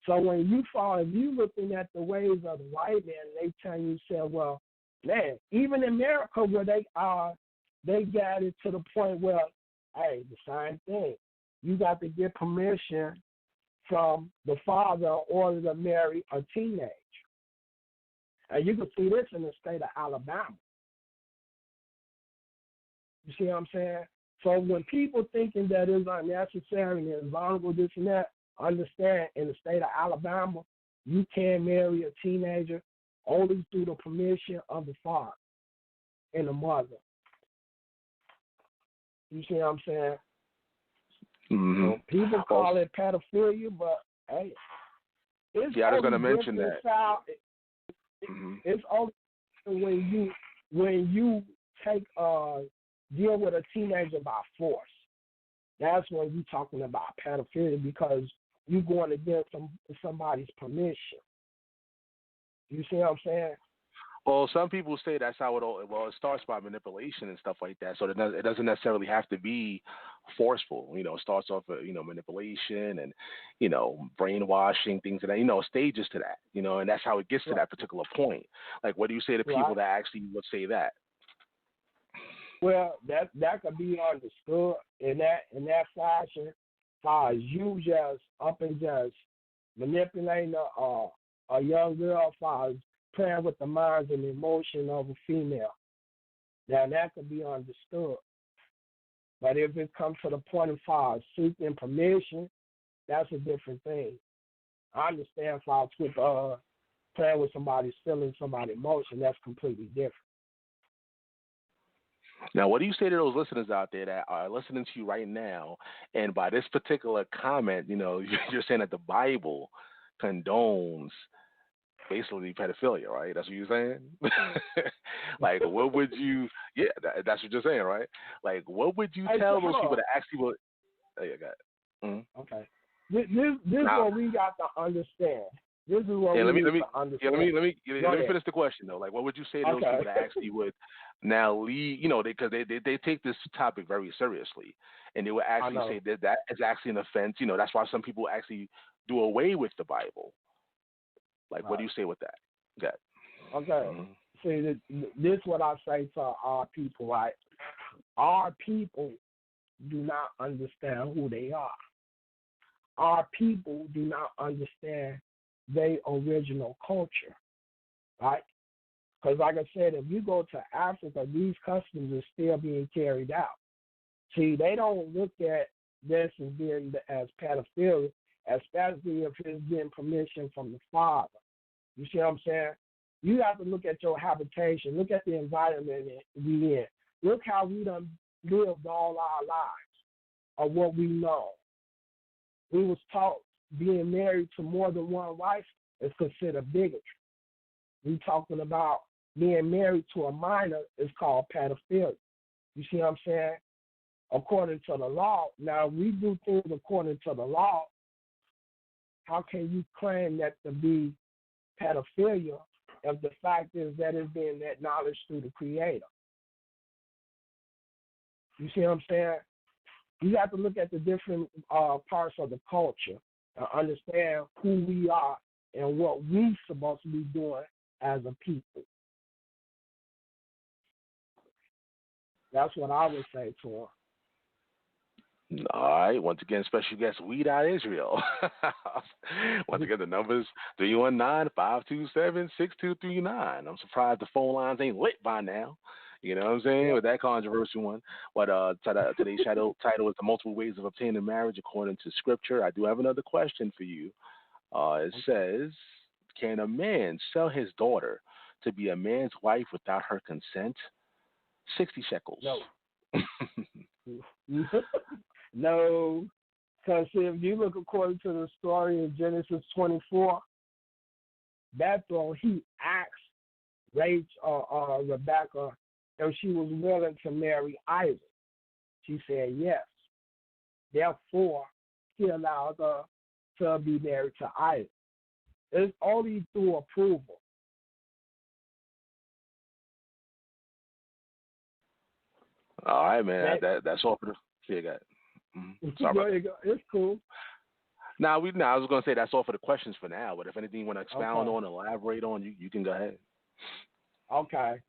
So when if you looking at the ways of the white man, they tell you, say, well, man, even in America where they got it to the point where, hey, the same thing. You got to get permission from the father in order to marry a teenager. And you can see this in the state of Alabama. You see what I'm saying? So when people thinking that it's unnecessary and it's vulnerable, this and that, understand in the state of Alabama, you can marry a teenager only through the permission of the father and the mother. You see what I'm saying? Mm-hmm. So people call it pedophilia, but hey, it's I was going to only mention different that. style. Mm-hmm. It's only when you take deal with a teenager by force. That's when you're talking about pedophilia because you're going against somebody's permission. You see what I'm saying? Well, some people say that's how it starts by manipulation and stuff like that. So it doesn't necessarily have to be forceful. You know, it starts off with, manipulation and, brainwashing, things of that, stages to that, and that's how it gets to that particular point. Like, what do you say to people that actually would say that? Well, that could be understood in that fashion, as far as you just up and just manipulating a young girl, as far as playing with the minds and emotion of a female. Now that could be understood. But if it comes to the point of far as seeking permission, that's a different thing. I understand if I was with playing with somebody's feelings, somebody's emotion, that's completely different. Now, what do you say to those listeners out there that are listening to you right now, and by this particular comment, you're saying that the Bible condones basically pedophilia, right? That's what you're saying? Like, what would you, that's what you're saying, right? Like, what would you tell those people that actually would, oh, yeah, got it. Mm-hmm. Okay. This is what we got to understand. This is what we need to understand. Let me finish the question, though. Like, what would you say to those people that actually would now leave, because they take this topic very seriously, and they would actually say that is actually an offense. That's why some people actually do away with the Bible. Like, what do you say with that? Good. Okay. Mm-hmm. See, this is what I say to our people, right? Our people do not understand who they are. Our people do not understand their original culture, right? Because like I said, if you go to Africa, these customs are still being carried out. See, they don't look at this as being as pedophilia, especially if it's getting permission from the father. You see what I'm saying? You have to look at your habitation. Look at the environment we in. Look how we done lived all our lives of what we know. We was taught being married to more than one wife is considered bigotry. We talking about being married to a minor is called pedophilia. You see what I'm saying? According to the law. Now, we do things according to the law. How can you claim that to be pedophilia if the fact is that it's being acknowledged through the Creator? You see what I'm saying? You have to look at the different parts of the culture and understand who we are and what we're supposed to be doing as a people. That's what I would say to him. All right. Once again, special guest, Ouidah Israel. Once again, the number's 319-527-6239. I'm surprised the phone lines ain't lit by now. You know what I'm saying? With that controversial one. But today's title is The Multiple Ways of Obtaining Marriage According to Scripture. I do have another question for you. It says, can a man sell his daughter to be a man's wife without her consent? 60 shekels. No. No. Because if you look according to the story in Genesis 24, Bethel, he asked Rebecca if she was willing to marry Isaac. She said yes. Therefore, he allowed her to be married to Isaac. It's only through approval. All right, man. That's all for the. Yeah, got it. Sorry about that. It's cool. I was going to say that's all for the questions for now, but if anything you want to expound on, elaborate on, you can go ahead. Okay.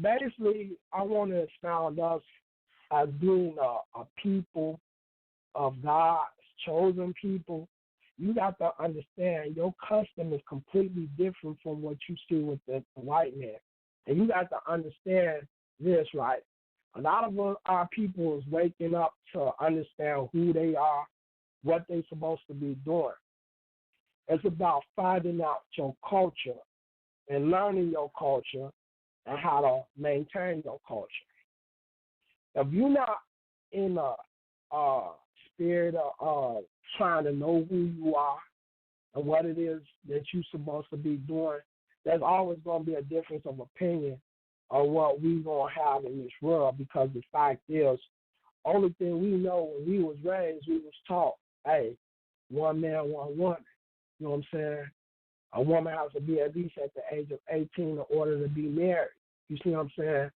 Basically, I want to expound us as being a people of God's chosen people. You got to understand your custom is completely different from what you see with the white man. And you got to understand this, right? A lot of our people is waking up to understand who they are, what they're supposed to be doing. It's about finding out your culture and learning your culture and how to maintain your culture. If you're not in a spirit of trying to know who you are and what it is that you're supposed to be doing, there's always going to be a difference of opinion on what we're going to have in this world, because the fact is, only thing we know when we was raised, we was taught, hey, one man, one woman. You know what I'm saying? A woman has to be at least at the age of 18 in order to be married. You see what I'm saying?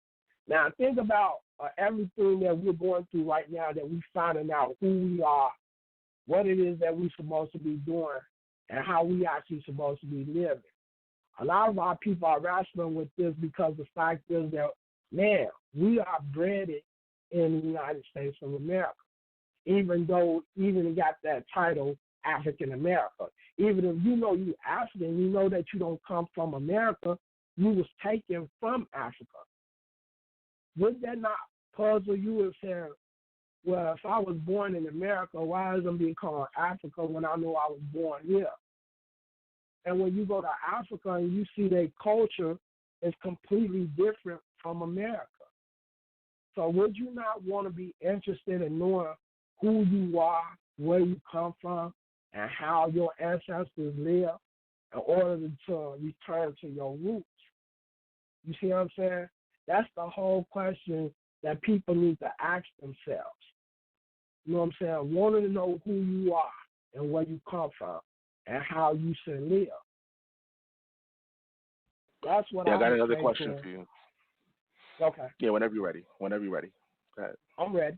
Now, think about everything that we're going through right now, that we're finding out who we are, what it is that we're supposed to be doing, and how we actually supposed to be living. A lot of our people are wrestling with this because the fact is that, man, we are bred in the United States of America, even though it got that title African America. Even if you know you African, you know that you don't come from America, you was taken from Africa. Would that not puzzle you and say, well, if I was born in America, why isn't being called Africa when I know I was born here? And when you go to Africa and you see their culture is completely different from America. So would you not want to be interested in knowing who you are, where you come from, and how your ancestors live in order to return to your roots? You see what I'm saying? That's the whole question that people need to ask themselves. You know what I'm saying? Wanting to know who you are and where you come from and how you should live. That's what I got would another say question for you. Okay. Yeah, whenever you're ready. Whenever you're ready. Go ahead. I'm ready.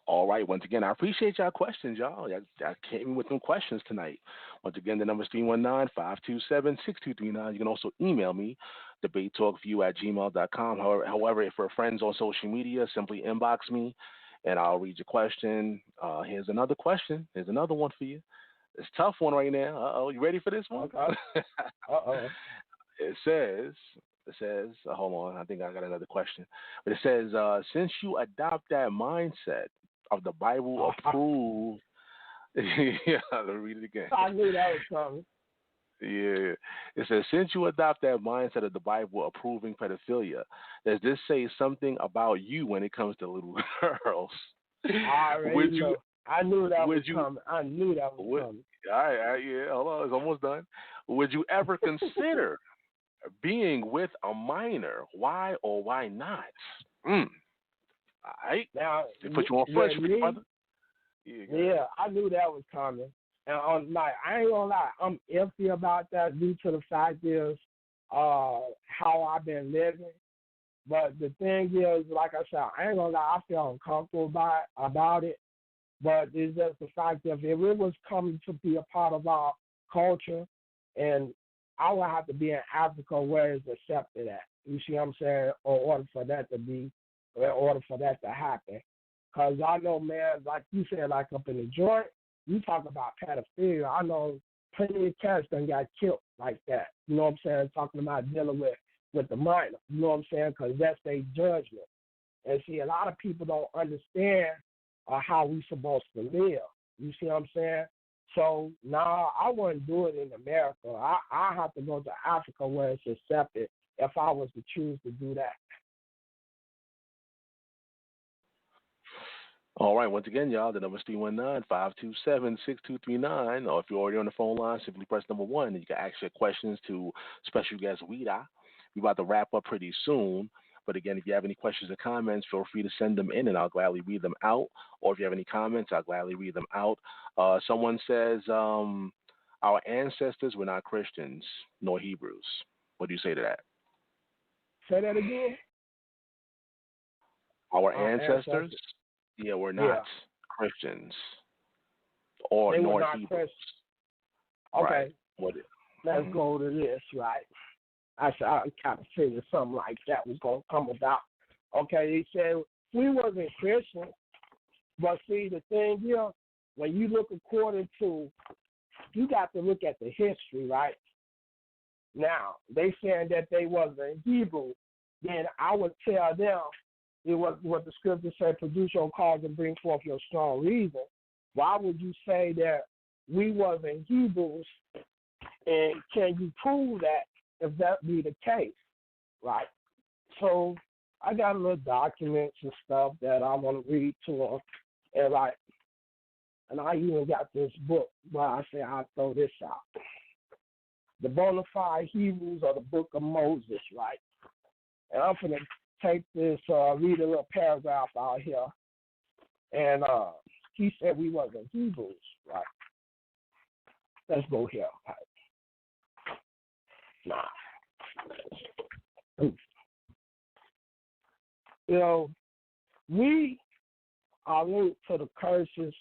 All right. Once again, I appreciate y'all questions, y'all. Y'all came in with some questions tonight. Once again, the number is 319-527-6239. You can also email me, debatetalkview@gmail.com. However, if we're friends on social media, simply inbox me, and I'll read your question. Here's another question. Here's another one for you. It's a tough one right now. Uh-oh. You ready for this one? Okay. Uh-oh. It says, hold on, I think I got another question. But it says, since you adopt that mindset of the Bible approved, yeah, let me read it again. I knew that was coming. Yeah. It says, since you adopt that mindset of the Bible approving pedophilia, does this say something about you when it comes to little girls? I already know. I knew that was coming. I knew that was coming. All right, yeah, hold on, it's almost done. Would you ever consider being with a minor? Why or why not? All right. Now, they put you on first, brother. Yeah, I knew that was coming. And I ain't gonna lie, I'm iffy about that due to the fact is how I've been living. But the thing is, like I said, I ain't gonna lie, I feel uncomfortable about it. But it's just the fact that if it was coming to be a part of our culture, and I would have to be in Africa where it's accepted at. You see what I'm saying? In order for that to happen. Because I know, man, like you said, like up in the joint, you talk about pedophilia. I know plenty of cats done got killed like that. You know what I'm saying? Talking about dealing with the minor. You know what I'm saying? Because that's their judgment. And see, a lot of people don't understand how we supposed to live. You see what I'm saying? So, I wouldn't do it in America. I have to go to Africa where it's accepted if I was to choose to do that. All right, once again, y'all, the number is 319-527-6239. Or if you're already on the phone line, simply press number 1, and you can ask your questions to special guest Ouidah. We're about to wrap up pretty soon. But again, if you have any questions or comments, feel free to send them in, and I'll gladly read them out. Or if you have any comments, I'll gladly read them out. Someone says, our ancestors were not Christians nor Hebrews. What do you say to that? Say that again? Our ancestors, were not Christians or nor Hebrews. Okay. Right. Let's go to this, right? I kind of figured something like that was going to come about. Okay, he said, we wasn't Christian, but see, the thing here, when you look according to, you got to look at the history, right? Now, they saying that they wasn't Hebrew, then I would tell them, it was what the scripture said, produce your cause and bring forth your strong reason. Why would you say that we wasn't Hebrews, and can you prove that if that be the case, right? So I got little documents and stuff that I want to read to them, and like, and I even got this book where I say I throw this out. The Bonafide Hebrews or the Book of Moses, right? And I'm gonna take this, read a little paragraph out here, and he said we wasn't Hebrews, right? Let's go here. Right? Nah. You know, we are linked to the curses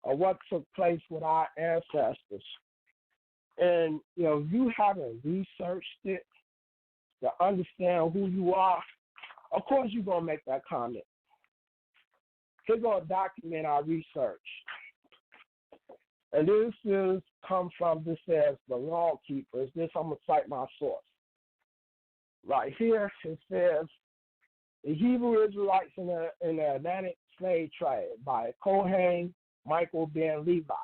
of what took place with our ancestors. And, you know, you haven't researched it to understand who you are, of course you're going to make that comment. We're going to document our research. And this is come from, this says, the law keepers. This, I'm going to cite my source. Right here, it says, the Hebrew Israelites in the Atlantic slave trade by Kohen Michael Ben Levi.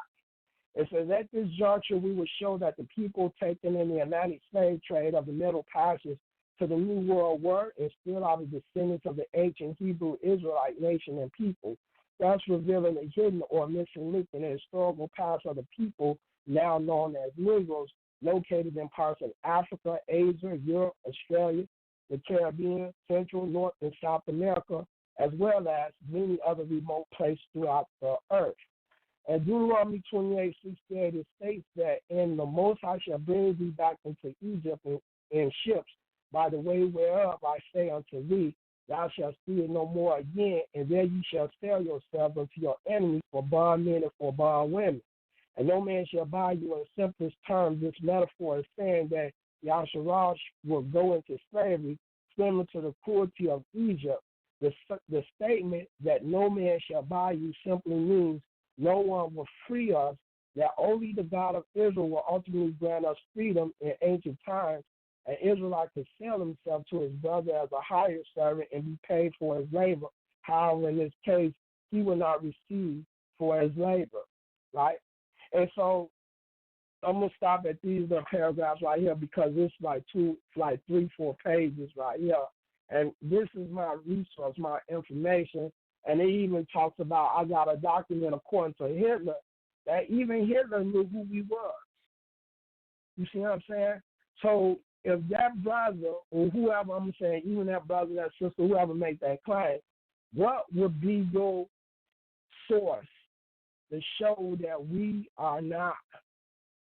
It says, at this juncture, we will show that the people taken in the Atlantic slave trade of the Middle Passage to the New World were and still are the descendants of the ancient Hebrew Israelite nation and people, thus revealing a hidden or missing link in the historical past of the people now known as Negroes, located in parts of Africa, Asia, Europe, Australia, the Caribbean, Central, North, and South America, as well as many other remote places throughout the earth. And Deuteronomy 28:68, it states that, in the Most High shall bring thee back into Egypt in ships, by the way whereof I say unto thee, thou shalt see it no more again, and there you shall sell yourselves unto your enemies for bondmen and for bondwomen. And no man shall buy you. In simplest terms, this metaphor is saying that Yahshua will go into slavery, similar to the cruelty of Egypt. The statement that no man shall buy you simply means no one will free us, that only the God of Israel will ultimately grant us freedom in ancient times. An Israelite could sell himself to his brother as a hired servant and be paid for his labor. However, in this case, he will not receive for his labor, right? And so I'm going to stop at these little paragraphs right here because it's like 3, 4 pages right here. And this is my resource, my information. And it even talks about, I got a document according to Hitler, that even Hitler knew who we was. You see what I'm saying? So if that brother or whoever, I'm saying, even that brother, that sister, whoever make that claim, what would be your source to show that we are not,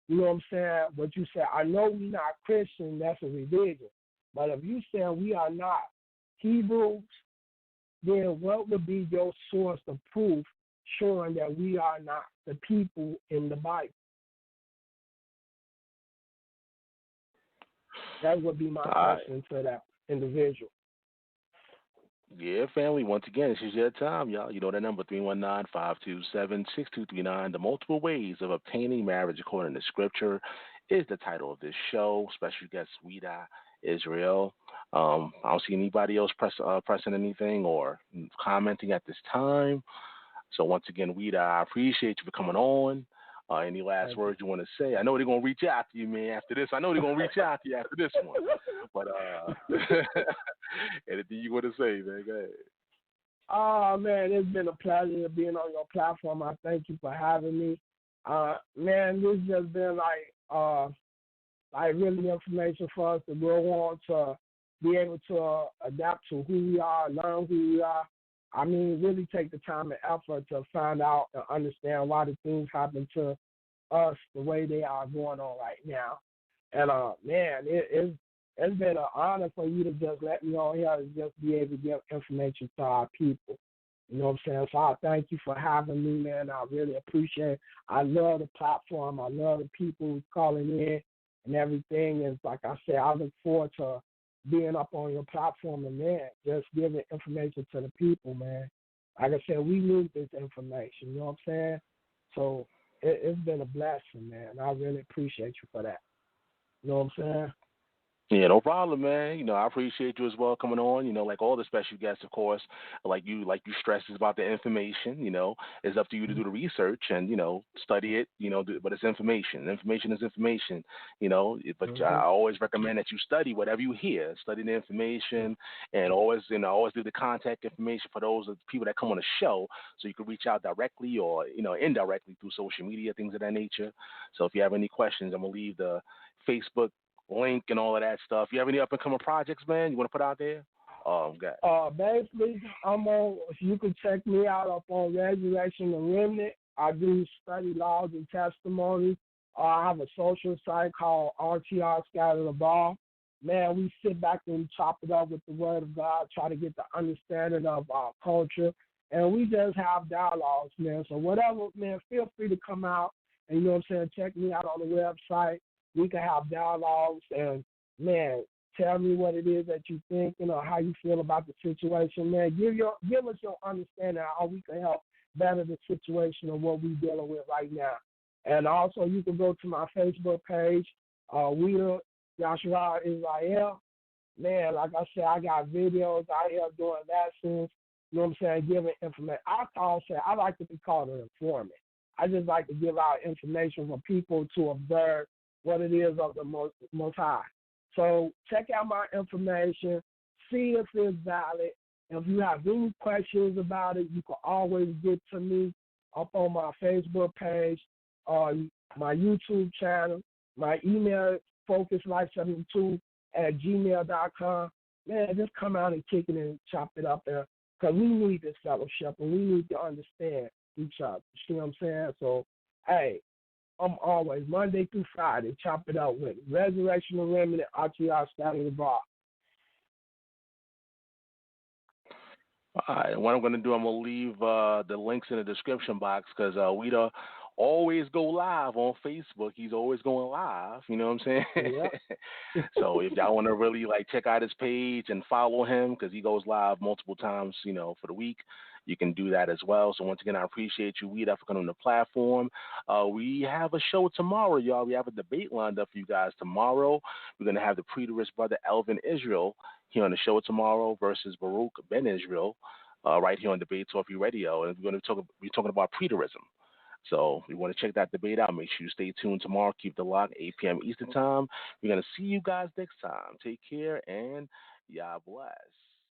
you know what I'm saying? But you say, I know we're not Christian, that's a religion. But if you say we are not Hebrews, then what would be your source of proof showing that we are not the people in the Bible? That would be my question to that individual. Yeah, family, once again, this is your time, y'all. You know the number, 319-527-6239. The multiple ways of obtaining marriage according to Scripture is the title of this show. Special guest, Ouidah, Israel. I don't see anybody else pressing anything or commenting at this time. So once again, Ouidah, I appreciate you for coming on. Any last words you want to say? I know they're going to reach out to you, man, after this. I know they're going to reach out to you after this one. But anything you want to say, man, go ahead. Oh, man, it's been a pleasure being on your platform. I thank you for having me. Man, this has just been like really information for us to go on to be able to adapt to who we are, learn who we are. I mean, really take the time and effort to find out and understand why the things happen to us the way they are going on right now. And, man, it's been an honor for you to just let me on here and just be able to give information to our people. You know what I'm saying? So I thank you for having me, man. I really appreciate it. I love the platform. I love the people who's calling in and everything. And like I said, I look forward to being up on your platform and, man, just giving information to the people, man. Like I said, we need this information, you know what I'm saying? So it's been a blessing, man. I really appreciate you for that. You know what I'm saying? Yeah, no problem, man. I appreciate you as well coming on. Like all the special guests, of course, like you stress is about the information. It's up to you to do the research and study it. But it's information. Information is information. But Mm-hmm. I always recommend that you study whatever you hear. Study the information and always do the contact information for those of the people that come on the show, so you can reach out directly or indirectly through social media, things of that nature. So if you have any questions, I'm gonna leave the Facebook link and all of that stuff. You have any up and coming projects, man? You want to put out there? God. Basically, I'm on. You can check me out up on Resurrection and Remnant. I do study laws and testimony. I have a social site called RTR Scatter the Ball. Man, we sit back and we chop it up with the Word of God, try to get the understanding of our culture, and we just have dialogues, man. So whatever, man, feel free to come out and check me out on the website. We can have dialogues and man, tell me what it is that you think, how you feel about the situation, man. Give us your understanding how we can help better the situation of what we're dealing with right now. And also you can go to my Facebook page, Ouidah Yashua Israel. Man, like I said, I got videos out here doing lessons, giving information. I like to be called an informant. I just like to give out information for people to observe what it is of the most High. So check out my information, see if it's valid. If you have any questions about it, you can always get to me up on my Facebook page, my YouTube channel, my email, focuslife72@gmail.com. Man, just come out and kick it and chop it up there because we need this fellowship and we need to understand each other. You see what I'm saying? So, hey, I'm always Monday through Friday, chop it up with Resurrection of Remnant, RTR Scatter the Bar. All right, what I'm going to do, I'm going to leave the links in the description box because we always go live on Facebook. He's always going live. You know what I'm saying? Yep. So if y'all want to really check out his page and follow him because he goes live multiple times, for the week, you can do that as well. So once again, I appreciate you, Ouidah, for coming on the platform. We have a show tomorrow, y'all. We have a debate lined up for you guys tomorrow. We're going to have the preterist brother Elvin Israel here on the show tomorrow versus Baruch Ben Israel, right here on Debate Talk Radio. And we're going to be talking about preterism. So if you want to check that debate out, make sure you stay tuned tomorrow. Keep the lock, 8 p.m. Eastern Time. We're going to see you guys next time. Take care and y'all bless.